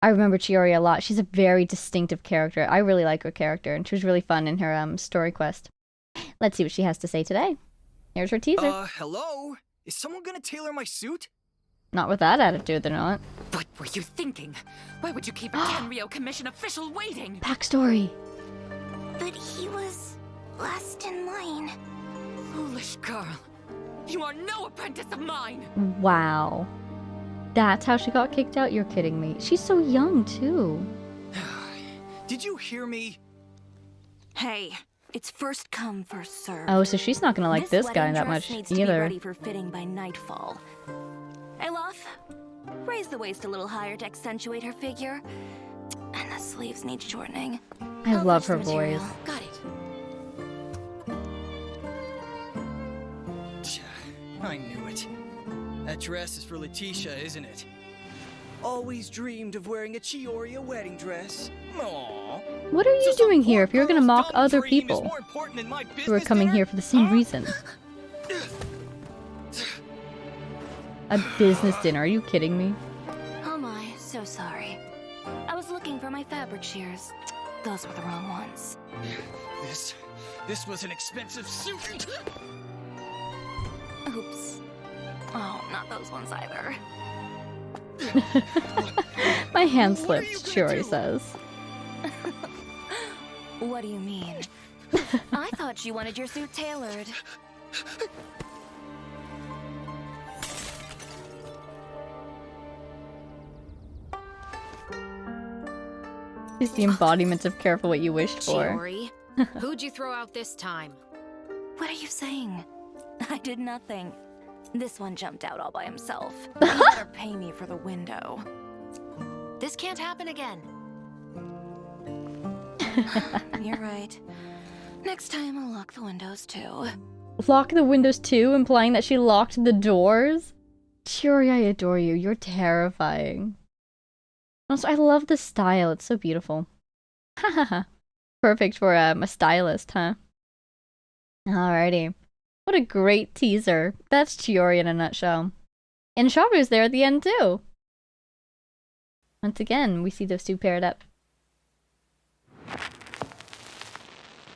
I remember Chiori a lot. She's a very distinctive character. I really like her character, and she was really fun in her story quest. Let's see what she has to say today. Here's her teaser. Hello? Is someone gonna tailor my suit? Not with that attitude, they're not. What were you thinking? Why would you keep a Tenryo commission official waiting? Backstory. But he was last in line. Foolish girl. You are no apprentice of mine! Wow. That's how she got kicked out? You're kidding me. She's so young, too. Did you hear me? Hey, it's first come, first served. Oh, so she's not gonna like this guy wedding that dress much needs to be either. ready for fitting by nightfall. Elof, raise the waist a little higher to accentuate her figure. And the sleeves need shortening. I I'll love fetch her the material. voice. Got it. I knew it. That dress is for Letitia, isn't it? Always dreamed of wearing a Chiori wedding dress. Aww. What are you doing here if you're gonna mock other people who are coming here for the same reason? A business dinner? Are you kidding me? Oh my, so sorry. I was looking for my fabric shears. Those were the wrong ones. This was an expensive suit. Oops. Oh, not those ones either. My hand slipped, Chiori says. What do you mean? I thought you wanted your suit tailored. She's the embodiment of careful what you wished for. Chiori, who'd you throw out this time? What are you saying? I did nothing. This one jumped out all by himself. You better pay me for the window. This can't happen again. You're right. Next time I'll lock the windows too. Lock the windows too, implying that she locked the doors? Chiori, I adore you. You're terrifying. Also, I love the style. It's so beautiful. Hahaha. Perfect for a stylist, huh? Alrighty. What a great teaser. That's Chiori in a nutshell. And Sharu's there at the end too. Once again, we see those two paired up.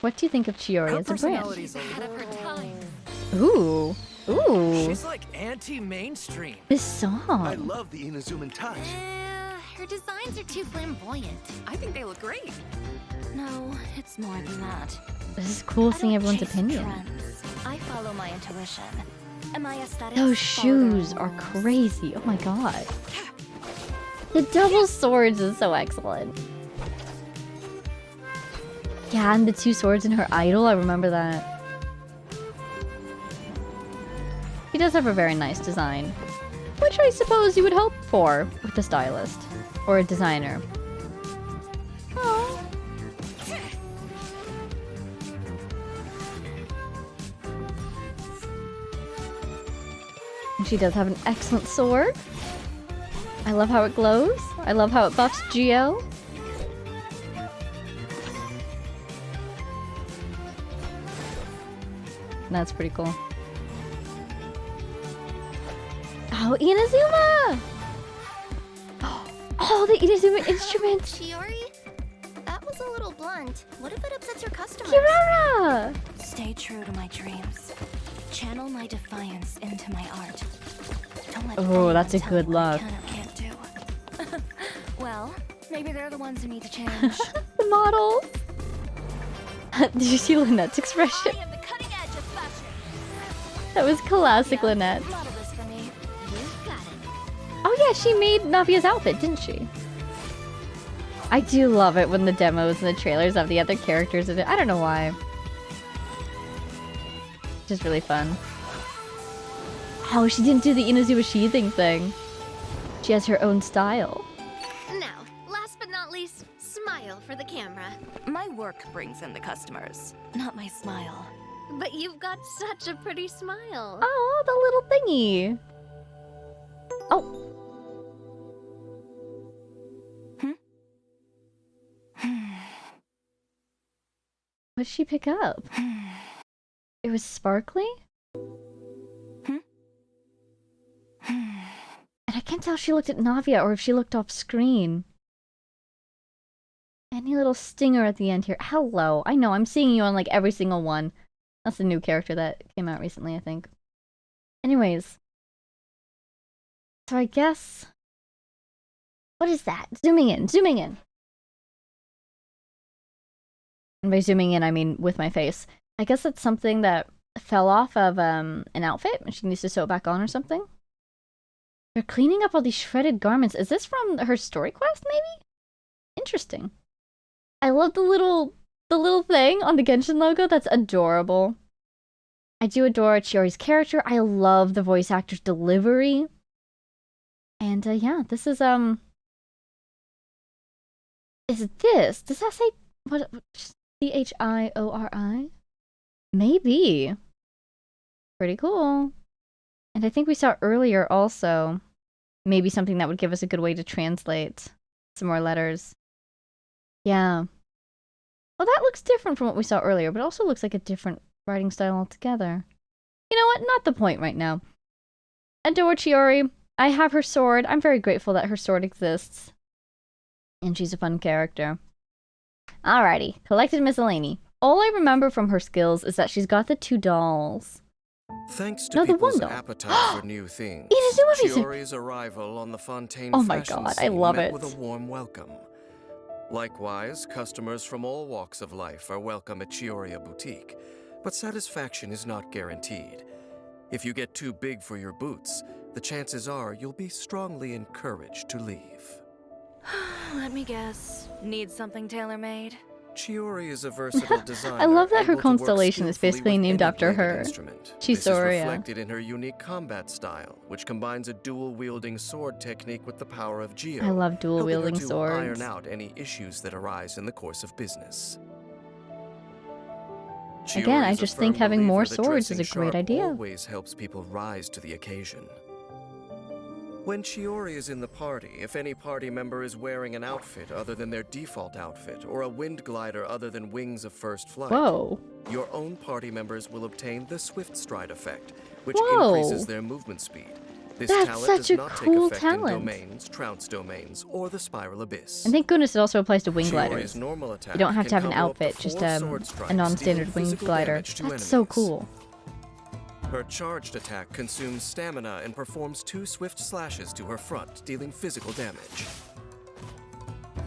What do you think of Chiori as a brand? ahead of her time. Ooh. Ooh. She's like anti-mainstream. This song. I love the Inazuman touch. Her designs are too flamboyant. I think they look great. No, it's more than that. This is cool seeing everyone's Chase opinion. trends. I follow my intuition. And my aesthetics Those follow their shoes are rules. crazy. Oh my god. The double swords is so excellent. Yeah, and the two swords in her idol, I remember that. He does have a very nice design. Which I suppose you would hope for with a stylist. Or a designer. Oh. And she does have an excellent sword. I love how it glows. I love how it buffs Geo. That's pretty cool. Oh, Inazuma! Oh, the Inazuma instrument! Chiori? That was a little blunt. What if it upsets your customers? Kirara! Stay true to my dreams. Channel my defiance into my art. Don't let Oh, that's a anyone tell good me what I look. can or can't do. Well, maybe they're the ones who need to change. The models! Did you see Lynette's expression? I am the cutting edge of fashion. That was classic Lynette. Model this for me. You've got it. Oh yeah, she made Navia's outfit, didn't she? I do love it when the demos and the trailers have the other characters in it. I don't know why. Just really fun. Oh, she didn't do the Inazuma sheathing thing. She has her own style. Now, last but not least, smile for the camera. My work brings in the customers, not my smile. But you've got such a pretty smile. Oh, the little thingy. Oh. What did she pick up? It was sparkly? And I can't tell if she looked at Navia or if she looked off screen. Any little stinger at the end here. Hello. I know, I'm seeing you on like every single one. That's the new character that came out recently, I think. Anyways. So I guess... What is that? Zooming in, zooming in. And by zooming in, I mean with my face. I guess it's something that fell off of an outfit and she needs to sew it back on or something. They're cleaning up all these shredded garments. Is this from her story quest, maybe? Interesting. I love the little thing on the Genshin logo. That's adorable. I do adore Chiori's character. I love the voice actor's delivery. And yeah, this is this? Does that say what? Chiori? Maybe. Pretty cool. And I think we saw earlier also maybe something that would give us a good way to translate some more letters. Yeah. Well, that looks different from what we saw earlier, but also looks like a different writing style altogether. You know what? Not the point right now. Adore Chiori. I have her sword. I'm very grateful that her sword exists. And she's a fun character. Alrighty. Collected miscellany. All I remember from her skills is that she's got the two dolls. Thanks to No, the people's one doll. appetite for new things, Inazuma Chiori's arrival on the Fontaine Oh my fashion god, I scene love met it. with a warm welcome. Likewise, customers from all walks of life are welcome at Chioria Boutique, but satisfaction is not guaranteed. If you get too big for your boots, the chances are you'll be strongly encouraged to leave. Let me guess. Need something tailor-made? Chiori is a versatile designer. I love that her able to work constellation is skillfully basically with named any after bladed her. instrument. She's This is Soria. reflected in her unique combat style, which combines a dual-wielding sword technique with the power of Geo. I love dual-wielding helping her to swords. iron out any issues that arise in the course of business. Again, I Chiori is a just firm think having more believer that swords is dressing a great sharp idea. Always helps people rise to the occasion. When Chiori is in the party, if any party member is wearing an outfit other than their default outfit, or a wind glider other than wings of first flight, Whoa. your own party members will obtain the Swift Stride effect, which Whoa. increases their movement speed. This That's talent such does a not cool take effect talent. in domains, trounce domains, or the spiral abyss. And thank goodness it also applies to wing Chiori's gliders. normal attack You don't have to have can an combo up to outfit, just 4 sword strikes, a non-standard dealing wing physical glider. damage to That's so enemies. cool. Her charged attack consumes stamina and performs 2 swift slashes to her front, dealing physical damage.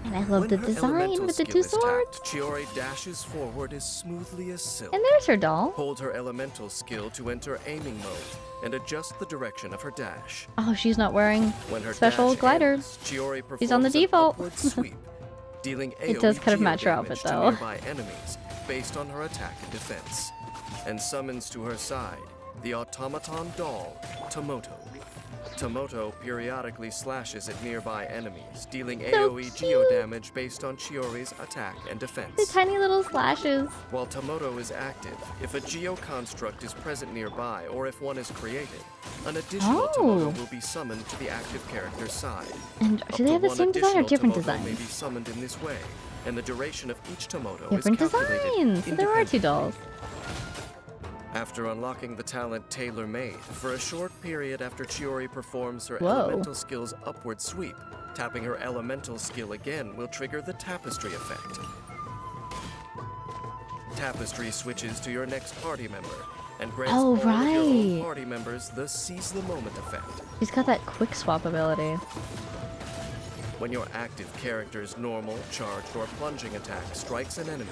And I love the When her design elemental with the skill 2 is tapped, swords. Chiori dashes forward as smoothly as silk. And there's her doll. Hold her elemental skill to enter aiming mode and adjust the direction of her dash. Oh, she's not wearing When her special dash glider. ends, Chiori performs She's on the an default. upward sweep, dealing It does AoE kind of match her geo-damage outfit, to though. nearby enemies based on her attack and defense, and summons to her side the automaton doll, Tomoto. Tomoto periodically slashes at nearby enemies, dealing So AoE cute. geo-damage based on Chiori's attack and The defense. tiny little slashes. While Tomoto is active, if a geo-construct is present nearby or if one is created, an additional Tomoto will be summoned to the active character's side. And Up do they to have the one same design or additional different Tomoto may designs? be summoned in this way, and the duration of each Tomoto Different is calculated designs. So there are 2 independently. dolls. After unlocking the talent Tailor Made, for a short period after Chiori performs her Whoa. elemental skill's upward sweep, tapping her elemental skill again will trigger the Tapestry effect. Tapestry switches to your next party member and grants Oh, all of your own right. party members the Seize the Moment effect. She's got that quick swap ability. When your active character's normal, charged, or plunging attack strikes an enemy,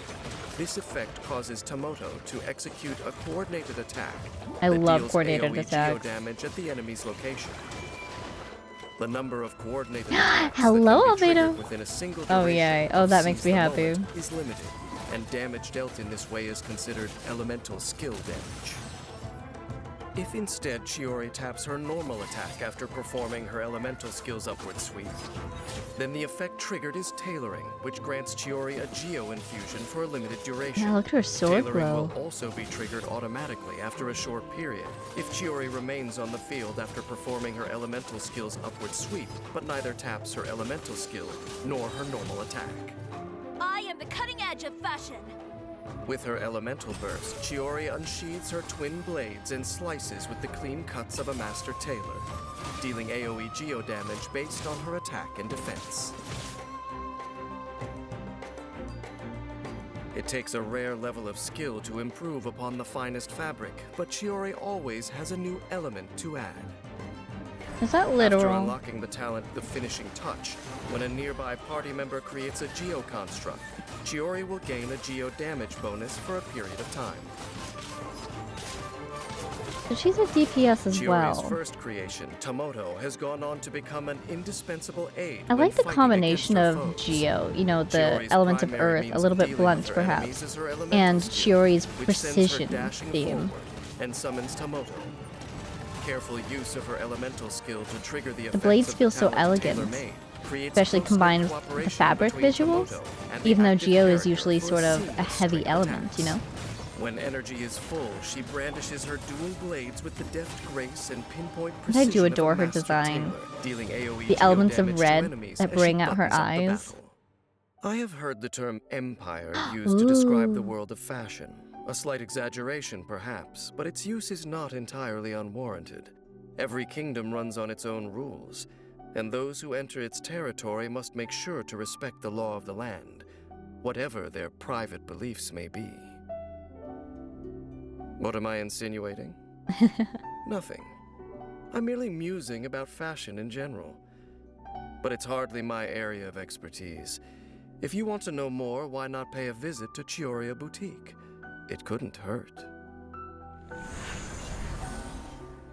this effect causes Tomoto to execute a coordinated attack I that love deals coordinated AoE attacks. geo-damage at the enemy's location. The number of coordinated attacks Hello, that can be triggered Albedo. within a single Oh, duration yay. Oh, of that makes Seize me the happy. Moment is limited, and damage dealt in this way is considered elemental skill damage. If instead Chiori taps her normal attack after performing her elemental skill's upward sweep, then the effect triggered is Tailoring, which grants Chiori a Geo infusion for a limited duration. Yeah, look at her sword Tailoring glow. will also be triggered automatically after a short period if Chiori remains on the field after performing her elemental skill's upward sweep, but neither taps her elemental skill nor her normal attack. I am the cutting edge of fashion. With her elemental burst, Chiori unsheathes her twin blades and slices with the clean cuts of a master tailor, dealing AoE geo damage based on her attack and defense. It takes a rare level of skill to improve upon the finest fabric, but Chiori always has a new element to add. Is that After literal? unlocking the talent The Finishing Touch, when a nearby party member creates a Geo construct, Chiori will gain a Geo damage bonus for a period of time. So she's a DPS as Chiori's well. first creation, Tomoto, has gone on to become an indispensable aid. I when like the fighting combination against her of foes. Geo, you know, the Chiori's element of primary earth, means a little of bit dealing blunt with her enemies perhaps, is her elemental and skill, Chiori's which sends her precision dashing theme. forward and summons Tomoto. Careful use of her elemental skill to trigger the The effects blades of feel the so talent elegant, tailor-made creates especially close-knit combined with the cooperation fabric between visuals, Tomoto and the even though active Geo is character usually for sort of a seamless heavy straight element, attacks. you know? When energy is full, she brandishes her dual blades with the deft grace and pinpoint And I precision do of a adore her master design. tailor, dealing AoE The elements geo-damage of to red enemies that as bring she out her buttons up the eyes. battle. I have heard the term empire used to describe the Ooh. world of fashion. A slight exaggeration, perhaps, but its use is not entirely unwarranted. Every kingdom runs on its own rules, and those who enter its territory must make sure to respect the law of the land, whatever their private beliefs may be. What am I insinuating? Nothing. I'm merely musing about fashion in general. But it's hardly my area of expertise. If you want to know more, why not pay a visit to Chioria Boutique? It couldn't hurt.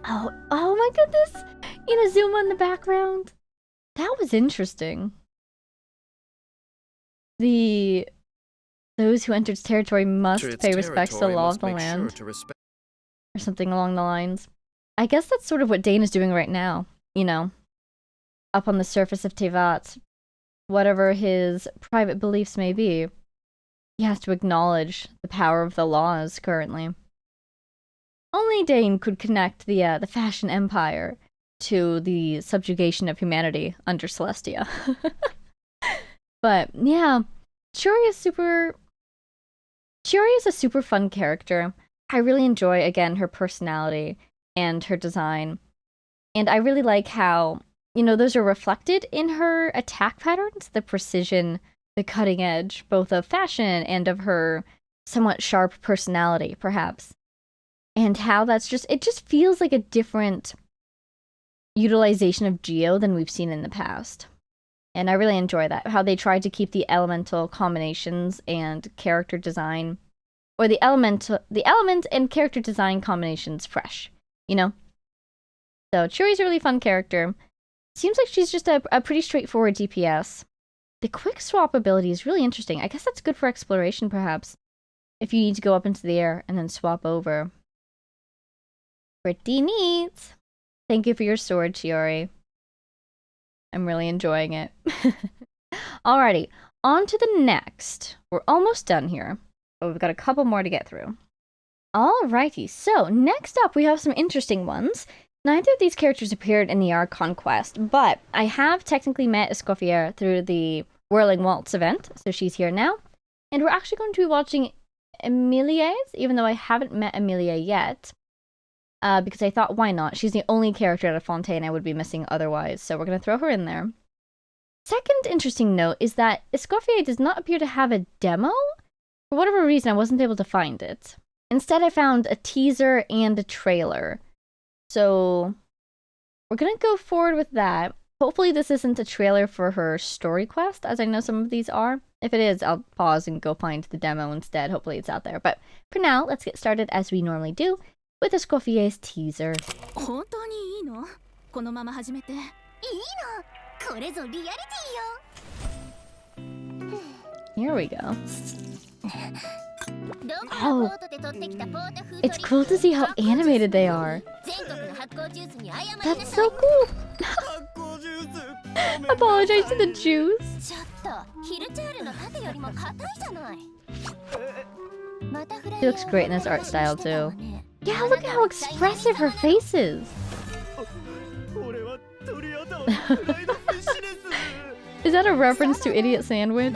Oh my goodness! Inazuma in the background. That was interesting. Those who enter its territory must Its pay respects to the territory law must of the make sure land, to respect. or something along the lines. I guess that's sort of what Dane is doing right now. You know, up on the surface of Tevat, whatever his private beliefs may be, he has to acknowledge the power of the laws currently. Only Dane could connect the fashion empire to the subjugation of humanity under Celestia. But yeah, Chiori is a super fun character. I really enjoy, again, her personality and her design. And I really like how, you know, those are reflected in her attack patterns, the precision, the cutting edge, both of fashion and of her somewhat sharp personality, perhaps. And how it just feels like a different utilization of Geo than we've seen in the past. And I really enjoy that, how they tried to keep the elemental combinations and character design, or the element and character design combinations fresh, you know? So Chiori's a really fun character. Seems like she's just a pretty straightforward DPS. The quick swap ability is really interesting. I guess that's good for exploration, perhaps, if you need to go up into the air and then swap over. Pretty neat. Thank you for your sword, Chiori. I'm really enjoying it. Alrighty, on to the next. We're almost done here, but we've got a couple more to get through. Alrighty, so next up we have some interesting ones. Neither of these characters appeared in the Ark Conquest, but I have technically met Escoffier through the Whirling Waltz event, so she's here now. And we're actually going to be watching Emilie's, even though I haven't met Emilia yet. Because I thought, why not? She's the only character out of Fontaine I would be missing otherwise, so we're going to throw her in there. Second interesting note is that Escoffier does not appear to have a demo. For whatever reason, I wasn't able to find it. Instead, I found a teaser and a trailer. So we're going to go forward with that. Hopefully this isn't a trailer for her story quest, as I know some of these are. If it is, I'll pause and go find the demo instead. Hopefully it's out there. But for now, let's get started as we normally do with Escoffier's teaser. Here we go. Oh, it's cool to see how animated they are. That's so cool. Apologize to the Jews. She looks great in this art style too. Yeah, look at how expressive her face is. Is that a reference to Idiot Sandwich?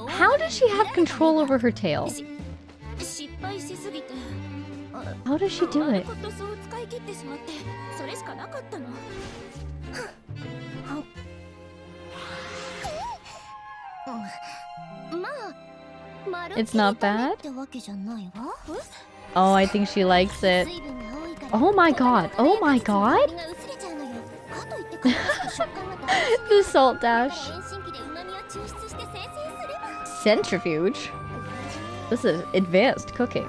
How does she have control over her tail? How does she do it? It's not bad? Oh, I think she likes it. Oh my god. Oh my god? The salt dash. Centrifuge? This is advanced cooking.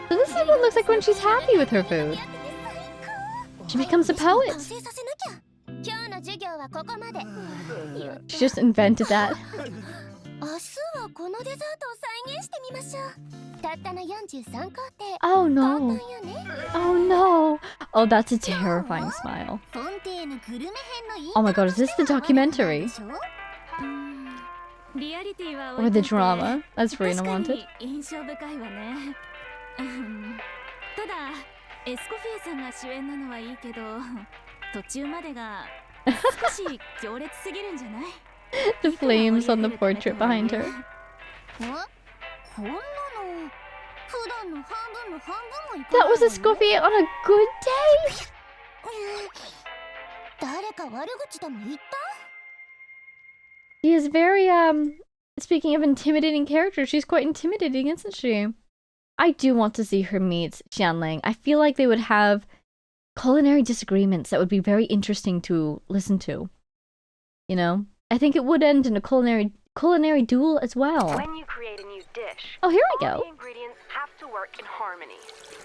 So this is what it looks like when she's happy with her food. She becomes a poet. She just invented that. Oh no. Oh no. Oh, that's a terrifying smile. Oh my god, is this the documentary? Or the drama, as Farina wanted? The flames on the portrait behind her. That was Escoffier on a good day? She is very, speaking of intimidating characters, she's quite intimidating, isn't she? I do want to see her meet Xianling. I feel like they would have culinary disagreements that would be very interesting to listen to. You know? I think it would end in a culinary duel as well. When you create a new dish, oh, here we go. All the ingredients have to work in harmony.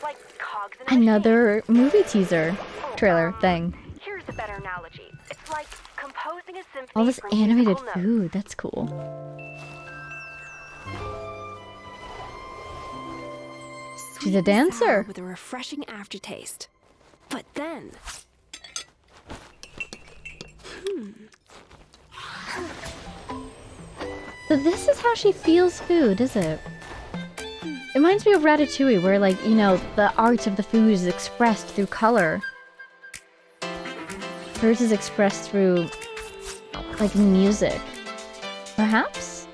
Like cogs in another movie teaser trailer thing. Here's a better analogy. It's like composing a symphony. All this animated food, that's cool. She's a dancer with a refreshing aftertaste. But then So this is how she feels food, is it? It reminds me of Ratatouille, where, like, you know, the art of the food is expressed through color. Hers is expressed through, like, music. Perhaps?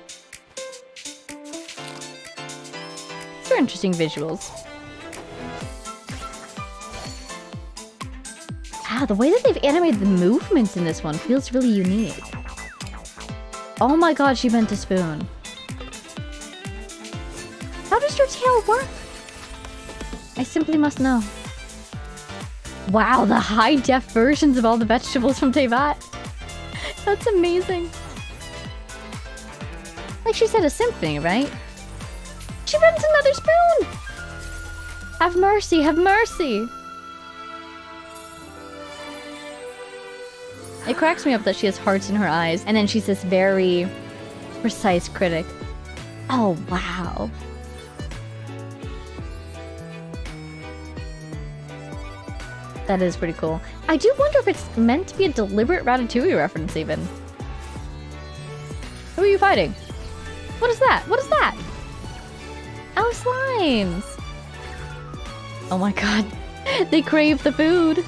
These are interesting visuals. Ah, the way that they've animated the movements in this one feels really unique. Oh my god, she bent a spoon. How does your tail work? I simply must know. Wow, the high-def versions of all the vegetables from Teyvat. That's amazing. Like she said, a symphony, right? She bends another spoon! Have mercy, have mercy! It cracks me up that she has hearts in her eyes, and then she's this very precise critic. Oh, wow. That is pretty cool. I do wonder if it's meant to be a deliberate Ratatouille reference, even. Who are you fighting? What is that? What is that? Oh, slimes! Oh my god. They crave the food!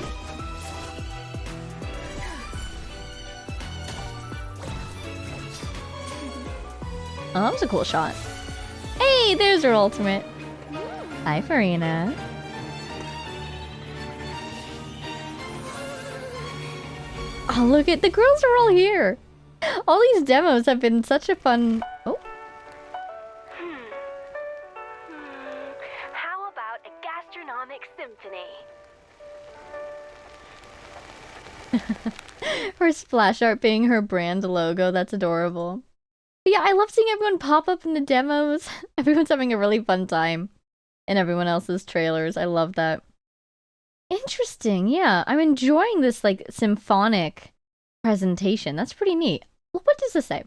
Oh, that was a cool shot. Hey, there's her ultimate. Hi, Farina. Oh, look at the girls are all here. All these demos have been such a fun. Oh. How about a gastronomic symphony? Her splash art being her brand logo. That's adorable. But yeah, I love seeing everyone pop up in the demos. Everyone's having a really fun time in everyone else's trailers. I love that. Interesting, yeah. I'm enjoying this, like, symphonic presentation. That's pretty neat. Well, what does this say?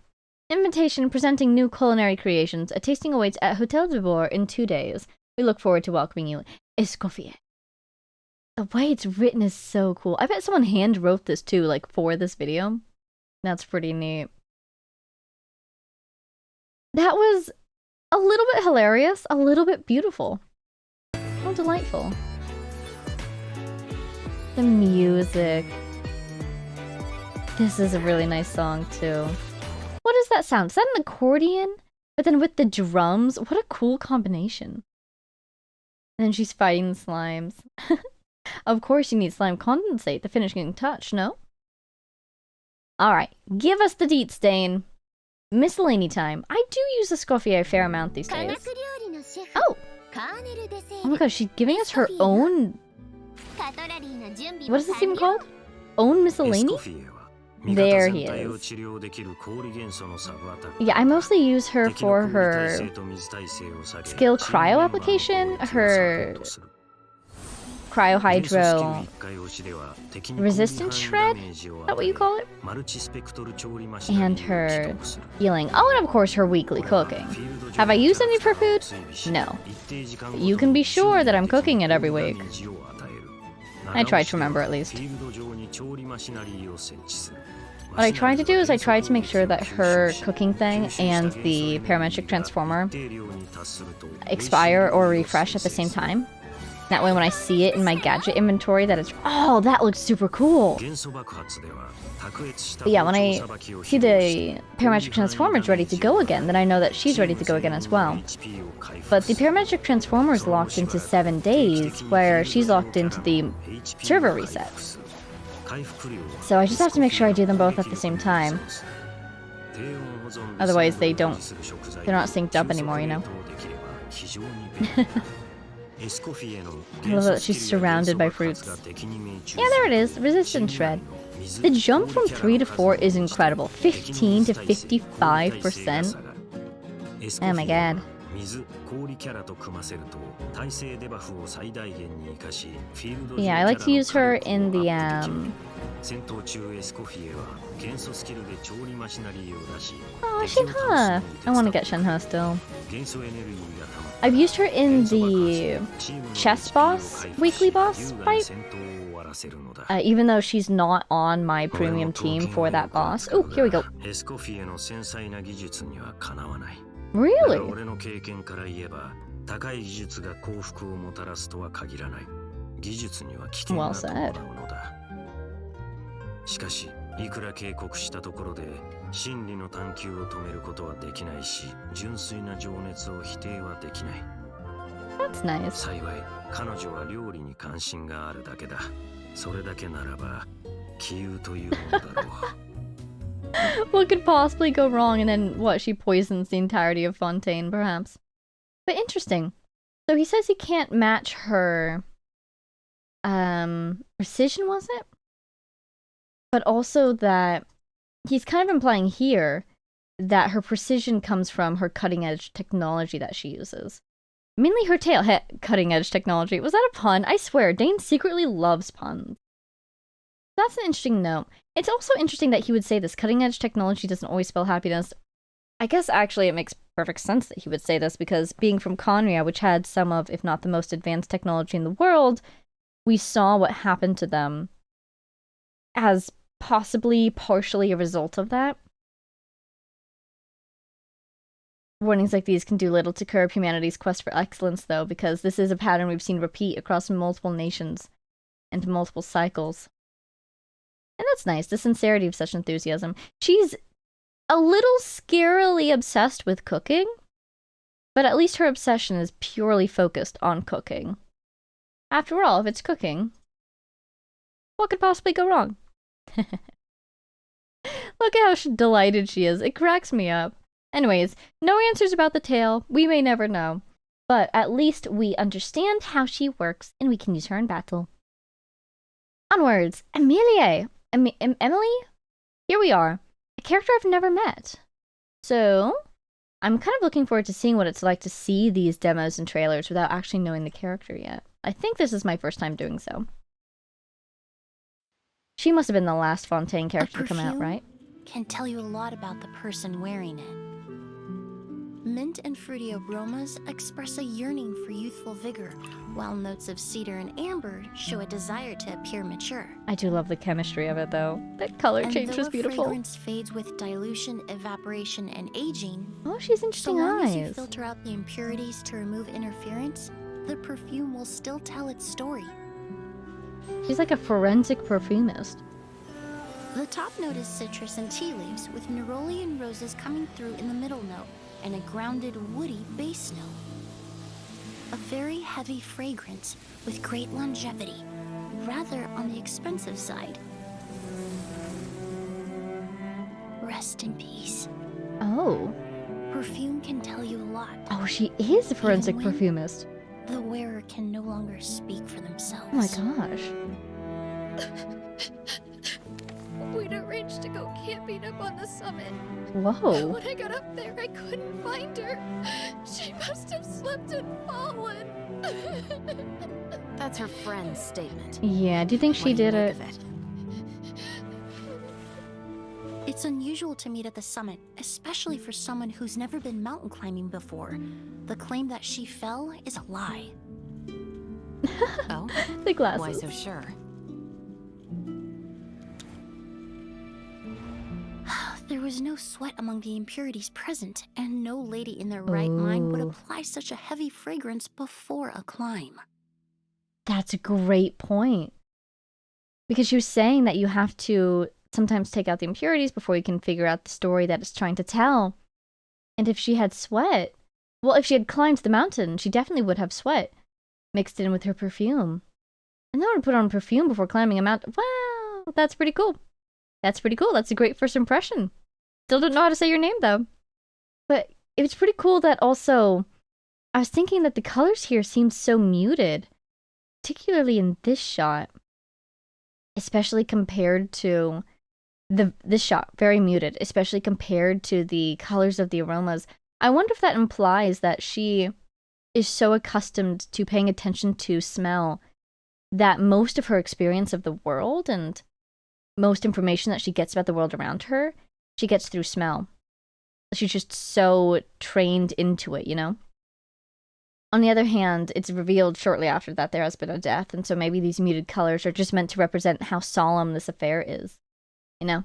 Invitation presenting new culinary creations. A tasting awaits at Hotel de Bourg in 2 days. We look forward to welcoming you. Escoffier. The way it's written is so cool. I bet someone hand wrote this too, like, for this video. That's pretty neat. That was a little bit hilarious, a little bit beautiful. How delightful. The music. This is a really nice song too. What is that sound? Is that an accordion? But then with the drums? What a cool combination. And then she's fighting the slimes. Of course you need slime condensate, the finishing touch, no? Alright, give us the deets, Dane. Miscellany time. I do use Escoffier a fair amount these days. Oh! Oh my gosh, she's giving us her own... What is this even called? Own miscellany? There he is. Yeah, I mostly use her for her skill cryo application, her cryo hydro resistance shred? Is that what you call it? And her healing. Oh, and of course her weekly cooking. Have I used any of her food? No. You can be sure that I'm cooking it every week. I try to remember at least. What I tried to do is I tried to make sure that her cooking thing and the parametric transformer expire or refresh at the same time. That way when I see it in my gadget inventory that it's... Oh, that looks super cool! But yeah, when I see the parametric transformer is ready to go again, then I know that she's ready to go again as well. But the parametric transformer is locked into 7 days, where she's locked into the server reset. So I just have to make sure I do them both at the same time. Otherwise they're not synced up anymore, you know? I love that she's surrounded by fruits. Yeah, there it is. Resistance shred. The jump from 3 to 4 is incredible. 15 to 55%. Oh my god. Yeah, I like to use her in the Oh, Shinha! I want to get Shinha still. I've used her in the chess boss, weekly boss fight. even though she's not on my premium team for that boss. Oh, here we go. エスコフィエの繊細な技術にはかなわない。 Really? だが俺の経験から言えば、高い技術が幸福をもたらすとは限らない。技術には危険が伴うのだ。しかし、いくら警告したところで、真理の探求を止めることはできないし、純粋な情熱を否定はできない。That's nice. 幸い、彼女は料理に関心があるだけだ。それだけならば、杞憂というものだろう。What could possibly go wrong? And then what? She poisons the entirety of Fontaine, perhaps. But interesting. So he says he can't match her precision, was it? But also that he's kind of implying here that her precision comes from her cutting edge technology that she uses. Mainly her tail cutting edge technology. Was that a pun? I swear, Dane secretly loves puns. That's an interesting note. It's also interesting that he would say this cutting edge technology doesn't always spell happiness. I guess actually it makes perfect sense that he would say this because being from Conria, which had some of, if not the most advanced technology in the world, we saw what happened to them as possibly partially a result of that. Warnings like these can do little to curb humanity's quest for excellence, though, because this is a pattern we've seen repeat across multiple nations and multiple cycles. And that's nice, the sincerity of such enthusiasm. She's a little scarily obsessed with cooking, but at least her obsession is purely focused on cooking. After all, if it's cooking, what could possibly go wrong? Look at how delighted she is. It cracks me up. Anyways, no answers about the tail. We may never know. But at least we understand how she works, and we can use her in battle. Onwards! Emilie! Emily? Here we are. A character I've never met. So, I'm kind of looking forward to seeing what it's like to see these demos and trailers without actually knowing the character yet. I think this is my first time doing so. She must have been the last Fontaine character to come out, right? Can tell you a lot about the person wearing it. Mint and fruity aromas express a yearning for youthful vigor, while notes of cedar and amber show a desire to appear mature. I do love the chemistry of it, though. That color change was beautiful. Fragrance fades with dilution, evaporation, and aging. Oh, she's interesting so long eyes. As you filter out the impurities to remove interference, the perfume will still tell its story. She's like a forensic perfumist. The top note is citrus and tea leaves, with neroli and roses coming through in the middle note, and a grounded, woody base note. A very heavy fragrance with great longevity, rather on the expensive side. Rest in peace. Oh. Perfume can tell you a lot. Oh, she is a forensic perfumist. The wearer can no longer speak for themselves. Oh my gosh. We'd arranged to go camping up on the summit. Whoa. When I got up there, I couldn't find her. She must have slipped and fallen. That's her friend's statement. Yeah, do you think she did it? It's unusual to meet at the summit, especially for someone who's never been mountain climbing before. The claim that she fell is a lie. Oh? The glasses. Why so sure? There was no sweat among the impurities present, and no lady in their right mind would apply such a heavy fragrance before a climb. That's a great point. Because she was saying that you have to sometimes take out the impurities before you can figure out the story that it's trying to tell. And if she had sweat, well, if she had climbed the mountain, she definitely would have sweat mixed in with her perfume. And no one put on perfume before climbing a mountain. Wow, that's pretty cool. That's pretty cool. That's a great first impression. Still don't know how to say your name, though. But it was pretty cool that also, I was thinking that the colors here seem so muted, particularly in this shot, especially compared to this shot, very muted, especially compared to the colors of the aromas. I wonder if that implies that she is so accustomed to paying attention to smell that most of her experience of the world and most information that she gets about the world around her, she gets through smell. She's just so trained into it, you know? On the other hand, it's revealed shortly after that there has been a death, and so maybe these muted colors are just meant to represent how solemn this affair is. You know?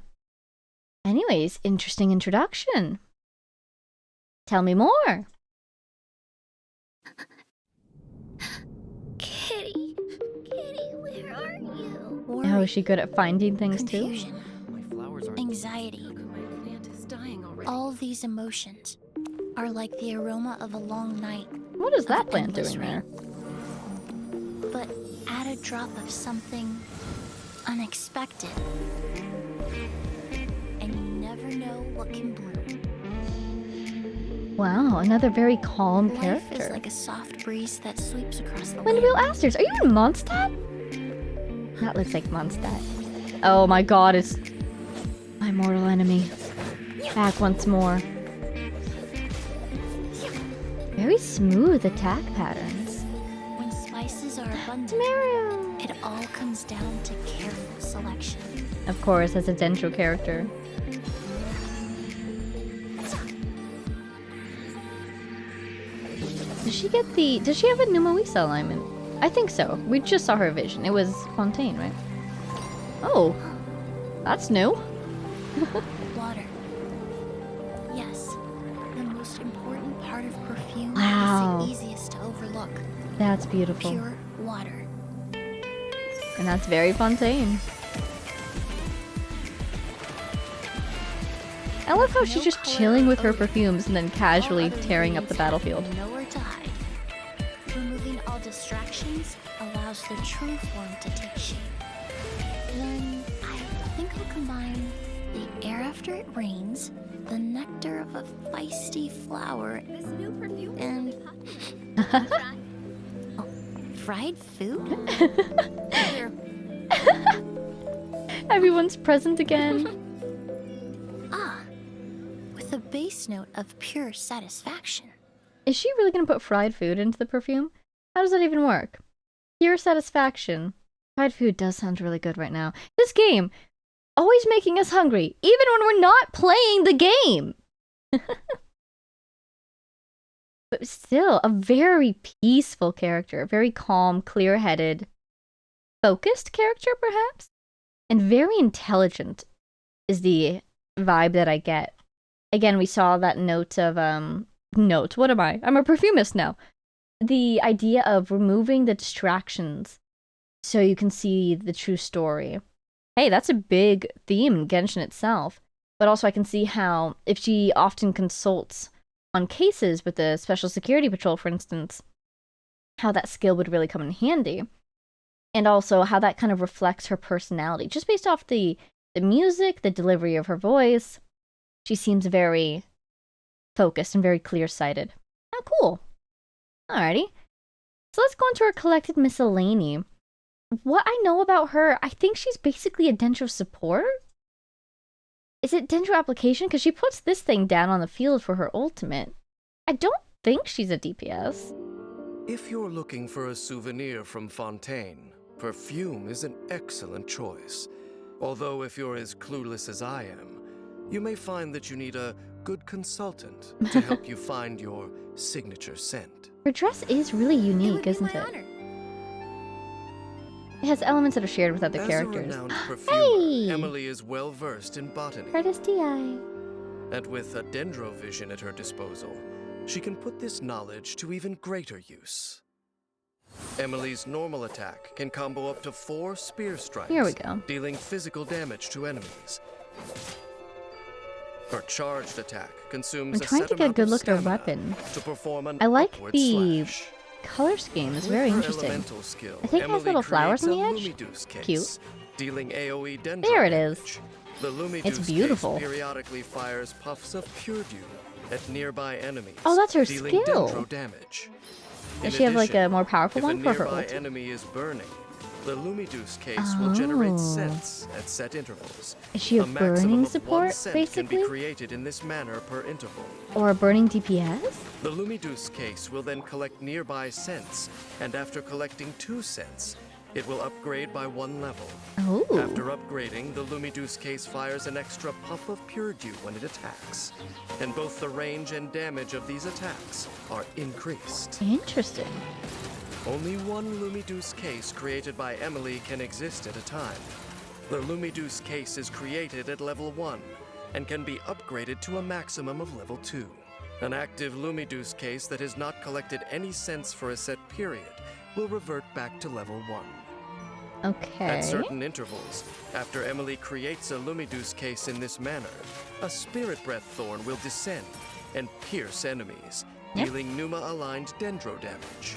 Anyways, interesting introduction. Tell me more. Kitty, where are you? Oh, is she good at finding things Confusion, too? anxiety. All these emotions are like the aroma of a long night. What is that of plant endless doing rain. there? But add a drop of something unexpected, and you never know what can bloom. Wow, another very calm Life character. is like a soft breeze that sweeps across the land. Windwheel Asters, are you in Mondstadt? That looks like Mondstadt. Oh my god, it's my mortal enemy. Back once more. Very smooth attack patterns. When spices are abundant, it all comes down to careful selection. Of course, as a Dendro character. Does she have a Numoisa alignment? I think so. We just saw her vision. It was Fontaine, right? Oh. That's new. Water. Yes. The most important part of perfume Wow. is the easiest to overlook. That's beautiful. Pure water. And that's very Fontaine. I love how she's just chilling with her perfumes and then casually tearing up the battlefield. Nowhere to hide. Removing all distractions allows the true form to take shape. Then I think I'll combine the air after it rains, the nectar of a feisty flower, and oh, fried food? Everyone's present again. Ah, with a base note of pure satisfaction. Is she really gonna put fried food into the perfume? How does that even work? Pure satisfaction. Fried food does sound really good right now. This game, always making us hungry, even when we're not playing the game. But still, a very peaceful character, very calm, clear-headed, focused character, perhaps? And very intelligent is the vibe that I get. Again, we saw that note of, what am I? I'm a perfumist now. The idea of removing the distractions so you can see the true story. Hey, that's a big theme in Genshin itself. But also I can see how, if she often consults on cases with the Special Security Patrol, for instance, how that skill would really come in handy. And also how that kind of reflects her personality. Just based off the music, the delivery of her voice, she seems very focused and very clear-sighted. Oh, cool. Alrighty. So let's go into her collected miscellany. What I know about her, I think she's basically a Dendro support? Is it Dendro application? Because she puts this thing down on the field for her ultimate. I don't think she's a DPS. If you're looking for a souvenir from Fontaine, perfume is an excellent choice. Although if you're as clueless as I am, you may find that you need a good consultant to help you find your signature scent. Her dress is really unique, isn't it? It has elements that are shared with other characters. As a renowned perfumer, Emily is well versed in botany. Artist DI. And with a Dendro vision at her disposal, she can put this knowledge to even greater use. Emily's normal attack can combo up to 4 spear strikes, Here we go. dealing physical damage to enemies. Her charged attack consumes I'm trying to get a good look at her weapon. to perform an I like upward the slash. color scheme. It's very With her interesting. elemental skill, I think it has Emily little flowers on the creates a edge. Lumiduce case, Cute. dealing AoE Dendro There it damage. is. The Lumiduce It's beautiful. case periodically fires puffs of pure dew at nearby enemies. Oh, that's her dealing skill. Dendro damage. Does In she have like a addition, more powerful if one a for her nearby ult? enemy is burning, the Lumiduce case will generate Oh. scents at set intervals. Is she a maximum burning of 1 support, scent basically? can be created in this manner per interval. Or a burning DPS? The Lumiduce case will then collect nearby scents, and after collecting 2 scents, it will upgrade by 1 level. Ooh. After upgrading, the Lumiduce case fires an extra puff of pure dew when it attacks, and both the range and damage of these attacks are increased. Interesting. Only one Lumiduce case created by Emily can exist at a time. The Lumiduce case is created at level 1 and can be upgraded to a maximum of level 2. An active Lumiduce case that has not collected any scents for a set period will revert back to level 1. Okay. At certain intervals, after Emily creates a Lumiduce case in this manner, a Spirit Breath Thorn will descend and pierce enemies, dealing Numa-aligned Dendro damage.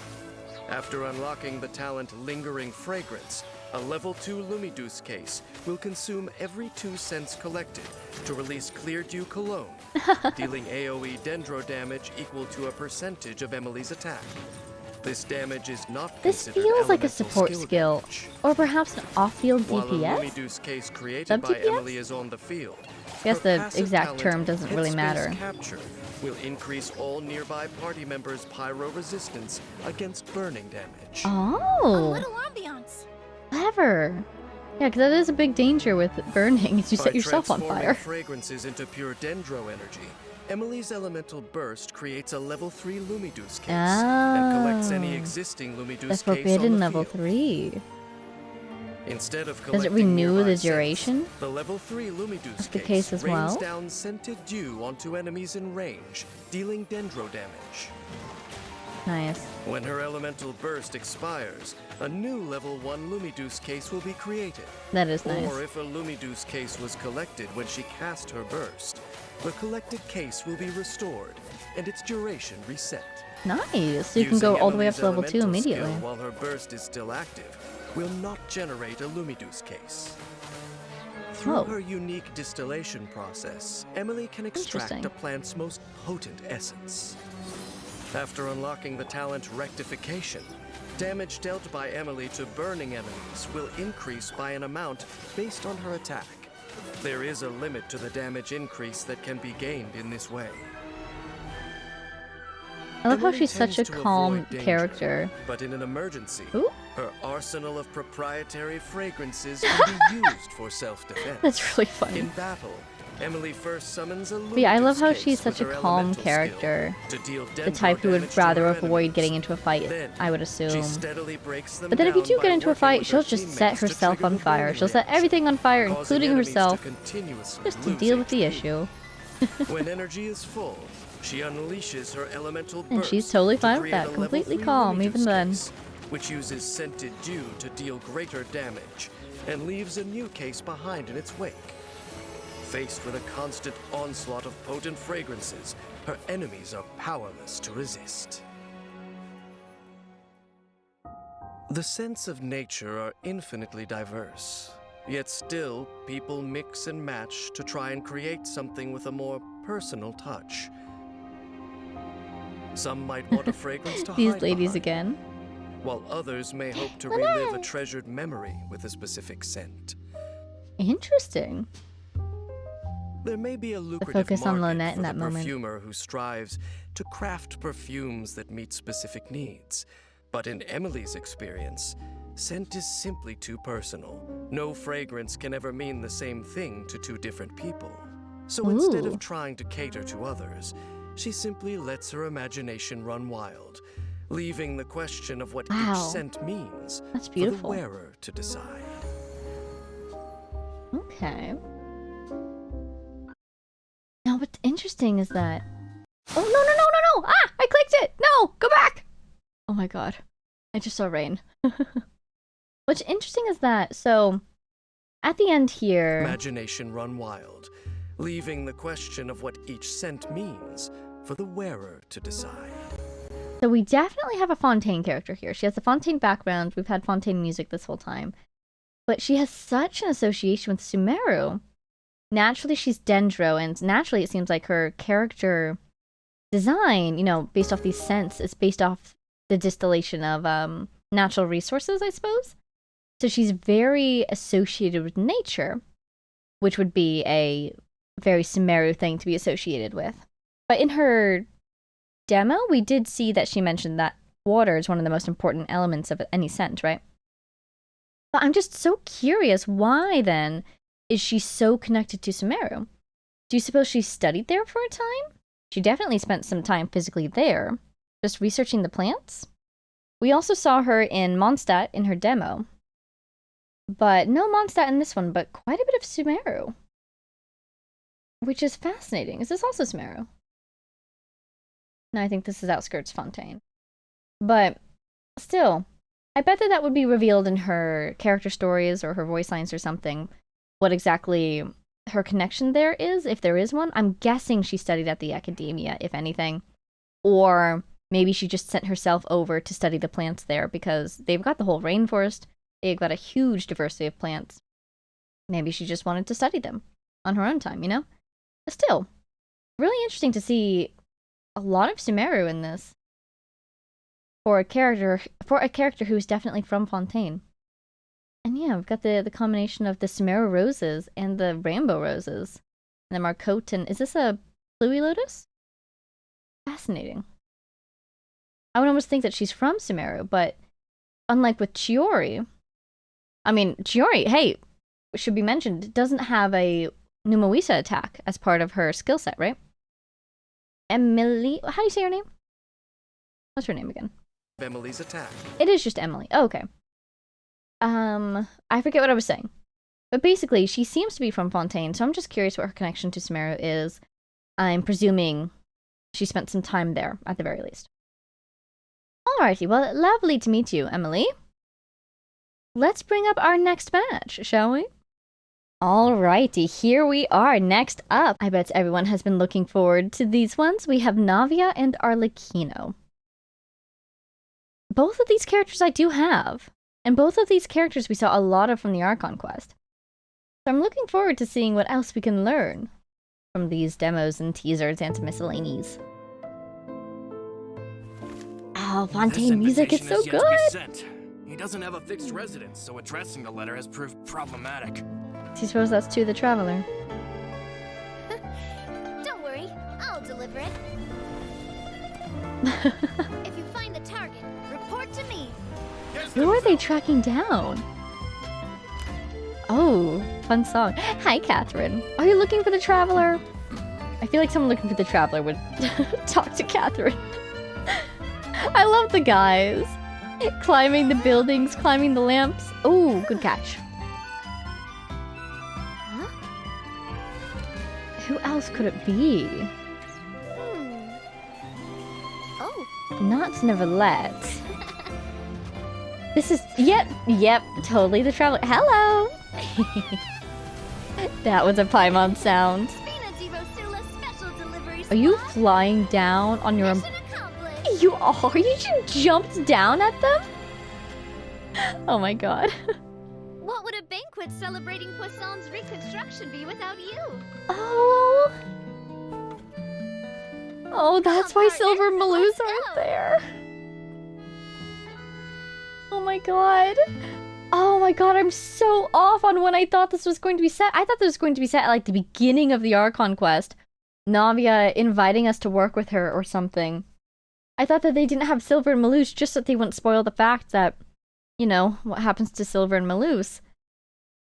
After unlocking the talent Lingering Fragrance, a level 2 Lumiduce case will consume every 2 scents collected to release Clear Dew Cologne, dealing AoE Dendro damage equal to a percentage of Emily's attack. This damage is not This considered feels like a elemental support skill, or perhaps an off-field While a DPS? Lumiduce case created Sub by DPS? Emily is on the field, I guess her the passive exact talent, term doesn't really Headspace matter. Capture will increase all nearby party members' pyro resistance against burning damage. Oh! ambiance. Clever. Yeah, because that is a big danger with burning, is you set By yourself on transforming fire. fragrances into pure dendro energy, Emily's elemental burst creates a level 3 Lumiduce case and collects any existing Lumiduce The case forbidden on the level field. 3. Instead of Does it collecting renew nearby the scents, duration the level 3 Lumiduce of the case as rains well? down scented dew onto enemies in range, dealing dendro damage. Nice. When her elemental burst expires, a new level 1 Lumiduce case will be created. That is nice. Or if a Lumiduce case was collected when she cast her burst, the collected case will be restored and its duration reset. Nice. So you can go all the way up to level 2 Emily's elemental immediately. skill while her burst is still active will not generate a Lumiduce case. Through Oh. her unique distillation process, Emily can extract a plant's most potent essence. After unlocking the talent Rectification, damage dealt by Emily to burning enemies will increase by an amount based on her attack. There is a limit to the damage increase that can be gained in this way. I love how Emily she's such a tends to calm avoid danger, character. But in an emergency, Ooh. her arsenal of proprietary fragrances can be used for self-defense. That's really funny. In battle, Emily first summons a But yeah, I love Lumiduce how case she's such a with her calm elemental character. skill to deal The dendro type who would damage to rather her avoid enemies. getting into a fight, Then, I would she assume. steadily breaks them But then if you down do by get into a working fight, with she'll her just set teammates to herself trigger on the fire. burning She'll set range, everything on fire, causing including enemies to herself, continuously just to lose deal with the HP. issue. When energy is full, she unleashes her elemental burst And she's totally to fine with create that, a level completely 3 calm Lumiduce even then. case, which uses scented dew to deal greater damage and leaves a new case behind in its wake. Faced with a constant onslaught of potent fragrances, her enemies are powerless to resist. The scents of nature are infinitely diverse, yet still people mix and match to try and create something with a more personal touch. Some might want a fragrance to These hide ladies behind, again. while others may hope to relive a treasured memory with a specific scent. Interesting. There may be a lucrative focus on market Lynette for in the that moment. perfumer who strives to craft perfumes that meet specific needs. But in Emily's experience, scent is simply too personal. No fragrance can ever mean the same thing to two different people. So instead Ooh. of trying to cater to others, she simply lets her imagination run wild, leaving the question of what Wow. each scent means That's for beautiful. the wearer to decide. Okay. Now, what's interesting is that. Oh, no, no, no, no, no! Ah! I clicked it! No! Go back! Oh my god. I just saw rain. What's interesting is that, so. At the end here. Imagination run wild, leaving the question of what each scent means for the wearer to decide. So we definitely have a Fontaine character here. She has the Fontaine background. We've had Fontaine music this whole time. But she has such an association with Sumeru. Naturally, she's Dendro, and naturally it seems like her character design, you know, based off these scents, is based off the distillation of natural resources, I suppose. So she's very associated with nature, which would be a very Sumeru thing to be associated with. But in her demo, we did see that she mentioned that water is one of the most important elements of any scent, right? But I'm just so curious, why then is she so connected to Sumeru? Do you suppose she studied there for a time? She definitely spent some time physically there, just researching the plants. We also saw her in Mondstadt in her demo. But no Mondstadt in this one, but quite a bit of Sumeru. Which is fascinating. Is this also Sumeru? No, I think this is Outskirts Fontaine. But still, I bet that would be revealed in her character stories or her voice lines or something. What exactly her connection there is, if there is one. I'm guessing she studied at the academia, if anything. Or maybe she just sent herself over to study the plants there because they've got the whole rainforest. They've got a huge diversity of plants. Maybe she just wanted to study them on her own time, you know? But still, really interesting to see a lot of Sumeru in this. For a character who's definitely from Fontaine. And yeah, we've got the combination of the Sumeru roses and the rainbow roses. And the Marcotan. Is this a Bluey Lotus? Fascinating. I would almost think that she's from Sumeru, but unlike with Chiori, I mean, Chiori, hey, should be mentioned, doesn't have a Numawisa attack as part of her skill set, right? Emily, how do you say her name? What's her name again? Emily's attack. It is just Emily. Oh, okay. I forget what I was saying. But basically, she seems to be from Fontaine, so I'm just curious what her connection to Sumeru is. I'm presuming she spent some time there, at the very least. Alrighty, well, lovely to meet you, Emily. Let's bring up our next match, shall we? Alrighty, here we are, next up. I bet everyone has been looking forward to these ones. We have Navia and Arlecchino. Both of these characters I do have. And both of these characters we saw a lot of from the Archon quest. So I'm looking forward to seeing what else we can learn from these demos and teasers and miscellanies. Oh, Fontaine music is so good! He doesn't have a fixed residence, so addressing the letter has proved problematic. Do you suppose that's to the Traveler? Don't worry, I'll deliver it. If you find the target, report to me. Who are they tracking down? Oh, fun song. Hi, Catherine. Are you looking for the Traveler? I feel like someone looking for the Traveler would talk to Catherine. I love the guys. Climbing the buildings, climbing the lamps. Oh, good catch. Huh? Who else could it be? Oh. Not Neverlet. This is, yep, totally the Traveler. Hello! That was a Paimon sound. Are you flying down on your... You are? You just jumped down at them? Oh my god. What would a banquet celebrating Poisson's reconstruction be without you? Oh. Oh, that's why Silver and Maluz aren't there. Oh my god. Oh my god, I'm so off on when I thought this was going to be set. I thought this was going to be set at like the beginning of the Archon quest. Navia inviting us to work with her or something. I thought that they didn't have Silver and Maluz just so that they wouldn't spoil the fact that, you know, what happens to Silver and Maluz.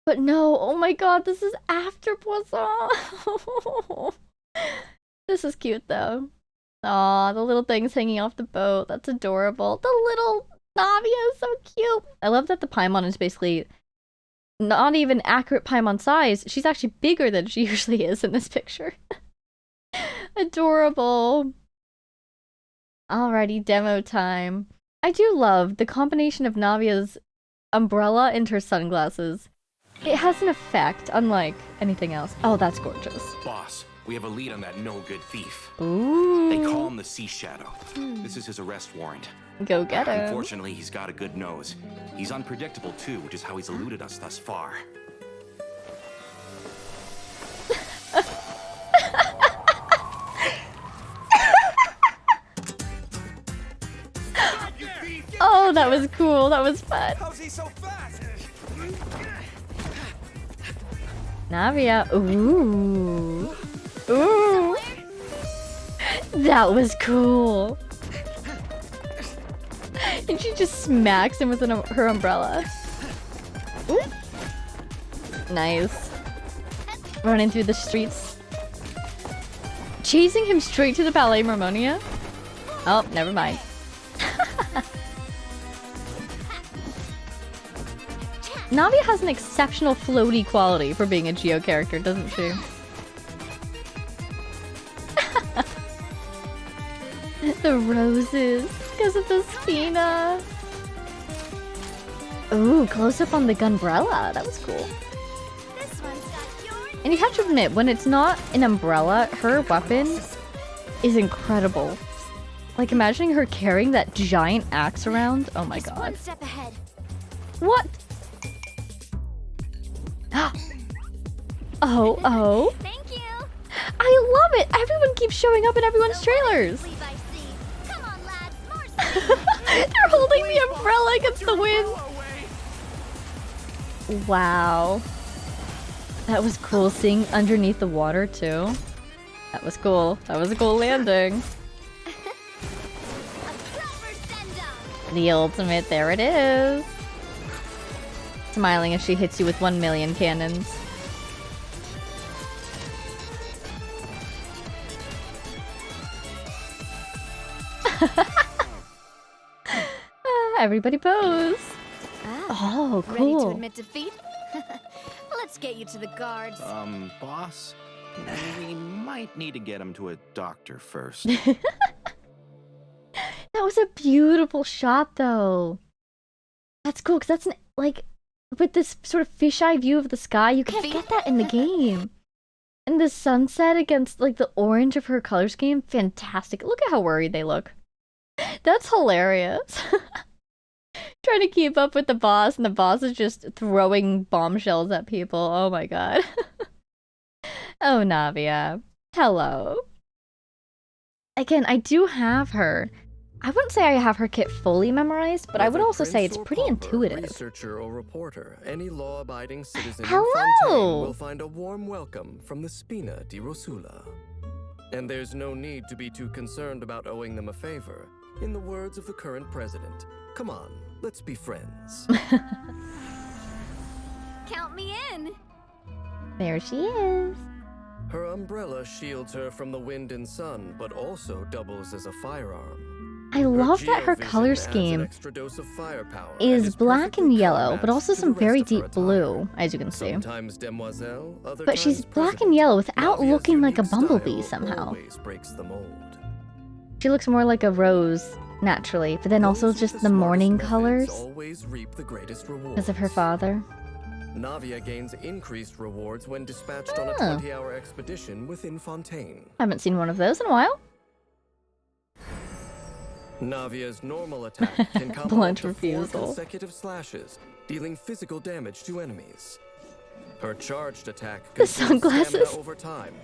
But no, oh my god, this is after Poisson. This is cute though. Aw, the little things hanging off the boat. That's adorable. The little Navia is so cute. I love that the Paimon is basically not even accurate Paimon size. She's actually bigger than she usually is in this picture. Adorable. Alrighty, demo time. I do love the combination of Navia's umbrella and her sunglasses. It has an effect, unlike anything else. Oh, that's gorgeous. Boss, we have a lead on that no-good thief. Ooh. They call him the Sea Shadow. This is his arrest warrant. Go get him. Unfortunately, he's got a good nose. He's unpredictable too, which is how he's eluded us thus far. Oh, that was cool. That was fun. How's he so fast? Navia. Ooh. Ooh. That was cool. And she just smacks him with her umbrella. Nice. Running through the streets. Chasing him straight to the Palais Mermonia? Oh, never mind. Navia has an exceptional floaty quality for being a Geo character, doesn't she? The roses, because of the Spina. Ooh, close up on the Gunbrella. That was cool. And you have to admit, when it's not an umbrella, her weapon is incredible. Like, imagining her carrying that giant axe around. Oh my god. One step ahead. What? Oh. Thank you. I love it! Everyone keeps showing up in everyone's trailers. They're holding the umbrella against the wind. Wow. That was cool seeing underneath the water too. That was cool. That was a cool landing. The ultimate, there it is. Smiling as she hits you with 1 million cannons. Everybody pose. Oh, cool. Ready to admit defeat? Let's get you to the guards. Boss? We might need to get him to a doctor first. That was a beautiful shot, though. That's cool, because that's like, with this sort of fisheye view of the sky, you can't get that in the game. And the sunset against, like, the orange of her color scheme, fantastic. Look at how worried they look. That's hilarious. Trying to keep up with the boss, and the boss is just throwing bombshells at people. Oh my god. Oh, Navia. Hello. Again, I do have her. I wouldn't say I have her kit fully memorized, but I would also say it's pretty intuitive. Researcher or reporter, any law-abiding citizen Hello! in Fontaine will find a warm welcome from the Spina di Rosula. And there's no need to be too concerned about owing them a favor. In the words of the current president, come on, let's be friends. Count me in. There she is. Her umbrella shields her from the wind and sun, but also doubles as a firearm. I love that her color scheme is black and yellow, but also some very deep blue, as you can see. But she's black and yellow without looking like a bumblebee somehow. She looks more like a rose, naturally, but then also just the morning colors because of her father. Navia gains increased rewards when dispatched on a 20-hour expedition within Fontaine. Haven't seen one of those in a while. Navia's normal attack can combo Blunt up to 4 refusal. consecutive slashes, dealing physical damage to enemies. Her charged attack The consumes sunglasses. stamina over time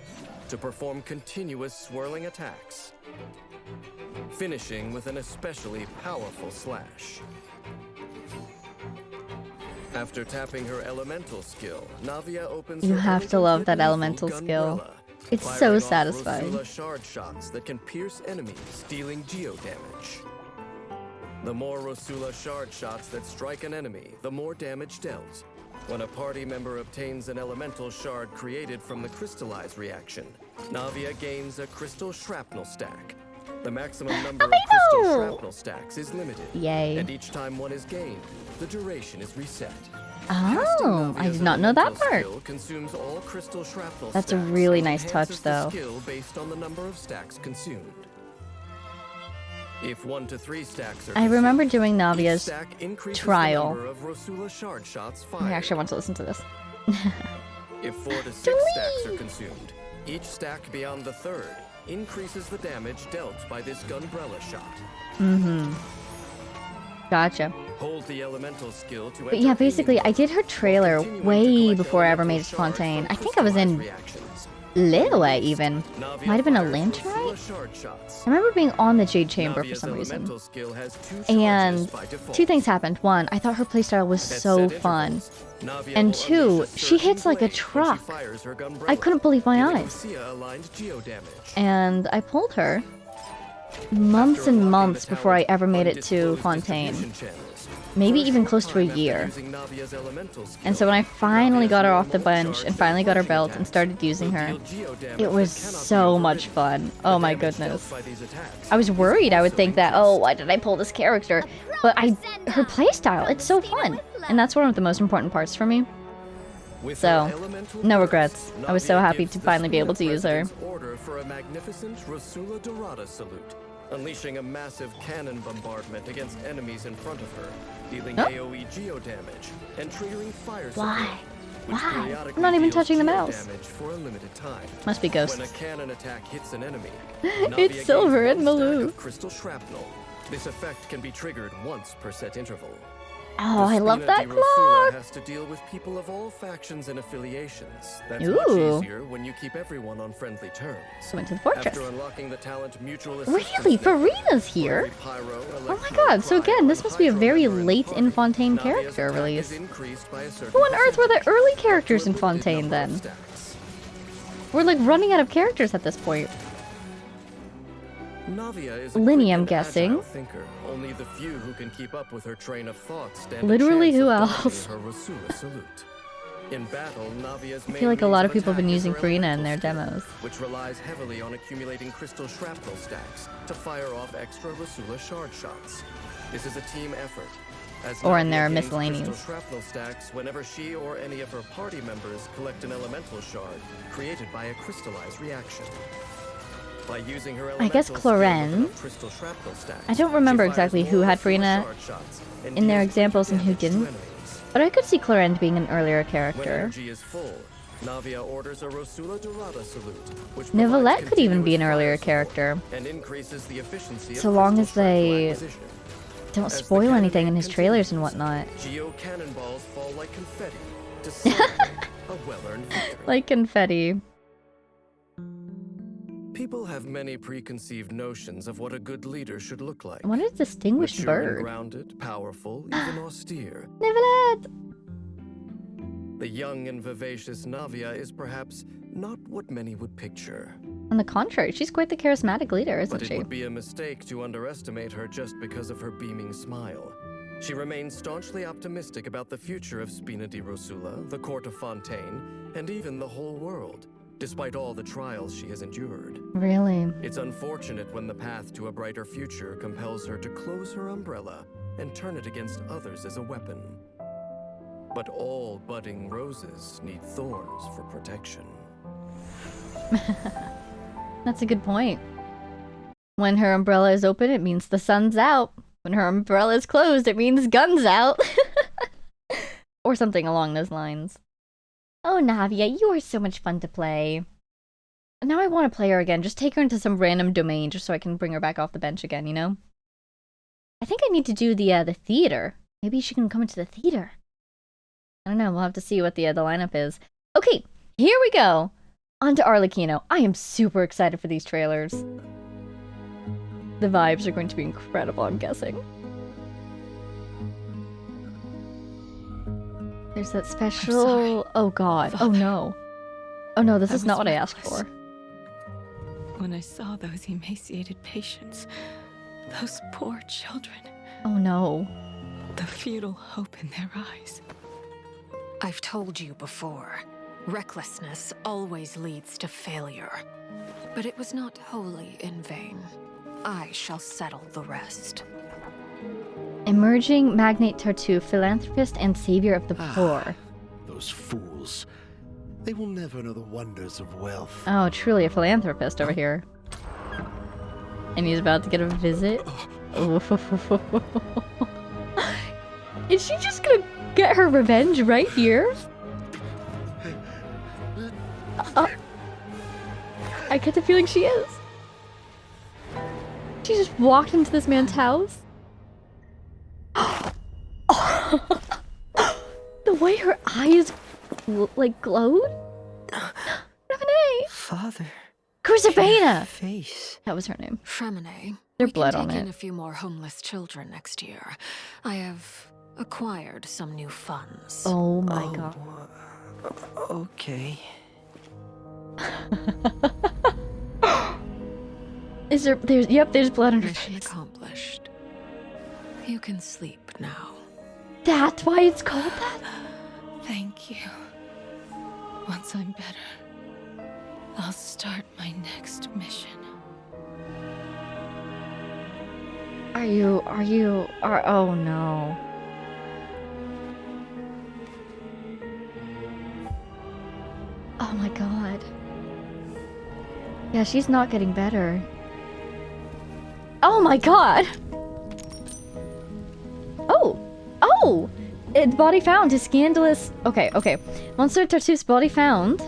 to perform continuous swirling attacks, finishing with an especially powerful slash. After tapping her elemental skill, Navia opens You her have to love that elemental elemental skill. Gunbrella, It's firing so off satisfying. Rosula shard shots that can pierce enemies, dealing geo damage. The more Rosula shard shots that strike an enemy, the more damage dealt. When a party member obtains an elemental shard created from the crystallize reaction, Navia gains a crystal shrapnel stack. The maximum number of crystal shrapnel stacks is limited. Yay. And each time one is gained, the duration is reset. Oh, I did not know that part. Consumes all crystal shrapnel That's a stacks really and nice touch, enhances the though. skill based on the number of stacks consumed. If 1 to 3 stacks are I remember doing each Navia's stack increases the trial. number of Rosula shard shots I fired. actually want to listen to this. If 4 to 6 stacks are consumed, each stack beyond the third increases the damage dealt by this Gunbrella shot. Mm-hmm. Gotcha. Hold the elemental skill to But yeah, basically, I did her trailer way before I ever made it to Fontaine. I think I was in Larua, even. Might have been a Lanternite? I remember being on the Jade Chamber for some reason. And 2 things happened. 1, I thought her playstyle was so fun. And 2, she hits like a truck. I couldn't believe my eyes. And I pulled her. months and months before I ever made it to Fontaine. Maybe even close to a year. And so when I finally got her off the bench and finally got her belt and started using her, it was so much fun. Oh my goodness. I was worried I would think that, oh, why did I pull this character? But her playstyle, it's so fun. And that's one of the most important parts for me. So, no regrets. I was so happy to finally be able to use her. Order for a magnificent Rosula Dorada salute, unleashing a massive cannon bombardment against enemies in front of her, dealing AoE geo damage and triggering fire support. Why? I'm not even touching the mouse. For a limited time. Must be ghosts. When a cannon attack hits an enemy, It's Silver and Malou. Crystal shrapnel. This effect can be triggered once per set interval. Oh, I love that clock! Has to deal with people of all factions and affiliations. That's Ooh. much easier when you keep everyone on friendly terms. Went to the fortress. After unlocking the talent mutual Really? Farina's here? Oh my god, so again, this must be a very late in Fontaine character release. Who on earth were the early characters in Fontaine then? We're like running out of characters at this point. Navia is a Linny, quick I'm and guessing. agile thinker. Only the few who can keep up with her train of thought stand Literally a chance who of else? dodging her Rosula salute. In battle, Navia's I feel like a lot of people have been using Farina in their demos. which relies heavily on accumulating crystal shrapnel stacks to fire off extra Rosula shard shots. This is a team effort. As Or in Navia their gains miscellaneous. crystal shrapnel stacks whenever she or any of her party members collect an elemental shard created by a crystallized reaction. By using her I guess elemental skill with Cloren. enough crystal shrapnel stacks, I don't remember she fires exactly who more had Rosula Farina shard shots and in their deals examples and who damage to didn't. enemies. But I could see Clorend being an earlier When character. energy is full, Navia orders a Rosula Dorada salute, which Neuvillette provides could even be an continuous earlier fire character. support and increases the efficiency So of long as crystal shrapnel they acquisition. don't As the spoil cannon anything in his continues, trailers and whatnot. Geo cannonballs fall like confetti to celebrate a well-earned victory. Like confetti. People have many preconceived notions of what a good leader should look like. What a distinguished Mature and bird. grounded, powerful, even austere. Neuvillette! The young and vivacious Navia is perhaps not what many would picture. On the contrary, she's quite the charismatic leader, isn't But it she? would be a mistake to underestimate her just because of her beaming smile. She remains staunchly optimistic about the future of Spina di Rosula, the court of Fontaine, and even the whole world, despite all the trials she has endured. Really? It's unfortunate when the path to a brighter future compels her to close her umbrella and turn it against others as a weapon. But all budding roses need thorns for protection. That's a good point. When her umbrella is open, it means the sun's out. When her umbrella is closed, it means guns out. Or something along those lines. Oh, Navia, you are so much fun to play. And now I want to play her again. Just take her into some random domain just so I can bring her back off the bench again, you know? I think I need to do the theater. Maybe she can come into the theater. I don't know, we'll have to see what the lineup is. Okay, here we go. On to Arlecchino. I am super excited for these trailers. The vibes are going to be incredible, I'm guessing. There's that special... Oh god. Father. Oh no. Oh no, this I is not was what I asked reckless. for. When I saw those emaciated patients, those poor children, Oh no. the futile hope in their eyes. I've told you before, recklessness always leads to failure. But it was not wholly in vain. I shall settle the rest. Emerging magnate Tartuffe, philanthropist and savior of the poor. Those fools. They will never know the wonders of wealth. Oh, truly a philanthropist over here. And he's about to get a visit. Is she just gonna get her revenge right here? I get the feeling she is. She just walked into this man's house. The way her eyes like glowed. Revenue. Father. Crucifina. Face. That was her name. Fremine, There's we blood can on take in it. a few more homeless children next year. I have acquired some new funds. Oh my god. Okay. Is there? There's blood on her Mission face. accomplished. You can sleep now. That's why it's called that? Thank you. Once I'm better, I'll start my next mission. Oh no. Oh my god. Yeah, she's not getting better. Oh my god! Oh! Its body found. His scandalous... Okay. Monsieur Tartuffe's body found.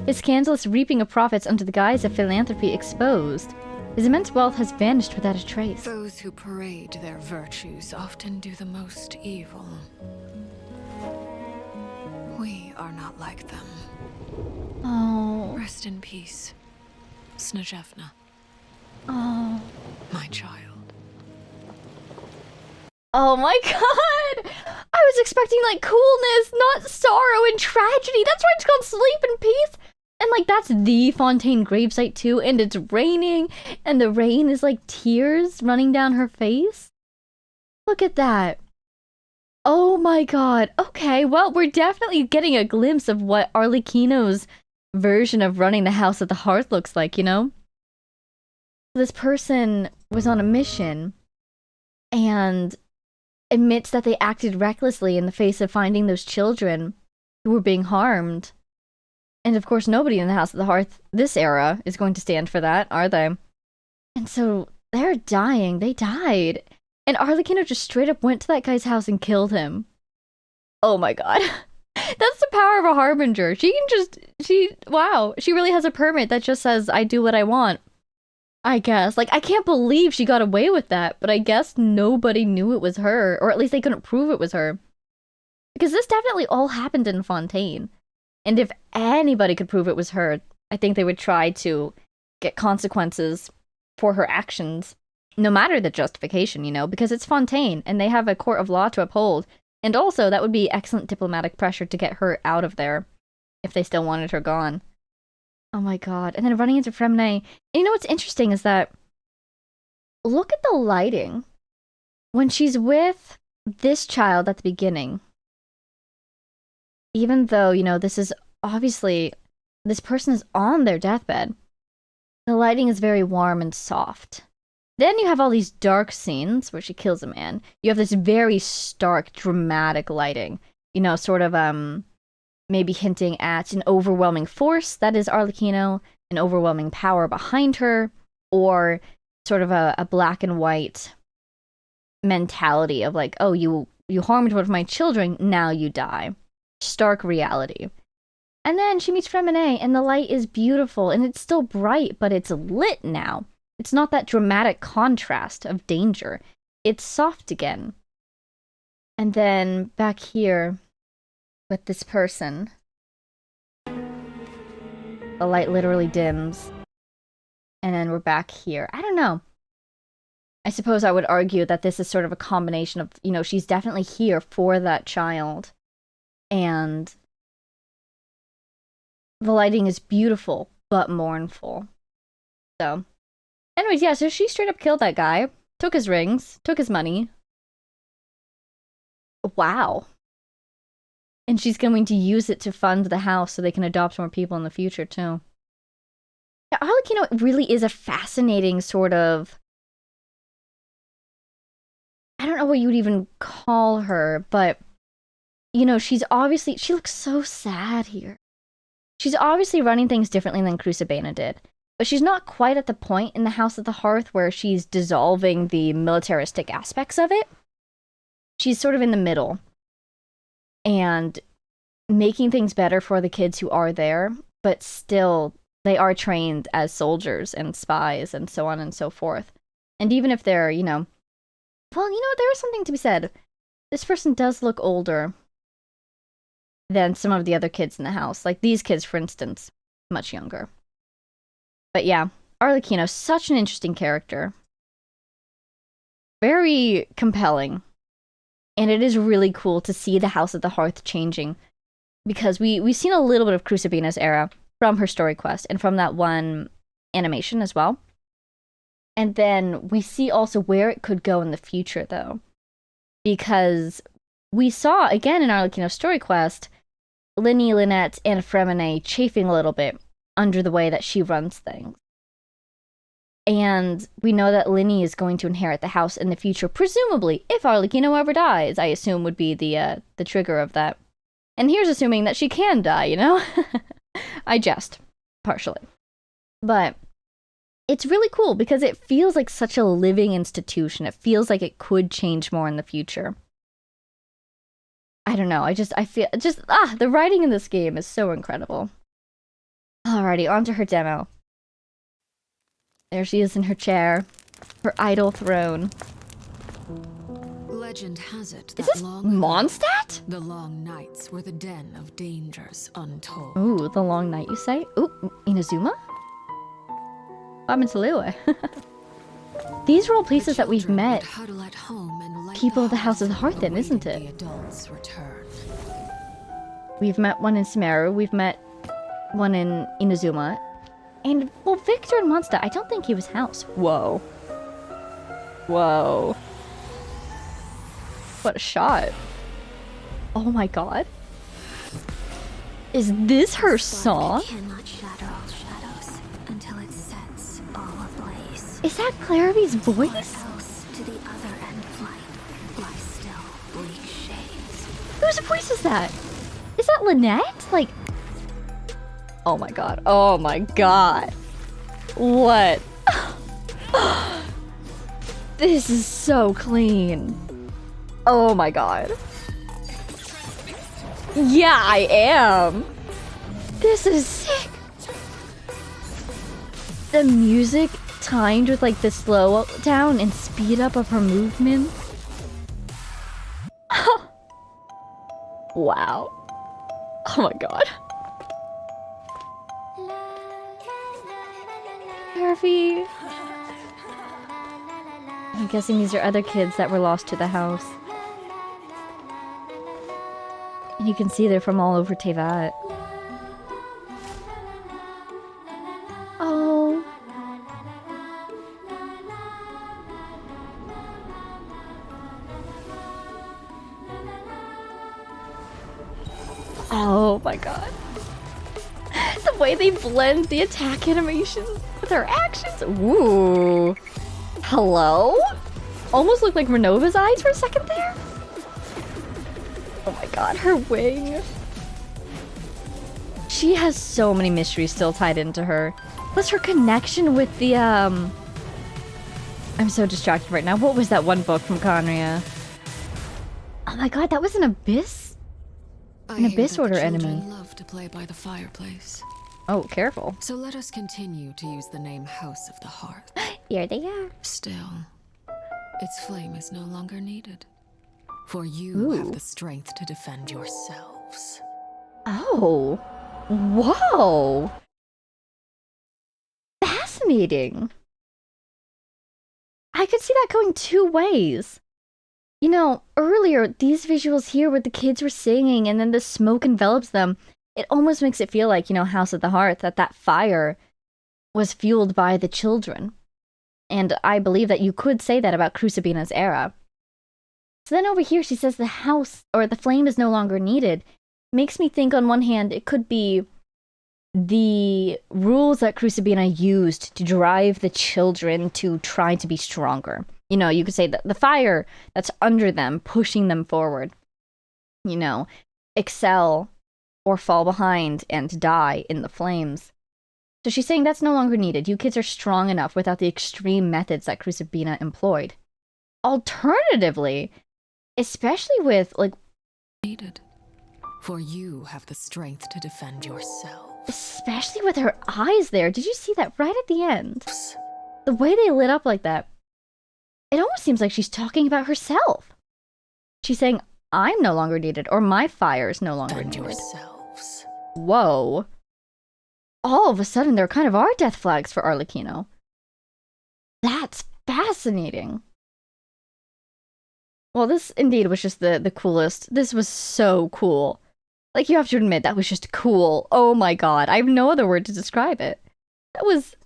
His scandalous reaping of profits under the guise of philanthropy exposed. His immense wealth has vanished without a trace. Those who parade their virtues often do the most evil. We are not like them. Oh. Rest in peace, Snezhevna. Oh. My child. Oh my god! I was expecting, like, coolness, not sorrow and tragedy. That's why it's called Sleep in Peace. And, like, that's the Fontaine gravesite, too. And it's raining. And the rain is, like, tears running down her face. Look at that. Oh my god. Okay, well, we're definitely getting a glimpse of what Arlecchino's version of running the House of the Hearth looks like, you know? This person was on a mission and admits that they acted recklessly in the face of finding those children who were being harmed. And of course, nobody in the House of the Hearth this era is going to stand for that, are they? And so they're dying. They died. And Arlecchino just straight up went to that guy's house and killed him. Oh my god. That's the power of a harbinger. Wow. She really has a permit that just says, I do what I want. I guess. Like, I can't believe she got away with that, but I guess nobody knew it was her, or at least they couldn't prove it was her. Because this definitely all happened in Fontaine. And if anybody could prove it was her, I think they would try to get consequences for her actions, no matter the justification, you know, because it's Fontaine, and they have a court of law to uphold. And also, that would be excellent diplomatic pressure to get her out of there, if they still wanted her gone. Oh my god. And then running into Fremne. And you know what's interesting is that, look at the lighting. When she's with this child at the beginning, even though, you know, this is obviously, this person is on their deathbed, the lighting is very warm and soft. Then you have all these dark scenes where she kills a man. You have this very stark, dramatic lighting. You know, sort of, maybe hinting at an overwhelming force that is Arlecchino, an overwhelming power behind her, or sort of a black and white mentality of like, oh, you harmed one of my children, now you die. Stark reality. And then she meets Fremne, and the light is beautiful, and it's still bright, but it's lit now. It's not that dramatic contrast of danger. It's soft again. And then back here, with this person, the light literally dims, and then we're back here. I don't know. I suppose I would argue that this is sort of a combination of, you know, she's definitely here for that child, and the lighting is beautiful, but mournful. So, anyways, yeah, so she straight up killed that guy, took his rings, took his money. Wow. And she's going to use it to fund the house so they can adopt more people in the future, too. Yeah, Arlecchino really is a fascinating sort of... I don't know what you would even call her, but... You know, she's obviously... She looks so sad here. She's obviously running things differently than Crucibena did. But she's not quite at the point in the House of the Hearth where she's dissolving the militaristic aspects of it. She's sort of in the middle. And making things better for the kids who are there, but still, they are trained as soldiers and spies and so on and so forth. And even if they're, you know... Well, you know, there is something to be said. This person does look older than some of the other kids in the house. Like these kids, for instance, much younger. But yeah, Arlecchino, such an interesting character. Very compelling. And it is really cool to see the House of the Hearth changing. Because we've seen a little bit of Crucibena's era from her story quest and from that one animation as well. And then we see also where it could go in the future, though. Because we saw, again in our story quest, Linny, Lynette, and Fremine chafing a little bit under the way that she runs things. And we know that Linny is going to inherit the house in the future, presumably, if Arlecchino ever dies, I assume would be the trigger of that. And here's assuming that she can die, you know? I jest, partially. But it's really cool because it feels like such a living institution. It feels like it could change more in the future. I don't know, I feel, the writing in this game is so incredible. Alrighty, on to her demo. There she is in her chair, her idle throne. Legend has it that is this Mondstadt? The long nights were the den of dangers untold. Ooh, the long night, you say? Ooh, Inazuma? What happened to Larua? These are all places that we've met people of the House of the Hearth in, isn't it? We've met one in Sumeru, we've met one in Inazuma, and, well, Victor and Mondstadt, I don't think he was House. Whoa. Whoa. What a shot. Oh my god. Is this her song? Cannot shatter all shadows until it sets all ablaze. Is that Clarabee's voice? House to the other end of light lie still bleak shades. Whose voice is that? Is that Lynette? Like, oh my god. Oh my god. What? This is so clean. Oh my god. Yeah, I am. This is sick. The music timed with like the slow down and speed up of her movement. Wow. Oh my god. Harvey. I'm guessing these are other kids that were lost to the house. And you can see they're from all over Tevat. Oh. Oh my god. The way they blend the attack animations with her actions. Ooh. Hello? Almost looked like Renova's eyes for a second there. Oh my god, her wing. She has so many mysteries still tied into her. Plus her connection with the, I'm so distracted right now. What was that one book from Conria? Oh my god, that was an Abyss? An Abyss Order enemy. Love to play by the fireplace. Oh, careful. So let us continue to use the name House of the Hearth. Here they are. Still, its flame is no longer needed. For you have the strength to defend yourselves. Oh. Whoa. Fascinating. I could see that going two ways. You know, earlier, these visuals here where the kids were singing and then the smoke envelops them, it almost makes it feel like, you know, House of the Hearth, that fire was fueled by the children. And I believe that you could say that about Crucibina's era. So then over here, she says the house, or the flame is no longer needed. Makes me think on one hand, it could be the rules that Crucibina used to drive the children to try to be stronger. You know, you could say that the fire that's under them, pushing them forward. You know, excel or fall behind and die in the flames. So she's saying that's no longer needed. You kids are strong enough without the extreme methods that Crucibina employed. Alternatively, especially with, like... Needed. For you have the strength to defend yourself. Especially with her eyes there. Did you see that right at the end? The way they lit up like that. It almost seems like she's talking about herself. She's saying, I'm no longer needed, or my fire is no longer needed. Yourselves. Whoa. All of a sudden, there kind of are death flags for Arlecchino. That's fascinating. Well, this indeed was just the coolest. This was so cool. Like, you have to admit, that was just cool. Oh my god, I have no other word to describe it. That was...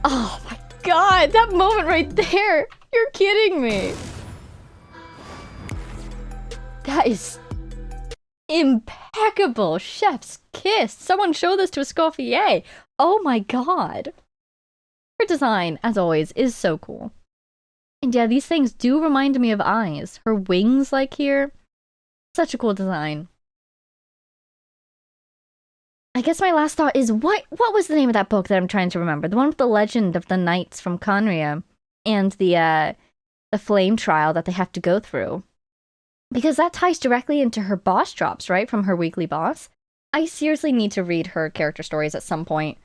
Oh my god, that moment right there! You're kidding me! That is impeccable! Chef's kiss! Someone show this to Escoffier! Oh my god! Her design, as always, is so cool. And yeah, these things do remind me of eyes. Her wings, like here. Such a cool design. I guess my last thought is, what was the name of that book that I'm trying to remember? The one with the legend of the knights from Conria and the flame trial that they have to go through. Because that ties directly into her boss drops, right? From her weekly boss. I seriously need to read her character stories at some point.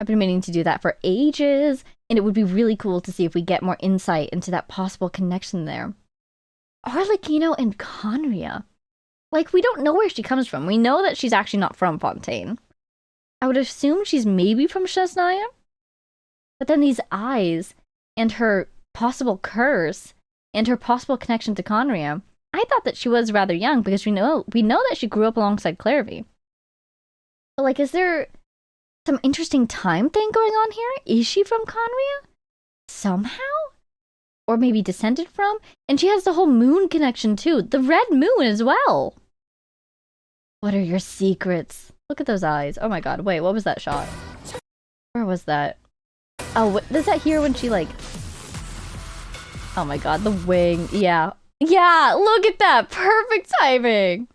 I've been meaning to do that for ages, and it would be really cool to see if we get more insight into that possible connection there. Arlecchino and Conria. Like, we don't know where she comes from. We know that she's actually not from Fontaine. I would assume she's maybe from Chesnaya. But then these eyes, and her possible curse, and her possible connection to Conria, I thought that she was rather young, because we know that she grew up alongside Clairvy. But like, is there some interesting time thing going on here? Is she from Conria? Somehow? Or maybe descended from? And she has the whole moon connection too. The red moon as well. What are your secrets? Look at those eyes. Oh my god, wait, what was that shot? Where was that? Oh, is that here when she like... Oh my god, the wing. Yeah. Yeah, look at that! Perfect timing!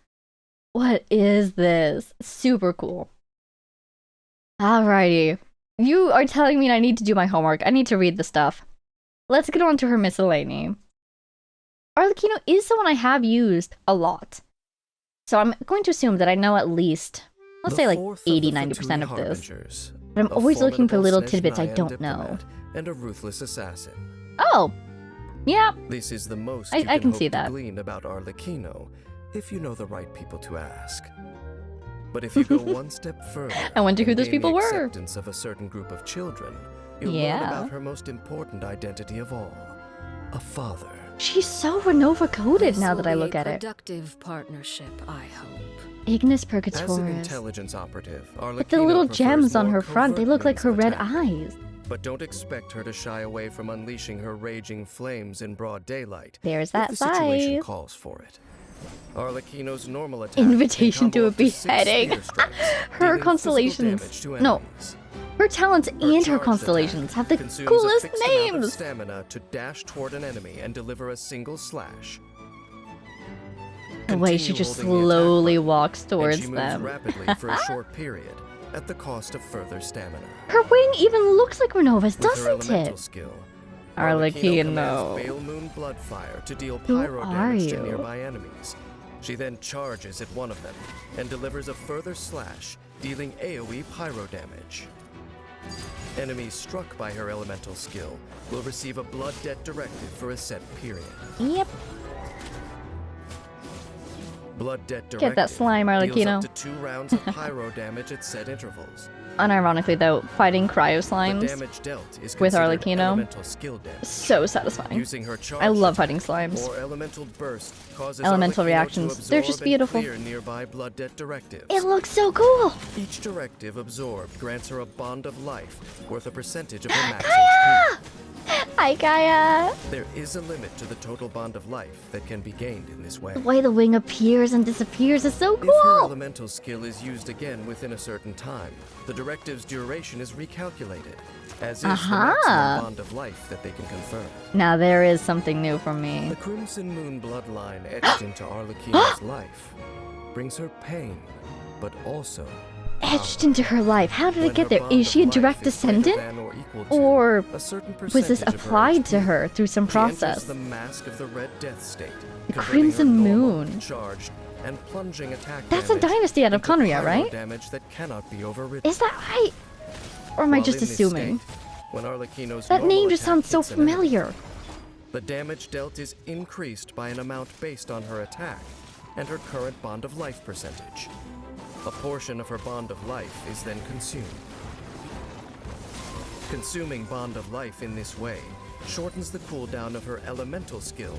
What is this? Super cool. Alrighty. You are telling me I need to do my homework. I need to read the stuff. Let's get on to her miscellany. Arlecchino is someone I have used a lot. So I'm going to assume that I know at least, let's say like 80-90% of this. But I'm always looking for little tidbits I don't know. And a ruthless assassin. Oh! Yeah. This is the most I can see hope to that. glean about Arlecchino, if you know the right people to ask. But if you go one step further, I wonder who and those gain people the were. acceptance of a certain group of children, you'll learn Yeah. about her most important identity of all, a father. She's so Renova coded now that I look at it. Productive partnership, I hope. Ignis As an Purgatoris. intelligence operative, With the Arlecchino little prefers gems on more her front, they covert look like means her of red attack. eyes. But don't expect her to shy away from unleashing her raging flames in broad daylight. There's if that the situation vibe. calls for it. Arlecchino's normal attack Invitation can to a combo up 6 beheading. spear strikes, Her dealing constellations. physical damage to No. enemies. Her talents and her charged constellations attack have the consumes coolest a fixed amount of names. stamina to dash toward an enemy and deliver a single slash. The way she Continue just holding the attack slowly button, walks and towards she moves them. rapidly for a short period, at the cost of further stamina. Her wing even looks like Renova's, With her doesn't elemental it? skill, Arlecchino. commands Pale Moon Bloodfire to deal Who pyro are damage to you? nearby enemies. She then charges at one of them and delivers a further slash, dealing AoE pyro damage. Enemies struck by her elemental skill will receive a blood debt directive for a set period. Yep. Blood debt Get directive that slime, deals Arlecchino. up to 2 rounds of pyro damage at set intervals. Unironically though, fighting cryo The slimes damage dealt is with considered Arlecchino, elemental skill damage. so satisfying. Using her charge I love attack fighting slimes. or elemental burst causes Elemental Arlecchino reactions, to they're absorb just and beautiful. clear nearby blood debt directives. It looks so cool! Each directive absorbed grants her a bond of life worth a percentage of her max HP. Hi, Gaia! There is a limit to the total bond of life that can be gained in this way. The way the wing appears and disappears is so If her cool! elemental skill is used again within a certain time, the directive's duration is recalculated, as is the Aha. maximum bond of life that they can confer. Now there is something new for me. The Crimson Moon bloodline etched into Arlecchino's life brings her pain, but also Etched into her life. How did it When get her there? bond Is of she a life direct is greater descendant? than or equal to Or a certain was this percentage of her applied HP. to her through some She enters process? the mask of the Red Death state, The converting her Crimson normal, Moon. charged, and plunging attack That's a damage dynasty out of into Conria, pyro right? damage that cannot be overridden. Is that right? Or am I While just in this assuming? state, when Arlecchino's That normal name just attack sounds so hits an enemy, familiar. the damage dealt is increased by an amount based on her attack and her current bond of life percentage. A portion of her bond of life is then consumed. Consuming bond of life in this way shortens the cooldown of her elemental skill.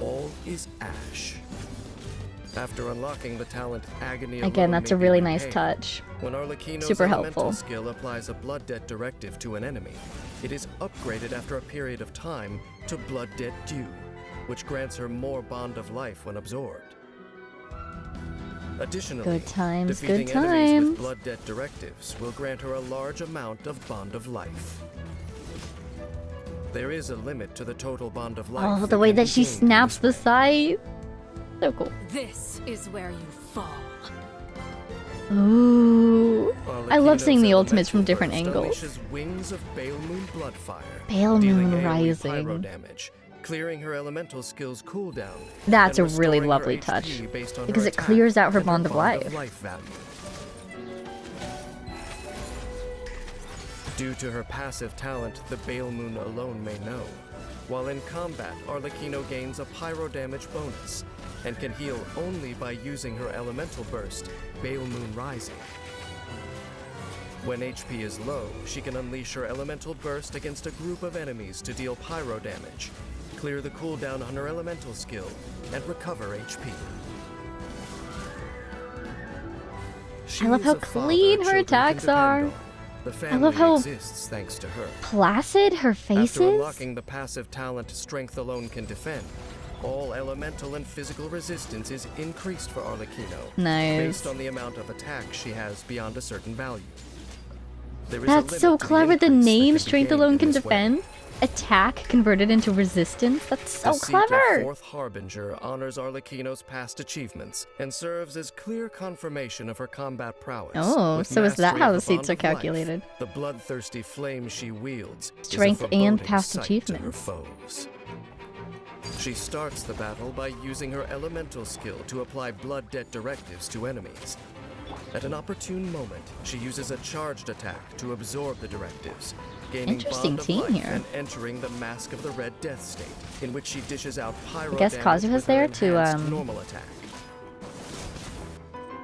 All is ash. After unlocking the talent Agony Again, Alone that's may a be really nice repaid, touch. when Arlecchino's Super elemental helpful. skill applies a Blood Debt directive to an enemy, it is upgraded after a period of time to Blood Debt Due, which grants her more Bond of Life when absorbed. Additionally, Good times, defeating good enemies times. with Blood Debt directives will grant her a large amount of Bond of Life. There is a limit to the total Bond of Life. Oh, the way can that be she gained in snaps this the scythe. So cool. This is where you fall. Ooh. I love seeing the Arlecchino's ultimates from elemental different burst angles. unleashes wings of Bale Moon Bloodfire, Pale dealing Moon AoE pyro Rising. damage, clearing her elemental skills cooldown. That's a and really restoring her lovely HP touch. based on Because her it attack clears out her and Bond of Life. value. Due to her passive talent, the Bale Moon alone may know. While in combat, Arlecchino gains a pyro damage bonus, and can heal only by using her elemental burst, Bale Moon Rising. When HP is low, she can unleash her elemental burst against a group of enemies to deal pyro damage, clear the cooldown on her elemental skill, and recover HP. I love how clean her attacks are. The I love family how exists thanks to her. placid her face After is. unlocking the passive talent Strength Alone Can Defend, all elemental and physical resistance is increased for Arlecchino, Nice. based on the amount of attack she has beyond a certain value. There is a That's limit so to the clever. The increase that name can be Strength gained Alone in Can this way. Defend. Attack converted into resistance. That's so The seat of clever. Fourth Harbinger honors Arlecchino's past achievements and serves as clear confirmation of her combat prowess. Oh, With so is that mastery how of the seats Bond are of Life, calculated? the bloodthirsty flame she wields Strength is a and foreboding past sight to her achievements. foes. She starts the battle by using her elemental skill to apply blood debt directives to enemies. At an opportune moment, she uses a charged attack to absorb the directives, gaining Interesting Bond of team Life here. and entering the Mask of the Red Death state, in which she dishes out pyro I guess damage Kazuha's with her there to, enhanced normal attack.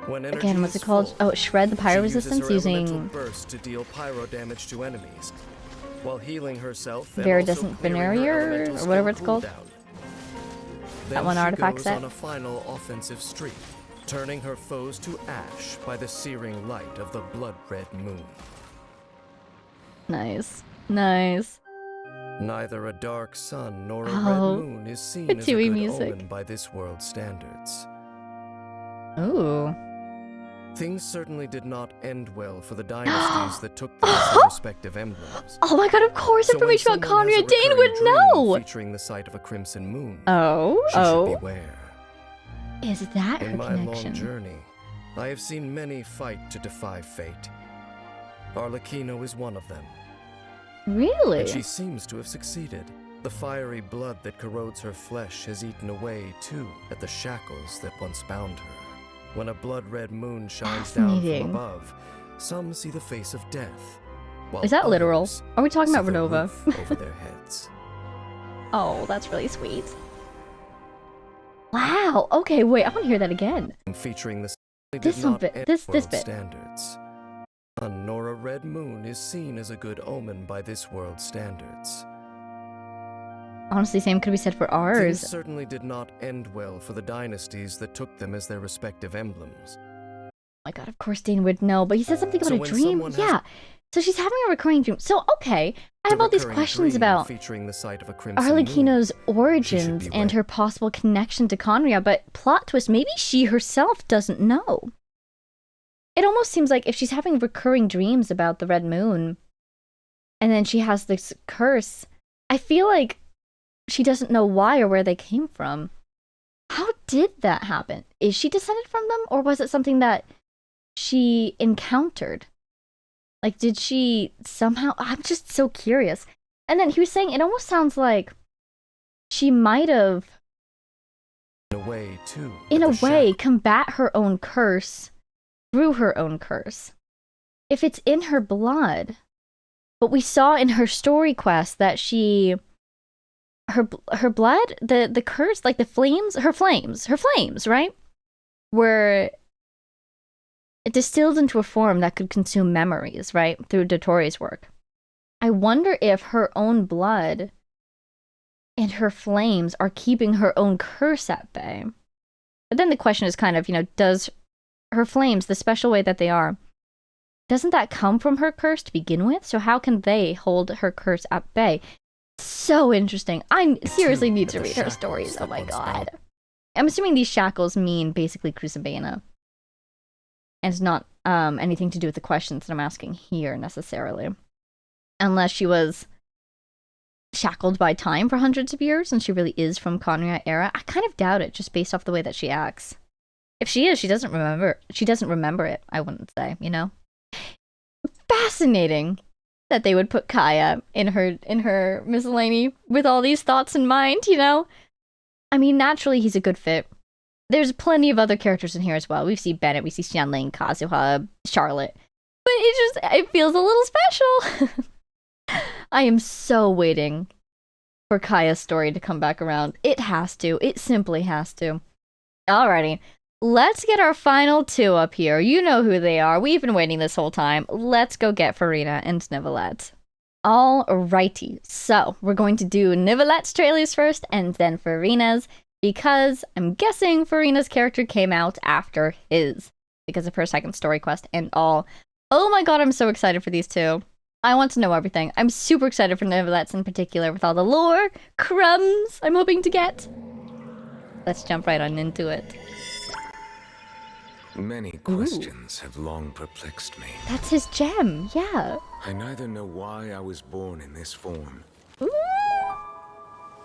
When energy Again, what's is it called? full, Oh, shred the pyro she uses resistance her elemental using burst to deal pyro damage to enemies, while healing herself and Viridescent also clearing her Venereal elemental or skill whatever it's called. cooldown. That Then one she artifact goes set. on a final offensive streak, turning her foes to ash by the searing light of the blood-red moon. Nice. Nice. Neither a dark sun nor a Oh, red moon is seen as a Fatui good music. omen by this world's standards. Ooh. Things certainly did not end well for the dynasties that took them as their respective emblems. Oh my god, of course So when information about someone has a Conrad Dane would recurring dream know! featuring the sight of a crimson moon, Oh, she oh. should beware. Is that her In my connection? long journey, I have seen many fight to defy fate. Arlecchino is one of them. Really? And she seems to have succeeded. The fiery blood that corrodes her flesh has eaten away, too, at the shackles that once bound her. When a blood-red moon shines down from Fascinating. above, some see the face of death. While Is that literal? others Are we talking see about the Renova? roof over their heads. Oh, that's really sweet. Wow. Okay, wait. I want to hear that again. Featuring the This did one not bit- end this world bit. standards. Sun nor a red moon is seen as a good omen by this world's standards. Honestly, same could be said for Things ours. certainly did not end well for the dynasties that took them as their respective emblems. Oh my god, of course Dane would know, but he said something about So a when dream. someone has Yeah. So she's having a recurring dream. So, okay. I have all these recurring questions dream about featuring the sight of a crimson moon. Arlecchino's origins and beware. her possible connection to Conria, but plot twist, maybe she herself doesn't know. It almost seems like if she's having recurring dreams about the Red Moon, and then she has this curse, I feel like she doesn't know why or where they came from. How did that happen? Is she descended from them, or was it something that she encountered? Like, did she somehow... I'm just so curious. And then he was saying it almost sounds like she might have, In a way, too. in at a the way, combat her own curse through her own curse. If it's in her blood. But we saw in her story quest that she... Her blood, the curse, like the flames, her flames, right? Were distilled into a form that could consume memories, right? Through Dotori's work. I wonder if her own blood and her flames are keeping her own curse at bay. But then the question is kind of, does her flames, the special way that they are, doesn't that come from her curse to begin with? So how can they hold her curse at bay? So interesting. I seriously need to read her stories. Oh my god. I'm assuming these shackles mean basically Crucibana. And it's not anything to do with the questions that I'm asking here necessarily. Unless she was shackled by time for hundreds of years and she really is from Conria era. I kind of doubt it just based off the way that she acts. If she is, she doesn't remember it, I wouldn't say, Fascinating that they would put Kaya in her miscellany with all these thoughts in mind, I mean, naturally he's a good fit. There's plenty of other characters in here as well. We see Bennett, we see Xianling, Kazuha, Charlotte. But it feels a little special. I am so waiting for Kaya's story to come back around. It has to. It simply has to. Alrighty. Let's get our final two up here. You know who they are. We've been waiting this whole time. Let's go get Farina and Nivelette. Alrighty. So, we're going to do Nivelette's trailers first and then Farina's, because I'm guessing Farina's character came out after his because of her second story quest and all. Oh my god, I'm so excited for these two. I want to know everything. I'm super excited for Nivelette's in particular with all the lore crumbs I'm hoping to get. Let's jump right on into it. Many questions have long perplexed me. That's his gem, yeah. I neither know why I was born in this form. Ooh.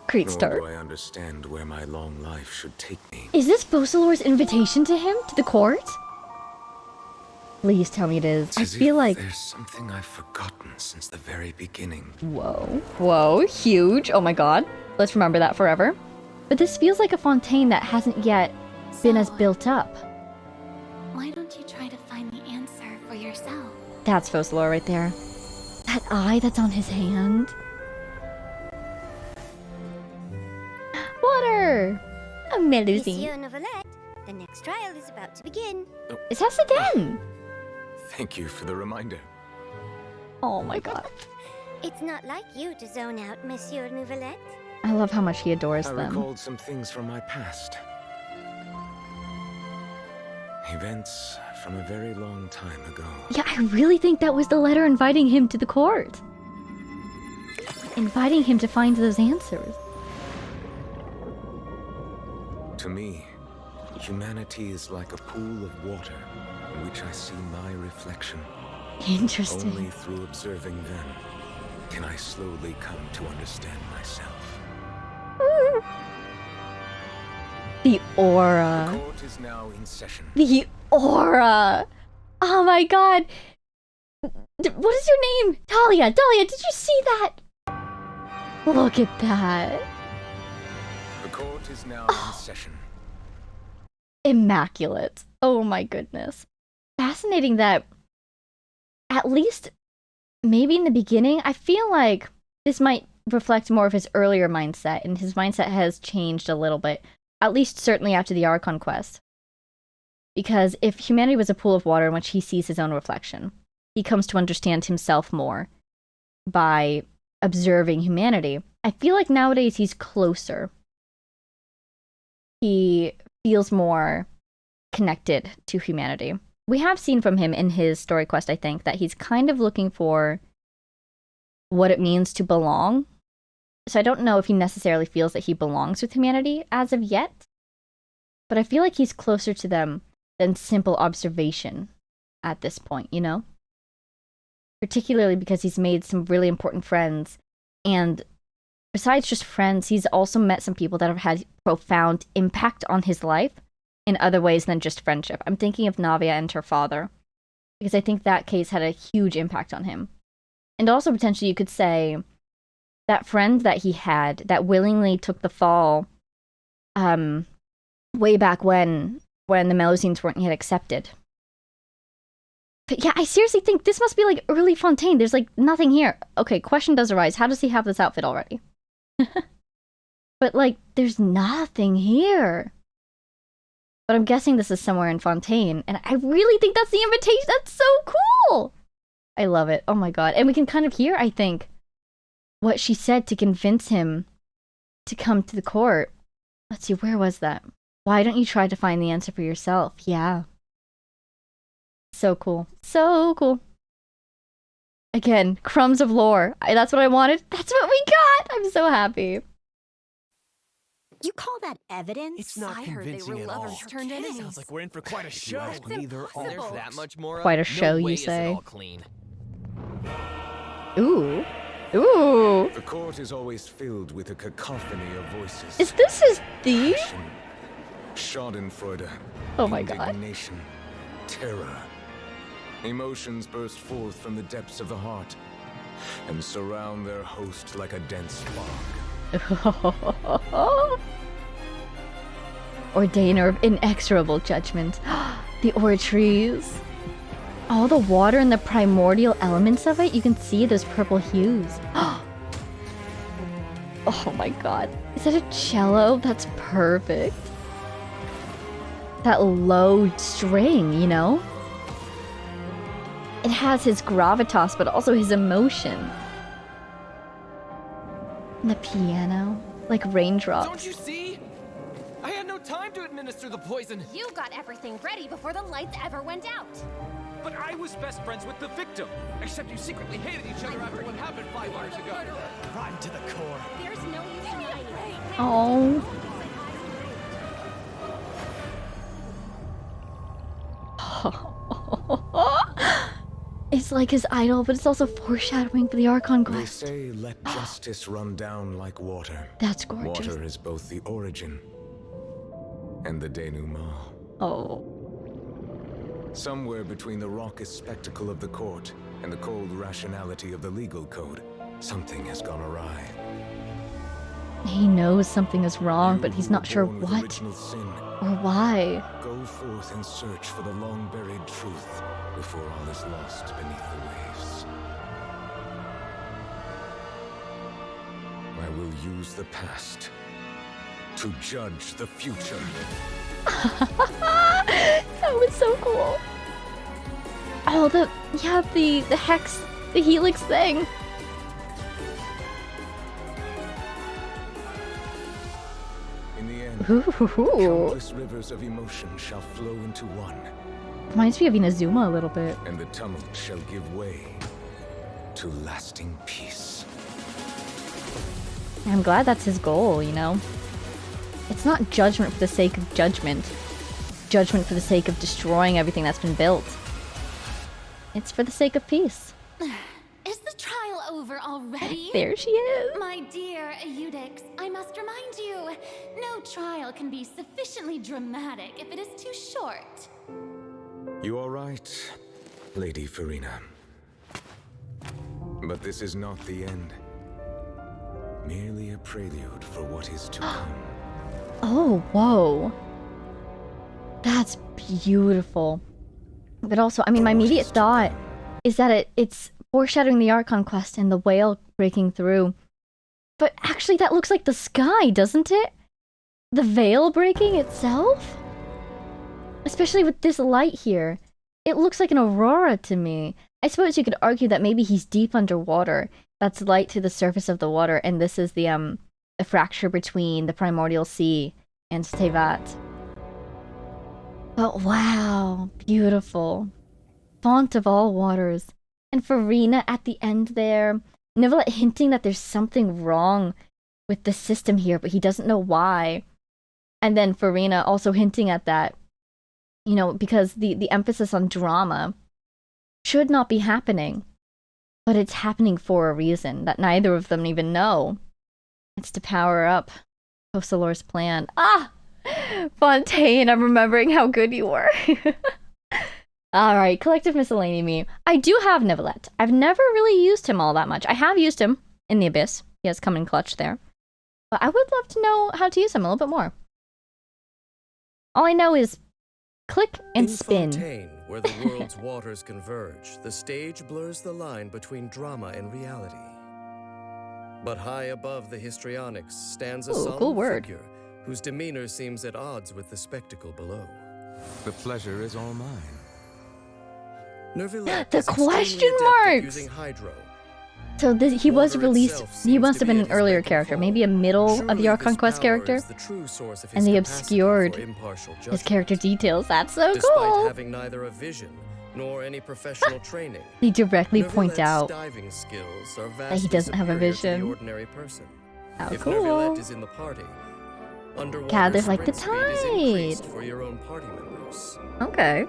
Great Nor start. do I understand where my long life should take me. Is this Bosalor's invitation to him, to the court? Please tell me it is. I feel like there's something I've forgotten since the very beginning. Whoa. Whoa, huge. Oh my god. Let's remember that forever. But this feels like a Fontaine that hasn't yet been as built up. Why don't you try to find the answer for yourself? That's Fosalor right there. That eye that's on his hand. Water! A melody. Monsieur Novelette, the next trial is about to begin. Is that Sedan? Thank you for the reminder. Oh my god. It's not like you to zone out, Monsieur Novelette. I love how much he adores I them. recalled some things from my past. Events from a very long time ago. Yeah, I really think that was the letter inviting him to the court. Inviting him to find those answers. To me, humanity is like a pool of water in which I see my reflection. Interesting. Only through observing them can I slowly come to understand myself. The aura. The court is now in session. The aura. Oh my god. What is your name? Talia. Dahlia, did you see that? Look at that. The court is now in session. Immaculate. Oh my goodness. Fascinating that, at least maybe in the beginning, I feel like this might reflect more of his earlier mindset, and his mindset has changed a little bit, at least certainly after the Archon quest. Because if humanity was a pool of water in which he sees his own reflection, he comes to understand himself more by observing humanity. I feel like nowadays he's closer. He feels more connected to humanity. We have seen from him in his story quest, I think, that he's kind of looking for what it means to belong. So I don't know if he necessarily feels that he belongs with humanity as of yet, but I feel like he's closer to them than simple observation at this point, Particularly because he's made some really important friends, and besides just friends, he's also met some people that have had profound impact on his life in other ways than just friendship. I'm thinking of Navia and her father, because I think that case had a huge impact on him. And also potentially you could say that friend that he had that willingly took the fall way back when the Melusines weren't yet accepted. But yeah, I seriously think this must be like early Fontaine. There's like nothing here. Okay, question does arise. How does he have this outfit already? But like, there's nothing here. But I'm guessing this is somewhere in Fontaine, and I really think that's the invitation. That's so cool! I love it. Oh my god. And we can kind of hear, I think, what she said to convince him to come to the court. Let's see, where was that? Why don't you try to find the answer for yourself? Yeah. So cool. So cool. Again, crumbs of lore. That's what I wanted. That's what we got! I'm so happy. You call that evidence? It's not I heard they convincing were at lovers all. turned enemies. Sounds like we're in for quite a show. That's Neither impossible. There's that much more. Quite a show, no way you is it say. all clean. Ooh. Ooh. The court is always filled with a cacophony of voices. Is this his theme? Schadenfreude. Oh my god. Indignation. Terror. Emotions burst forth from the depths of the heart and surround their host like a dense fog. Ordainer of inexorable judgment. The Ortrees. All the water and the primordial elements of it, you can see those purple hues. Oh my god. Is that a cello? That's perfect. That low string, you know? It has his gravitas, but also his emotion. And the piano, like raindrops. Don't you see? I had no time to administer the poison. You got everything ready before the lights ever went out. But I was best friends with the victim. Except you secretly hated each other after what happened 5 hours ago. Rotten to the core. There's no use in hiding. Oh. It's like his idol, but it's also foreshadowing for the Archon They quest. say, let justice run down like water. That's gorgeous. Water is both the origin and the denouement. Oh. Somewhere between the raucous spectacle of the court and the cold rationality of the legal code, something has gone awry. He knows something is wrong, but he's not sure Born with what original sin, or why. go forth and search for the long-buried truth before all is lost beneath the waves. I will use the past to judge the future. That was so cool. Oh, the hex, the helix thing. In the end, Ooh. countless rivers of emotion shall flow into one, Reminds me of Inazuma a little bit. and the tumult shall give way to lasting peace. I'm glad that's his goal, you know? It's not judgment for the sake of judgment. Judgment for the sake of destroying everything that's been built. It's for the sake of peace. Is the trial over already? There she is. My dear Eudix, I must remind you, no trial can be sufficiently dramatic if it is too short. You are right, Lady Farina. But this is not the end. Merely a prelude for what is to come. Oh, whoa. That's beautiful. But also, I mean, my immediate thought is that it's foreshadowing the Archon quest and the whale breaking through. But actually, that looks like the sky, doesn't it? The veil breaking itself? Especially with this light here. It looks like an aurora to me. I suppose you could argue that maybe he's deep underwater. That's light to the surface of the water, and this is the fracture between the primordial sea and Tevat. But wow, beautiful. Font of all waters. And Farina at the end there. Nivelette hinting that there's something wrong with the system here, but he doesn't know why. And then Farina also hinting at that, you know, because the emphasis on drama should not be happening. But it's happening for a reason that neither of them even know. It's to power up Kosalor's plan. Ah! Fontaine, I'm remembering how good you were. Alright, collective miscellany meme. I do have Nivelette. I've never really used him all that much. I have used him in the Abyss. He has come in clutch there. But I would love to know how to use him a little bit more. All I know is click and spin. In Fontaine, where the world's waters converge, the stage blurs the line between drama and reality. But high above the histrionics stands a solemn cool word. figure whose demeanor seems at odds with the spectacle below. The pleasure is all mine. Neuvillette The is extremely question adept at marks! using hydro, So he was released. He must have been an earlier character, maybe a middle of the Archon Quest character, and they obscured his character details. That's so Despite cool. having neither a vision nor any professional training, They directly point Nervilette's out diving skills are that he vastly doesn't have a superior to the vision. ordinary person. How If cool. Nervilette is in the party, underwater God, there's like the sprint speed is tide. increased for your own party members. Okay.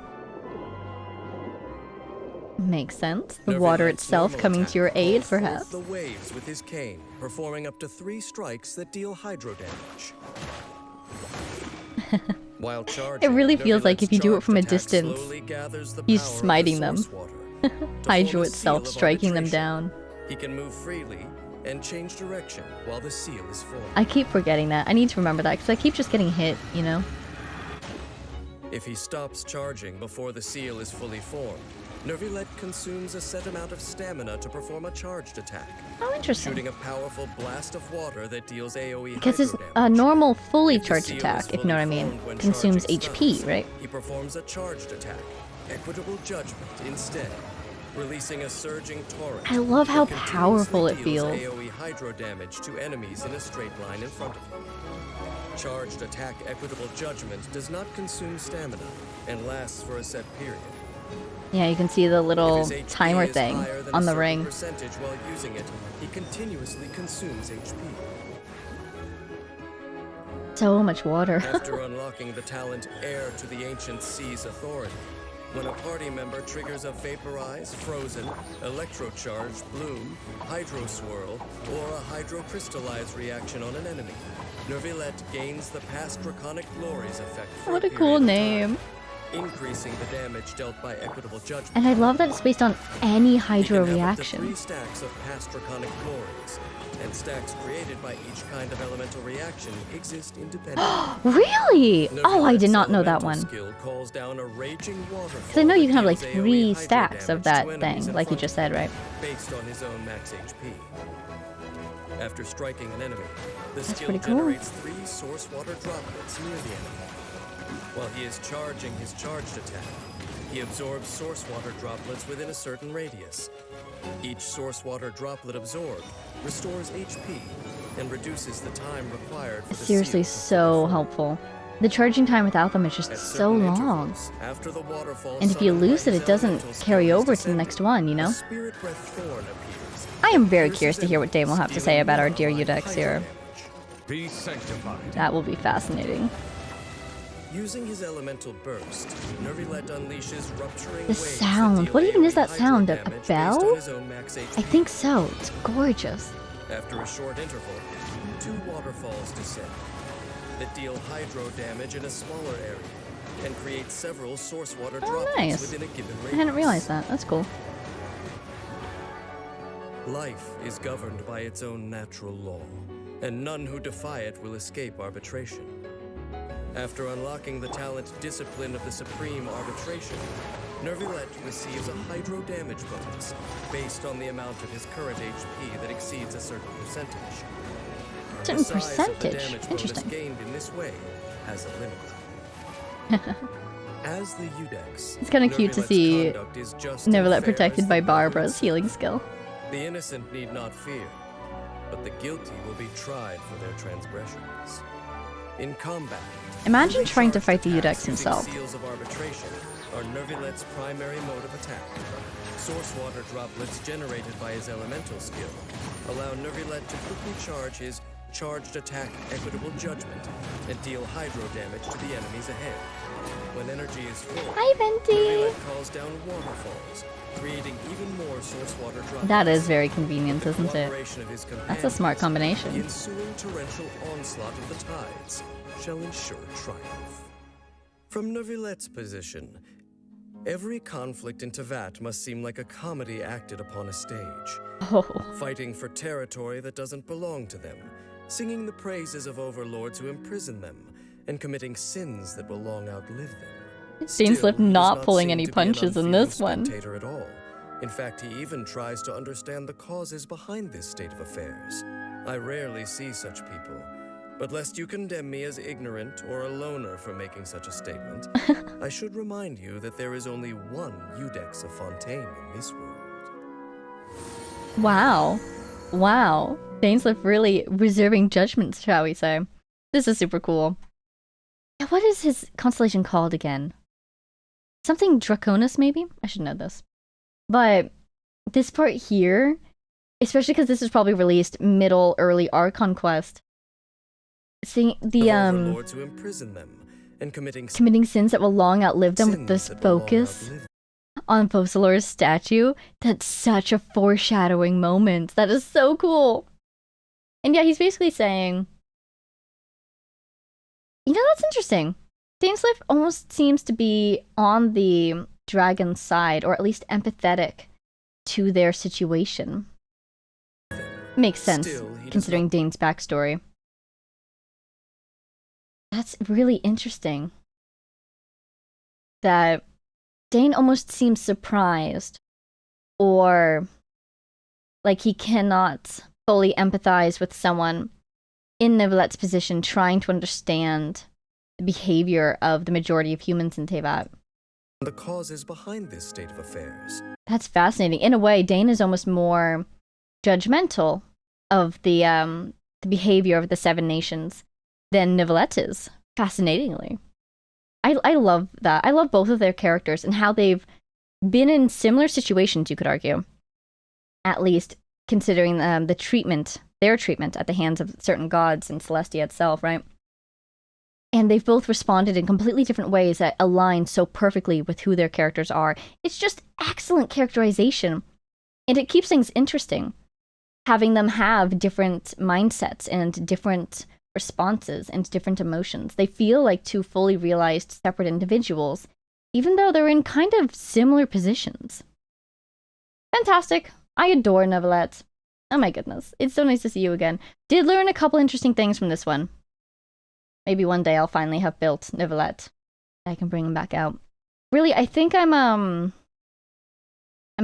Makes sense. The water Nervilette's itself normal coming attack to your aid, calls forth perhaps. the waves with his cane, performing up to 3 strikes that deal hydro damage. While charging, It really feels like if you do it Nervilette's from a charged attack distance, slowly gathers the he's power of the smiting them. source water to Hydro form a itself seal of striking them arbitration. down. He can move freely and change direction while the seal is formed. I keep forgetting that. I need to remember that because I keep just getting hit, you know? If he stops charging before the seal is fully formed, Nervilette consumes a set amount of stamina to perform a charged attack. Oh, interesting. Shooting a powerful blast of water that deals AoE Because his hydro damage. normal fully If the charged seal attack, is if you know what I fully mean, formed when consumes charging HP, spells, right? He performs a charged attack, Equitable Judgment, instead, releasing a surging torrent. I love how that continuously powerful it deals feels. AoE hydro damage to enemies in a straight line in front of him. Charged attack Equitable Judgment does not consume stamina and lasts for a set period. Yeah, you can see the If little his HP timer is thing higher than on a the certain ring. percentage while using it, he continuously consumes HP. So much water. After unlocking the talent Heir to the Ancient Sea's authority, when a party member triggers a Vaporize, Frozen, Electrocharge, Bloom, Hydro Swirl, or a Hydrocrystallize reaction on an enemy, Nervilette gains the past Draconic Glories effect for What a period cool of time, name. increasing the damage dealt by Equitable Judgment. And I love that it's based on any He Hydro can have up to 3 reaction. stacks of past Draconic Glories, and stacks created by each kind of elemental reaction exist independently. Really? Oh, I did not know that Elemental one. skill calls down a raging waterfall Because I know you can have like that 3 deals AoE stacks hydro of that damage to enemies thing, in like you front just of said, him, right? based on his own max HP. After striking an enemy, the That's skill pretty cool. generates 3 source water droplets near the enemy. While he is charging his charged attack, he absorbs source water droplets within a certain radius. Each source water droplet absorbed restores HP and reduces the time required for the Seriously, seal so helpful. The charging time without them is just At so certain long. intervals, after the waterfall And if you summoned by lose it, his it doesn't elemental carry skill is over to the next one, you know? Spirit Breath Thorn appears. I am very curious to hear what Dame will have to say about our dear Udex here. Be sanctified. That will be fascinating. Using his elemental burst, Nervilette unleashes rupturing The waves that sound. deal What even is AoE that hydro sound? A damage based bell? on his own max HP. I think so. It's gorgeous. After a short interval, 2 waterfalls descend that deal hydro damage in a smaller area and create several source water Oh, droplets nice. within a given I radius. hadn't realized that. That's cool. Life is governed by its own natural law, and none who defy it will escape arbitration. After unlocking the talent Discipline of the Supreme Arbitration, Nervilette receives a hydro damage bonus based on the amount of his current HP that exceeds a certain percentage. Certain The size of the percentage. damage bonus Interesting. gained in this way has a limit. As the Udex, It's kind of cute to Nervilette's see conduct is just and Nervilette fair protected as by the government Barbara's says. healing skill. The innocent need not fear, but the guilty will be tried for their transgressions. In combat, Imagine trying to fight the Udex using himself. seals of arbitration are Nervilette's primary mode of attack. Source water droplets generated by his elemental skill allow Nervilette to quickly charge his charged attack Equitable Judgment and deal hydro damage to the enemies ahead. When energy is full, Hi, Venti. Nervilette calls down waterfalls, creating even more source water droplets. That is very convenient, isn't it? Cooperation of his That's a smart companions, combination. The ensuing torrential onslaught of the tides shall ensure triumph. From Nervilette's position, every conflict in Tevat must seem like a comedy acted upon a stage. Oh. Fighting for territory that doesn't belong to them, singing the praises of overlords who imprison them, and committing sins that will long outlive them. Stainslift Still, he does not pulling seem any to be an punches in unfeeling this one. spectator at all. In fact, he even tries to understand the causes behind this state of affairs. I rarely see such people, but lest you condemn me as ignorant or a loner for making such a statement, I should remind you that there is only one Udex of Fontaine in this world. Wow. Wow. Dainsleif really reserving judgments, shall we say. This is super cool. Yeah, what is his constellation called again? Something Draconis, maybe? I should know this. But this part here, especially because this is probably released middle, early Archon Quest, seeing the overlords who imprison them and committing sins that will long outlive them with this focus on Focalor's statue. That's such a foreshadowing moment. That is so cool. And yeah, he's basically saying, you know, that's interesting. Dainsleif almost seems to be on the dragon's side, or at least empathetic to their situation. Makes sense, considering Dane's backstory. That's really interesting. That Dane almost seems surprised, or like he cannot fully empathize with someone in Neuvlette's position trying to understand the behavior of the majority of humans in Teyvat. The causes behind this state of affairs. That's fascinating. In a way, Dane is almost more judgmental of the behavior of the Seven Nations than Neuvillette is, fascinatingly. I love that. I love both of their characters and how they've been in similar situations, you could argue. At least considering the treatment, their treatment at the hands of certain gods and Celestia itself, right? And they've both responded in completely different ways that align so perfectly with who their characters are. It's just excellent characterization. And it keeps things interesting, having them have different mindsets and different responses and different emotions. They feel like two fully realized separate individuals, even though they're in kind of similar positions. Fantastic. I adore Neuvillette. Oh my goodness. It's so nice to see you again. Did learn a couple interesting things from this one. Maybe one day I'll finally have built Neuvillette. I can bring him back out. Really, I think I'm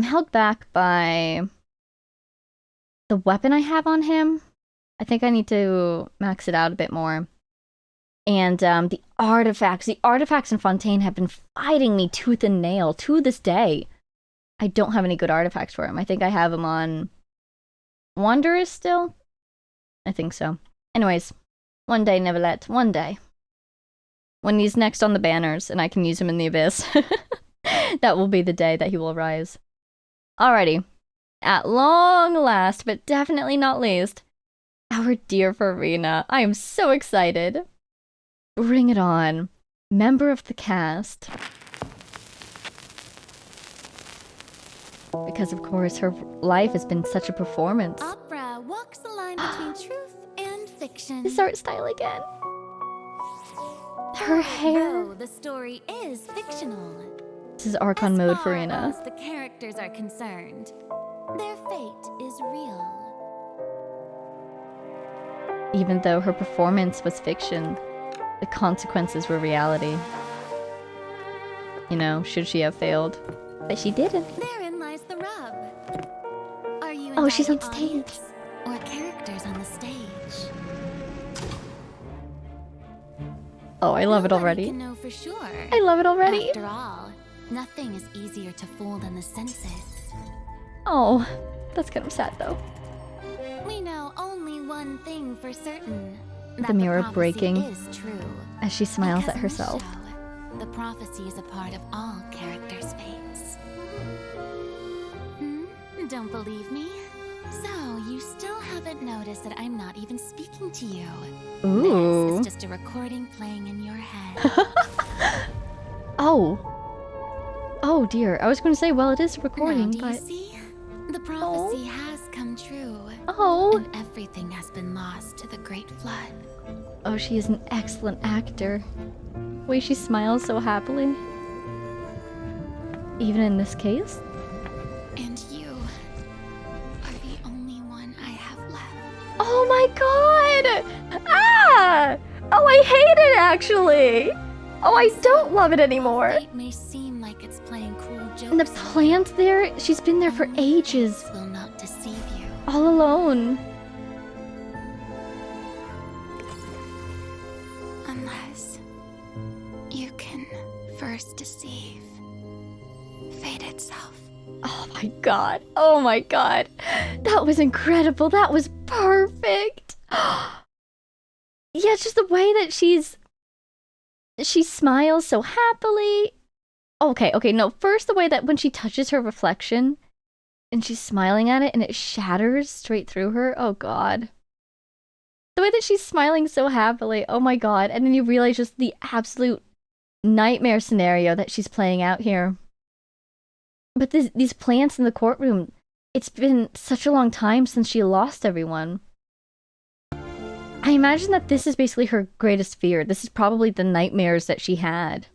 held back by the weapon I have on him. I think I need to max it out a bit more. And the artifacts in Fontaine have been fighting me tooth and nail to this day. I don't have any good artifacts for him. I think I have him on Wanderers still? I think so. Anyways, one day, Neuvillette, one day. When he's next on the banners and I can use him in the Abyss, that will be the day that he will rise. Alrighty. At long last, but definitely not least, our dear Farina. I am so excited. Bring it on. Member of the cast. Because of course her life has been such a performance. Opera walks the line between truth and fiction. This art style again. Her hair. Though the story is fictional. This is Archon mode, Farina. As far as the characters are concerned, their fate is real. Even though her performance was fiction, the consequences were reality. You know, should she have failed? But she didn't. Therein lies the rub. Are you Oh, she's on the stage. audience or characters on the stage? Oh, I love it already. Can know for sure. I love it already. After all, nothing is easier to fool than the senses. Oh, that's kind of sad though. We know only one thing for certain. The mirror breaking is true. as she smiles Because at in the herself. show, the prophecy is a part of all characters' fates. Don't believe me? So, you still haven't noticed that I'm not even speaking to you. Ooh. This is just a recording playing in your head. Oh. Oh dear. I was going to say, well, it is a recording, now, do but... you see? The prophecy has come true. Oh. And everything has been lost to the Great Flood. Oh, she is an excellent actor. The way she smiles so happily. Even in this case? And you are the only one I have left. Oh my god! Ah! Oh, I hate it, actually! Oh, I don't love it anymore! It may seem like it's playing cruel jokes. And the plant there, she's been there for ages. Will not deceive you. All alone. Unless you can first deceive fate itself. Oh my god. Oh my god. That was incredible. That was perfect. Yeah, just the way that she smiles so happily. Okay, no. First, the way that when she touches her reflection and she's smiling at it and it shatters straight through her. Oh god. The way that she's smiling so happily. Oh my god. And then you realize just the absolute nightmare scenario that she's playing out here. But these plants in the courtroom, it's been such a long time since she lost everyone. I imagine that this is basically her greatest fear. This is probably the nightmares that she had.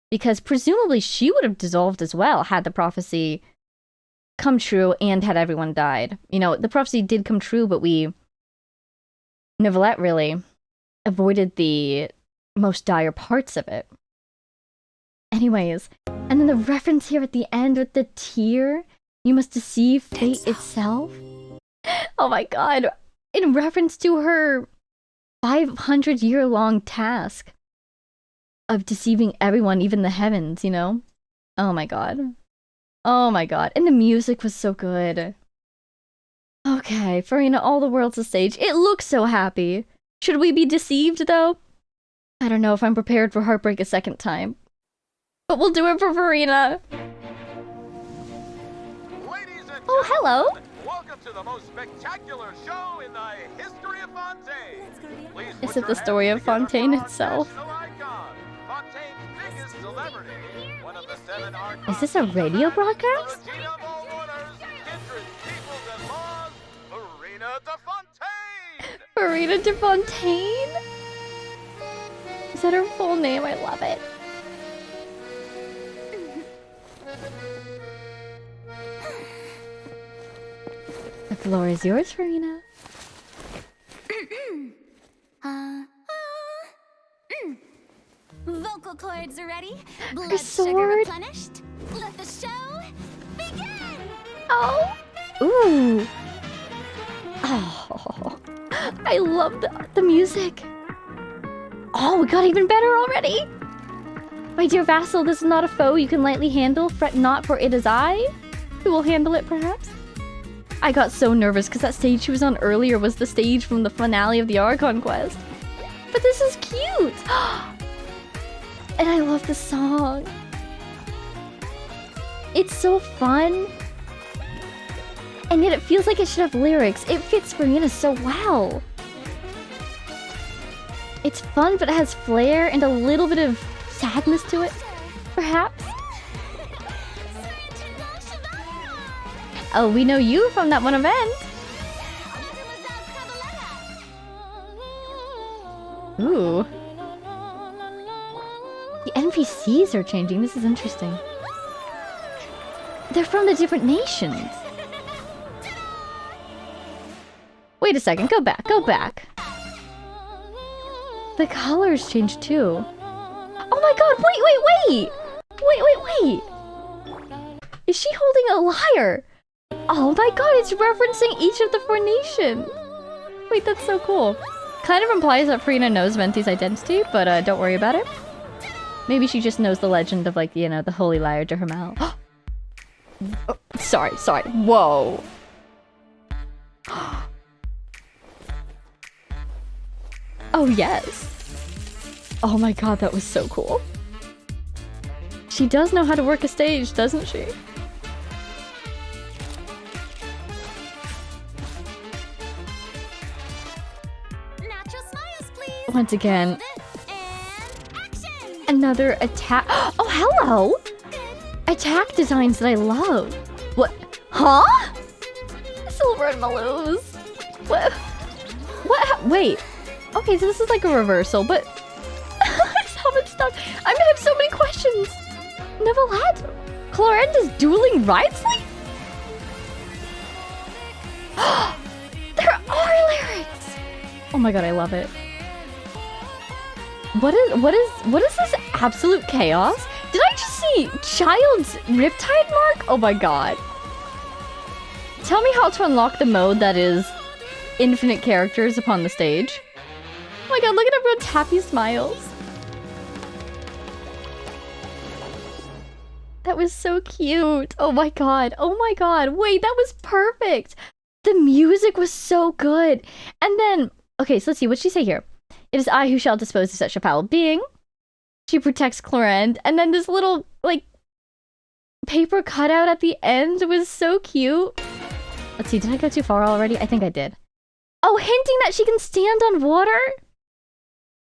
Because presumably she would have dissolved as well had the prophecy come true and had everyone died. You know, the prophecy did come true, but Neuvillette really avoided the most dire parts of it. Anyways, and then the reference here at the end with the tear, you must deceive fate itself. Oh my god. In reference to her 500-year-long task of deceiving everyone, even the heavens, you know? Oh my god. Oh my god. And the music was so good. Okay, Farina, all the world's a stage. It looks so happy. Should we be deceived, though? I don't know if I'm prepared for heartbreak a second time. But we'll do it for Farina. Oh, hello. Welcome to the most spectacular show in the history of Fontaine. Is it the story of Fontaine itself? Is this a radio broadcast? Farina de Fontaine? Is that her full name? I love it. The floor is yours, Farina. Vocal cords are ready. Blood Her sugar sword. replenished. Let the show begin. Oh! Ooh! Oh, I love the music. Oh, we got even better already. My dear vassal, this is not a foe you can lightly handle. Fret not, for it is I who will handle it, perhaps. I got so nervous because that stage she was on earlier was the stage from the finale of the Archon quest. But this is cute! And I love the song. It's so fun. And yet it feels like it should have lyrics. It fits Farina so well. It's fun, but it has flair and a little bit of sadness to it, perhaps. Oh, we know you from that one event. Ooh. The NPCs are changing. This is interesting. They're from the different nations. Wait a second. Go back. Go back. The colors changed too. Oh my god. Wait. Wait. Is she holding a lyre? Oh my god, it's referencing each of the four nations. Wait, that's so cool. Kind of implies that Farina knows Venti's identity, but don't worry about it. Maybe she just knows the legend of, like, you know, the holy lyre to her mouth. Oh, sorry. Whoa. Oh, yes. Oh my god, that was so cool. She does know how to work a stage, doesn't she? Once again, another attack. Oh, hello! Attack designs that I love. What? Huh? Silver and Maloos. What? Wait. Okay, so this is like a reversal, but so much stuff. I'm gonna have so many questions. Neuvillette? Clorinda's dueling Ridesley? There are lyrics. Oh my god, I love it. What is this absolute chaos? Did I just see Child's Riptide mark? Oh my god. Tell me how to unlock the mode that is infinite characters upon the stage. Oh my god, look at everyone's happy smiles. That was so cute. Oh my god. Oh my god. Wait, that was perfect. The music was so good. And then, okay, so let's see. What'd she say here? It is I who shall dispose of such a foul being. She protects Clorinde. And then this little, like, paper cutout at the end was so cute. Let's see. Did I go too far already? I think I did. Oh, hinting that she can stand on water?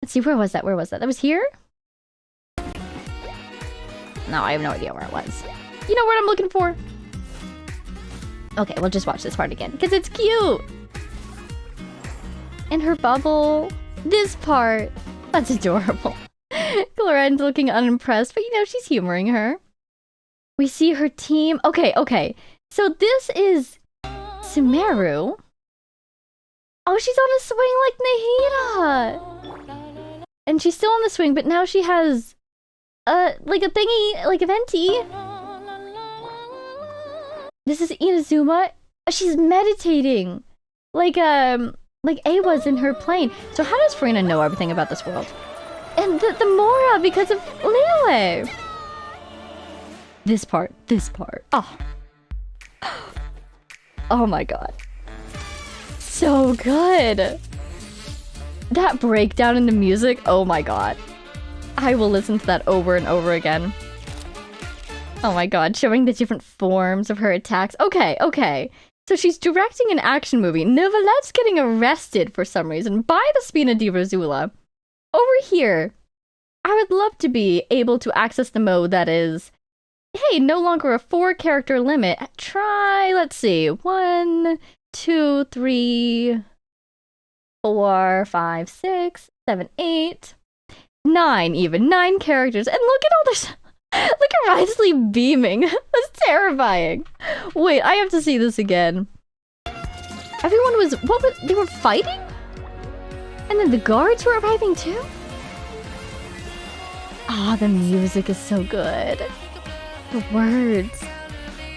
Let's see. Where was that? Where was that? That was here? No, I have no idea where it was. You know what I'm looking for? Okay, we'll just watch this part again, because it's cute! And her bubble. This part. That's adorable. Clorinde looking unimpressed, but you know, she's humoring her. We see her team. Okay, okay. So this is Sumeru. Oh, she's on a swing like Nahida! And she's still on the swing, but now she has... like a thingy, like a venti. This is Inazuma. She's meditating. Like A was in her plane. So how does Furina know everything about this world? And the Mora, because of Lele. This part. Oh. Oh my god. So good. That breakdown in the music, oh my god. I will listen to that over and over again. Oh my god, showing the different forms of her attacks. Okay, okay. So she's directing an action movie. Novelette's getting arrested for some reason by the Spina di Rosula. Over here, I would love to be able to access the mode that is, hey, no longer a 4-character limit. Try, let's see, 1, 2, 3, 4, 5, 6, 7, 8... 9 even. 9 characters. And look at all this. Look at Wriothesley beaming. That's terrifying. Wait, I have to see this again. Everyone was... What was... They were fighting? And then the guards were arriving too? Ah, the music is so good. The words.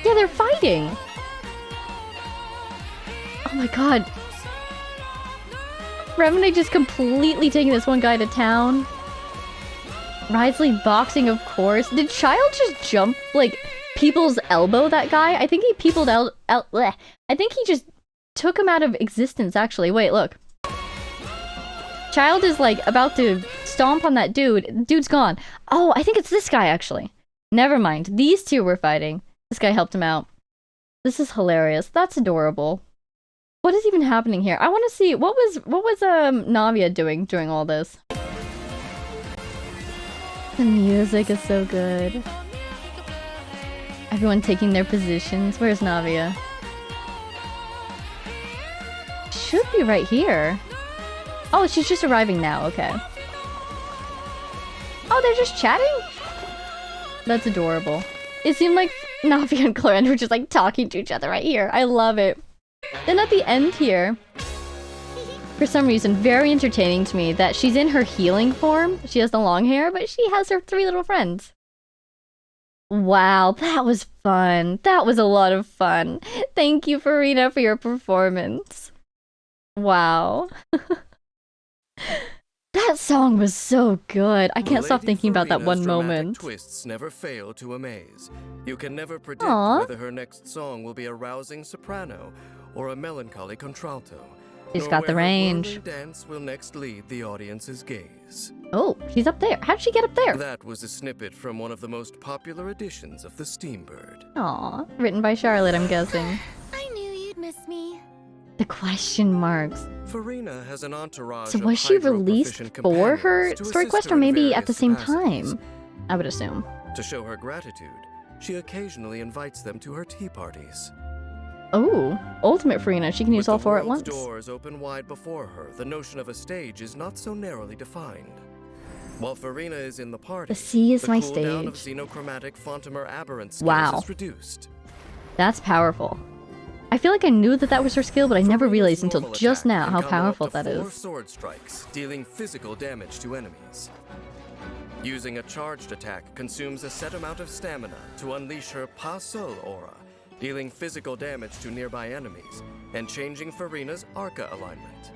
Yeah, they're fighting. Oh my god. Remini just completely taking this one guy to town. Wriothesley boxing, of course. Did Child just jump, like, people's elbow that guy? I think he peopled out I think he just took him out of existence, actually. Wait, look. Child is, like, about to stomp on that dude. Dude's gone. Oh, I think it's this guy, actually. Never mind. These two were fighting. This guy helped him out. This is hilarious. That's adorable. What is even happening here? I want to see, what was Navia doing during all this? The music is so good. Everyone taking their positions. Where's Navia? Should be right here. Oh, she's just arriving now. Okay. Oh, they're just chatting? That's adorable. It seemed like Navia and Clorinde were just like talking to each other right here. I love it. Then at the end here, for some reason, very entertaining to me that she's in her healing form. She has the long hair, but she has her 3 little friends. Wow, that was fun. That was a lot of fun. Thank you, Furina, for your performance. Wow. That song was so good. I can't stop thinking about that one moment. Twists never fail to amaze. You can never predict whether her next song will be a rousing soprano or a melancholy contralto. She's got the range. Dance will next lead the audience's gaze. Oh, she's up there. How'd she get up there? That was a snippet from one of the most popular editions of The Steambird. Aw, written by Charlotte, I'm guessing. I knew you'd miss me. The question marks. Furina has an entourage. So was she released for her story quest, or maybe at the same time? I would assume. To show her gratitude, she occasionally invites them to her tea parties. Oh, ultimate Furina. She can use all 4 at once. With the doors open wide before her, the notion of a stage is not so narrowly defined. While Furina is in the party, the sea is my cooldown of stage. xenochromatic Fontamer aberrant skills Wow. is reduced. That's powerful. I feel like I knew that was her skill, but I never realized until just now how powerful that is. 4 sword strikes, dealing physical damage to enemies. Using a charged attack consumes a set amount of stamina to unleash her Pas Seul aura, dealing physical damage to nearby enemies, and changing Furina's Arca alignment.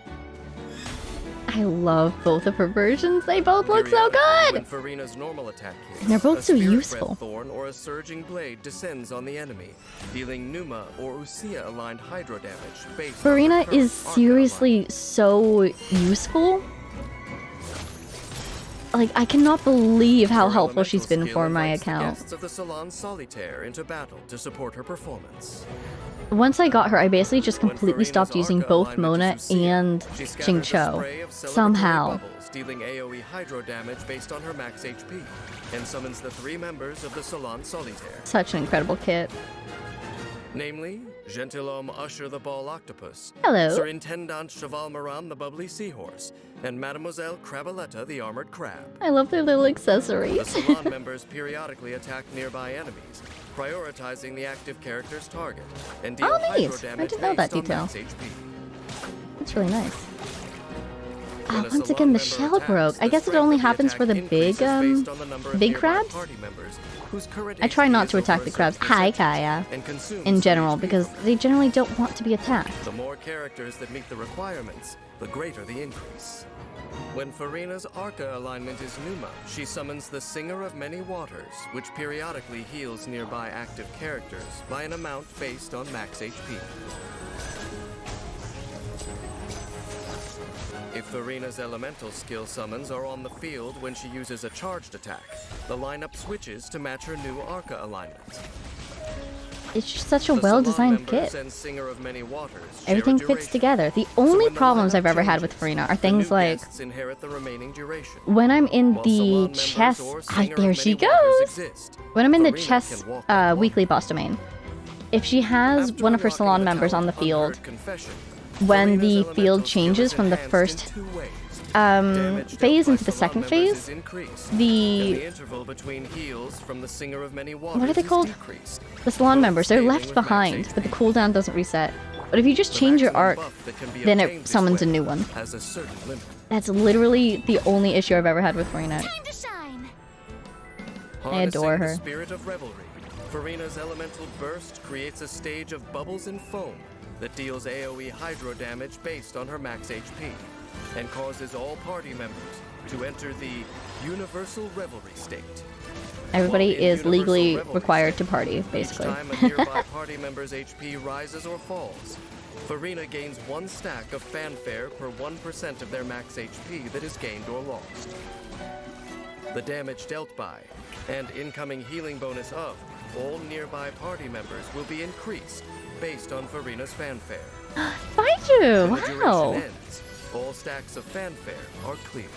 I love both of her versions. They both look so good! When Farina's normal attack hits, They're both a so spirit useful. breath thorn or a surging blade descends on the enemy, dealing Numa or Usia aligned hydro damage based on Farina her is current seriously so useful. Like, I cannot believe how helpful she's been for my account. guests of the Salon Solitaire into battle to support her performance. Once I got her, I basically just completely stopped using both Mona and Xingqiu. Somehow. Bubbles, dealing AoE hydro damage based on her max HP, and summons the 3 members of the Salon Solitaire. Such an incredible kit. Namely, Gentilhomme Usher the Ball Octopus, Hello. Surintendant Cheval Moran the Bubbly Seahorse, and Mademoiselle Crabaletta the Armored Crab. I love their little The accessories. Salon members periodically attack nearby enemies, prioritizing the active character's target, and deal hydro neat. damage I didn't know that based on detail. max HP. That's really nice. When a Once Salon again, the member shell attacks, broke. I the guess it strength only of the happens for the attack big, increases based on the number of big nearby crabs? party members whose current I try HP not is to attack over the a crabs. certain Hi, percentage Kaya. and consumes In some general, HP because from they generally don't want to be attacked. The more characters that meet the requirements, the greater the increase. When Farina's Arca alignment is Numa, she summons the Singer of Many Waters, which periodically heals nearby active characters by an amount based on max HP. If Farina's elemental skill summons are on the field when she uses a charged attack, the lineup switches to match her new Arca alignment. It's just such a The well-designed Salon members kit. and Singer of Many Waters share Everything a fits duration. together. The So only when the problems lineup I've ever had with changes, Farina are the things new like guests inherit the remaining duration. when I'm in While the Salon members chess. or Ah, Singer of there she Many Waters goes. exist, When I'm in the Farina chess can walk weekly boss domain, if she has After one of her unlocking salon the members on the talent field, Unheard Confession, when Farina's the elemental field skill changes is from the enhanced first in 2 ways. phase into the second phase, And the the interval between heals from the Singer of Many what are Waters they is called? decreased. The salon members, they're scaling left with max behind, HP. but the cooldown doesn't reset. But if you just The change your maximum arc, buff that can be then obtained it this summons a way new one. has a certain limit. That's literally the only issue I've ever had with Farina. I adore Harnessing the her. spirit of revelry, Farina's elemental burst creates a stage of bubbles and foam that deals AoE hydro damage based on her max HP, and causes all party members to enter the universal revelry state. Everybody While in is universal legally revelry required to state, party, Each basically. time a nearby party member's HP rises or falls, Farina gains 1 stack of fanfare per 1% of their max HP that is gained or lost. The damage dealt by, and incoming healing bonus of, all nearby party members will be increased based on Farina's fanfare. Baiju! When the duration Wow! ends, all stacks of fanfare are clear.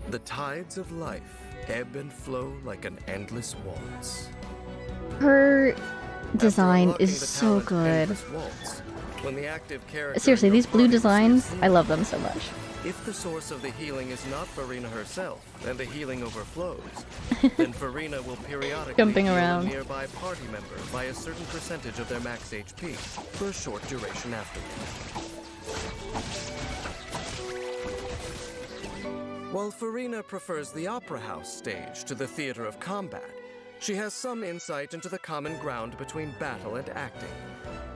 The tides of life ebb and flow like an endless waltz. Her design Unlocking is the so talent good. Endless Waltz, when the active character Seriously, in your these blue party designs, receives I love them so much. If the source of the healing is not Farina herself, and the healing overflows, then Farina will periodically Jumping heal around. a nearby party member by a certain percentage of their max HP for a short duration afterward. While Farina prefers the opera house stage to the theater of combat, she has some insight into the common ground between battle and acting.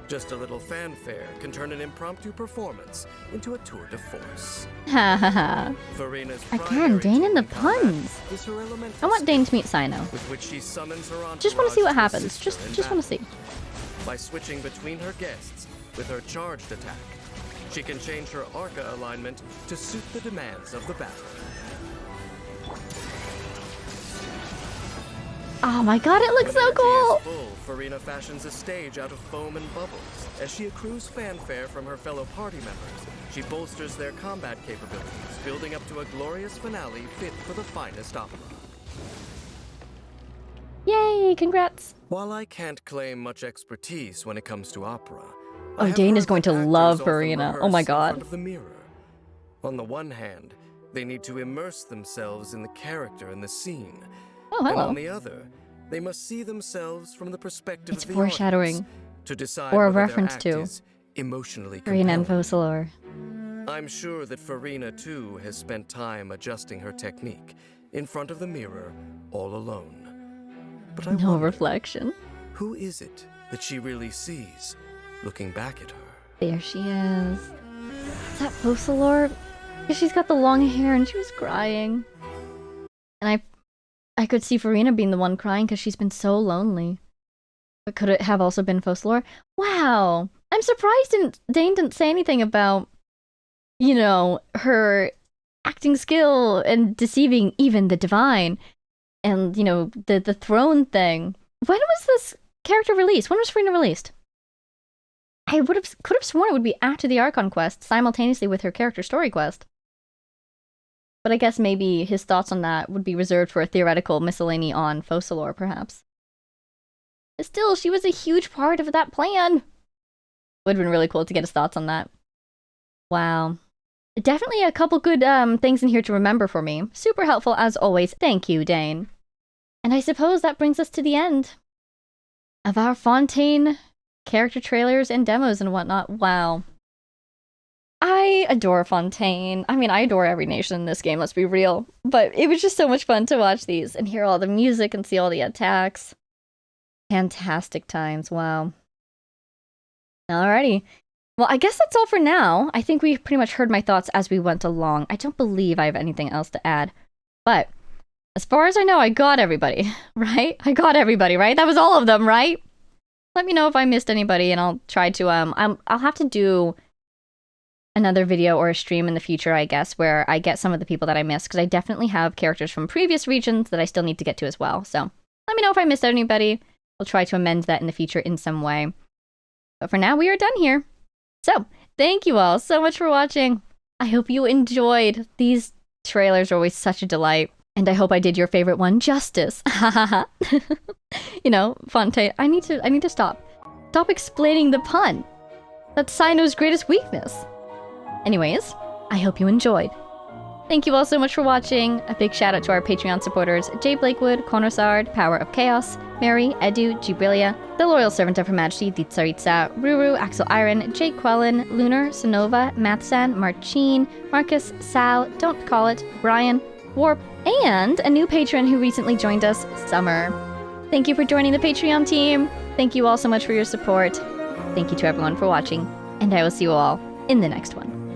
Just a little fanfare can turn an impromptu performance into a tour de force. Ha ha ha. Farina's Again, primary Dane and the tool in combat puns. is her elemental I want Dane to meet Sino. with which she summons her entourage Just want to see what to happens. assist Just her in want to see. battle. By switching between her guests with her charged attack, she can change her Arca alignment to suit the demands of the battle. Oh my god, it looks When so energy cool! is full, Farina fashions a stage out of foam and bubbles. As she accrues fanfare from her fellow party members, she bolsters their combat capabilities, building up to a glorious finale fit for the finest opera. Yay, congrats! While I can't claim much expertise when it comes to opera, Oh, I have Dane heard is going that to actors love often Farina. Oh rehearse my in front god. of the mirror. On the one hand, they need to immerse themselves in the character and the scene. Oh, And hello. on the other, they must see themselves from the perspective It's of the foreshadowing. audience to decide Or a whether their reference act to is emotionally Farina and compelling. Focalor. I'm sure that Farina too has spent time adjusting her technique in front of the mirror all alone. But I No wonder, reflection. who is it that she really sees looking back at her. There she is. Is that Focalor? She's got the long hair and she was crying. And I could see Farina being the one crying because she's been so lonely. But could it have also been Focalor? Wow! I'm surprised Dane didn't say anything about, you know, her acting skill and deceiving even the divine. And, you know, the throne thing. When was this character released? When was Farina released? I could have sworn it would be after the Archon quest, simultaneously with her character story quest. But I guess maybe his thoughts on that would be reserved for a theoretical miscellany on Focalor, perhaps. But still, she was a huge part of that plan. Would have been really cool to get his thoughts on that. Wow. Definitely a couple good things in here to remember for me. Super helpful as always. Thank you, Dane. And I suppose that brings us to the end of our Fontaine character trailers and demos and whatnot. Wow. I adore Fontaine. I mean, I adore every nation in this game, let's be real. But it was just so much fun to watch these and hear all the music and see all the attacks. Fantastic times, wow. Alrighty. Well, I guess that's all for now. I think we pretty much heard my thoughts as we went along. I don't believe I have anything else to add. But as far as I know, I got everybody, right? I got everybody, right? That was all of them, right? Let me know if I missed anybody and I'll try to, I'll have to do another video or a stream in the future, I guess, where I get some of the people that I missed, because I definitely have characters from previous regions that I still need to get to as well. So let me know if I missed anybody. I'll try to amend that in the future in some way. But for now, we are done here. So thank you all so much for watching. I hope you enjoyed. These trailers are always such a delight. And I hope I did your favorite one justice. You know, Fontaine, I need to stop. Stop explaining the pun. That's Sino's greatest weakness. Anyways, I hope you enjoyed. Thank you all so much for watching. A big shout out to our Patreon supporters, Jay Blakewood, Konosard, Power of Chaos, Mary, Edu, Gibrilia, The Loyal Servant of Her Majesty, the Tsaritsa, Ruru, Axel Iron, Jake Quellen, Lunar, Sonova, Mathsan, Marcin, Marcus, Sal, Don't Call It, Brian, Warp, and a new patron who recently joined us, Summer. Thank you for joining the Patreon team. Thank you all so much for your support. Thank you to everyone for watching, and I will see you all in the next one.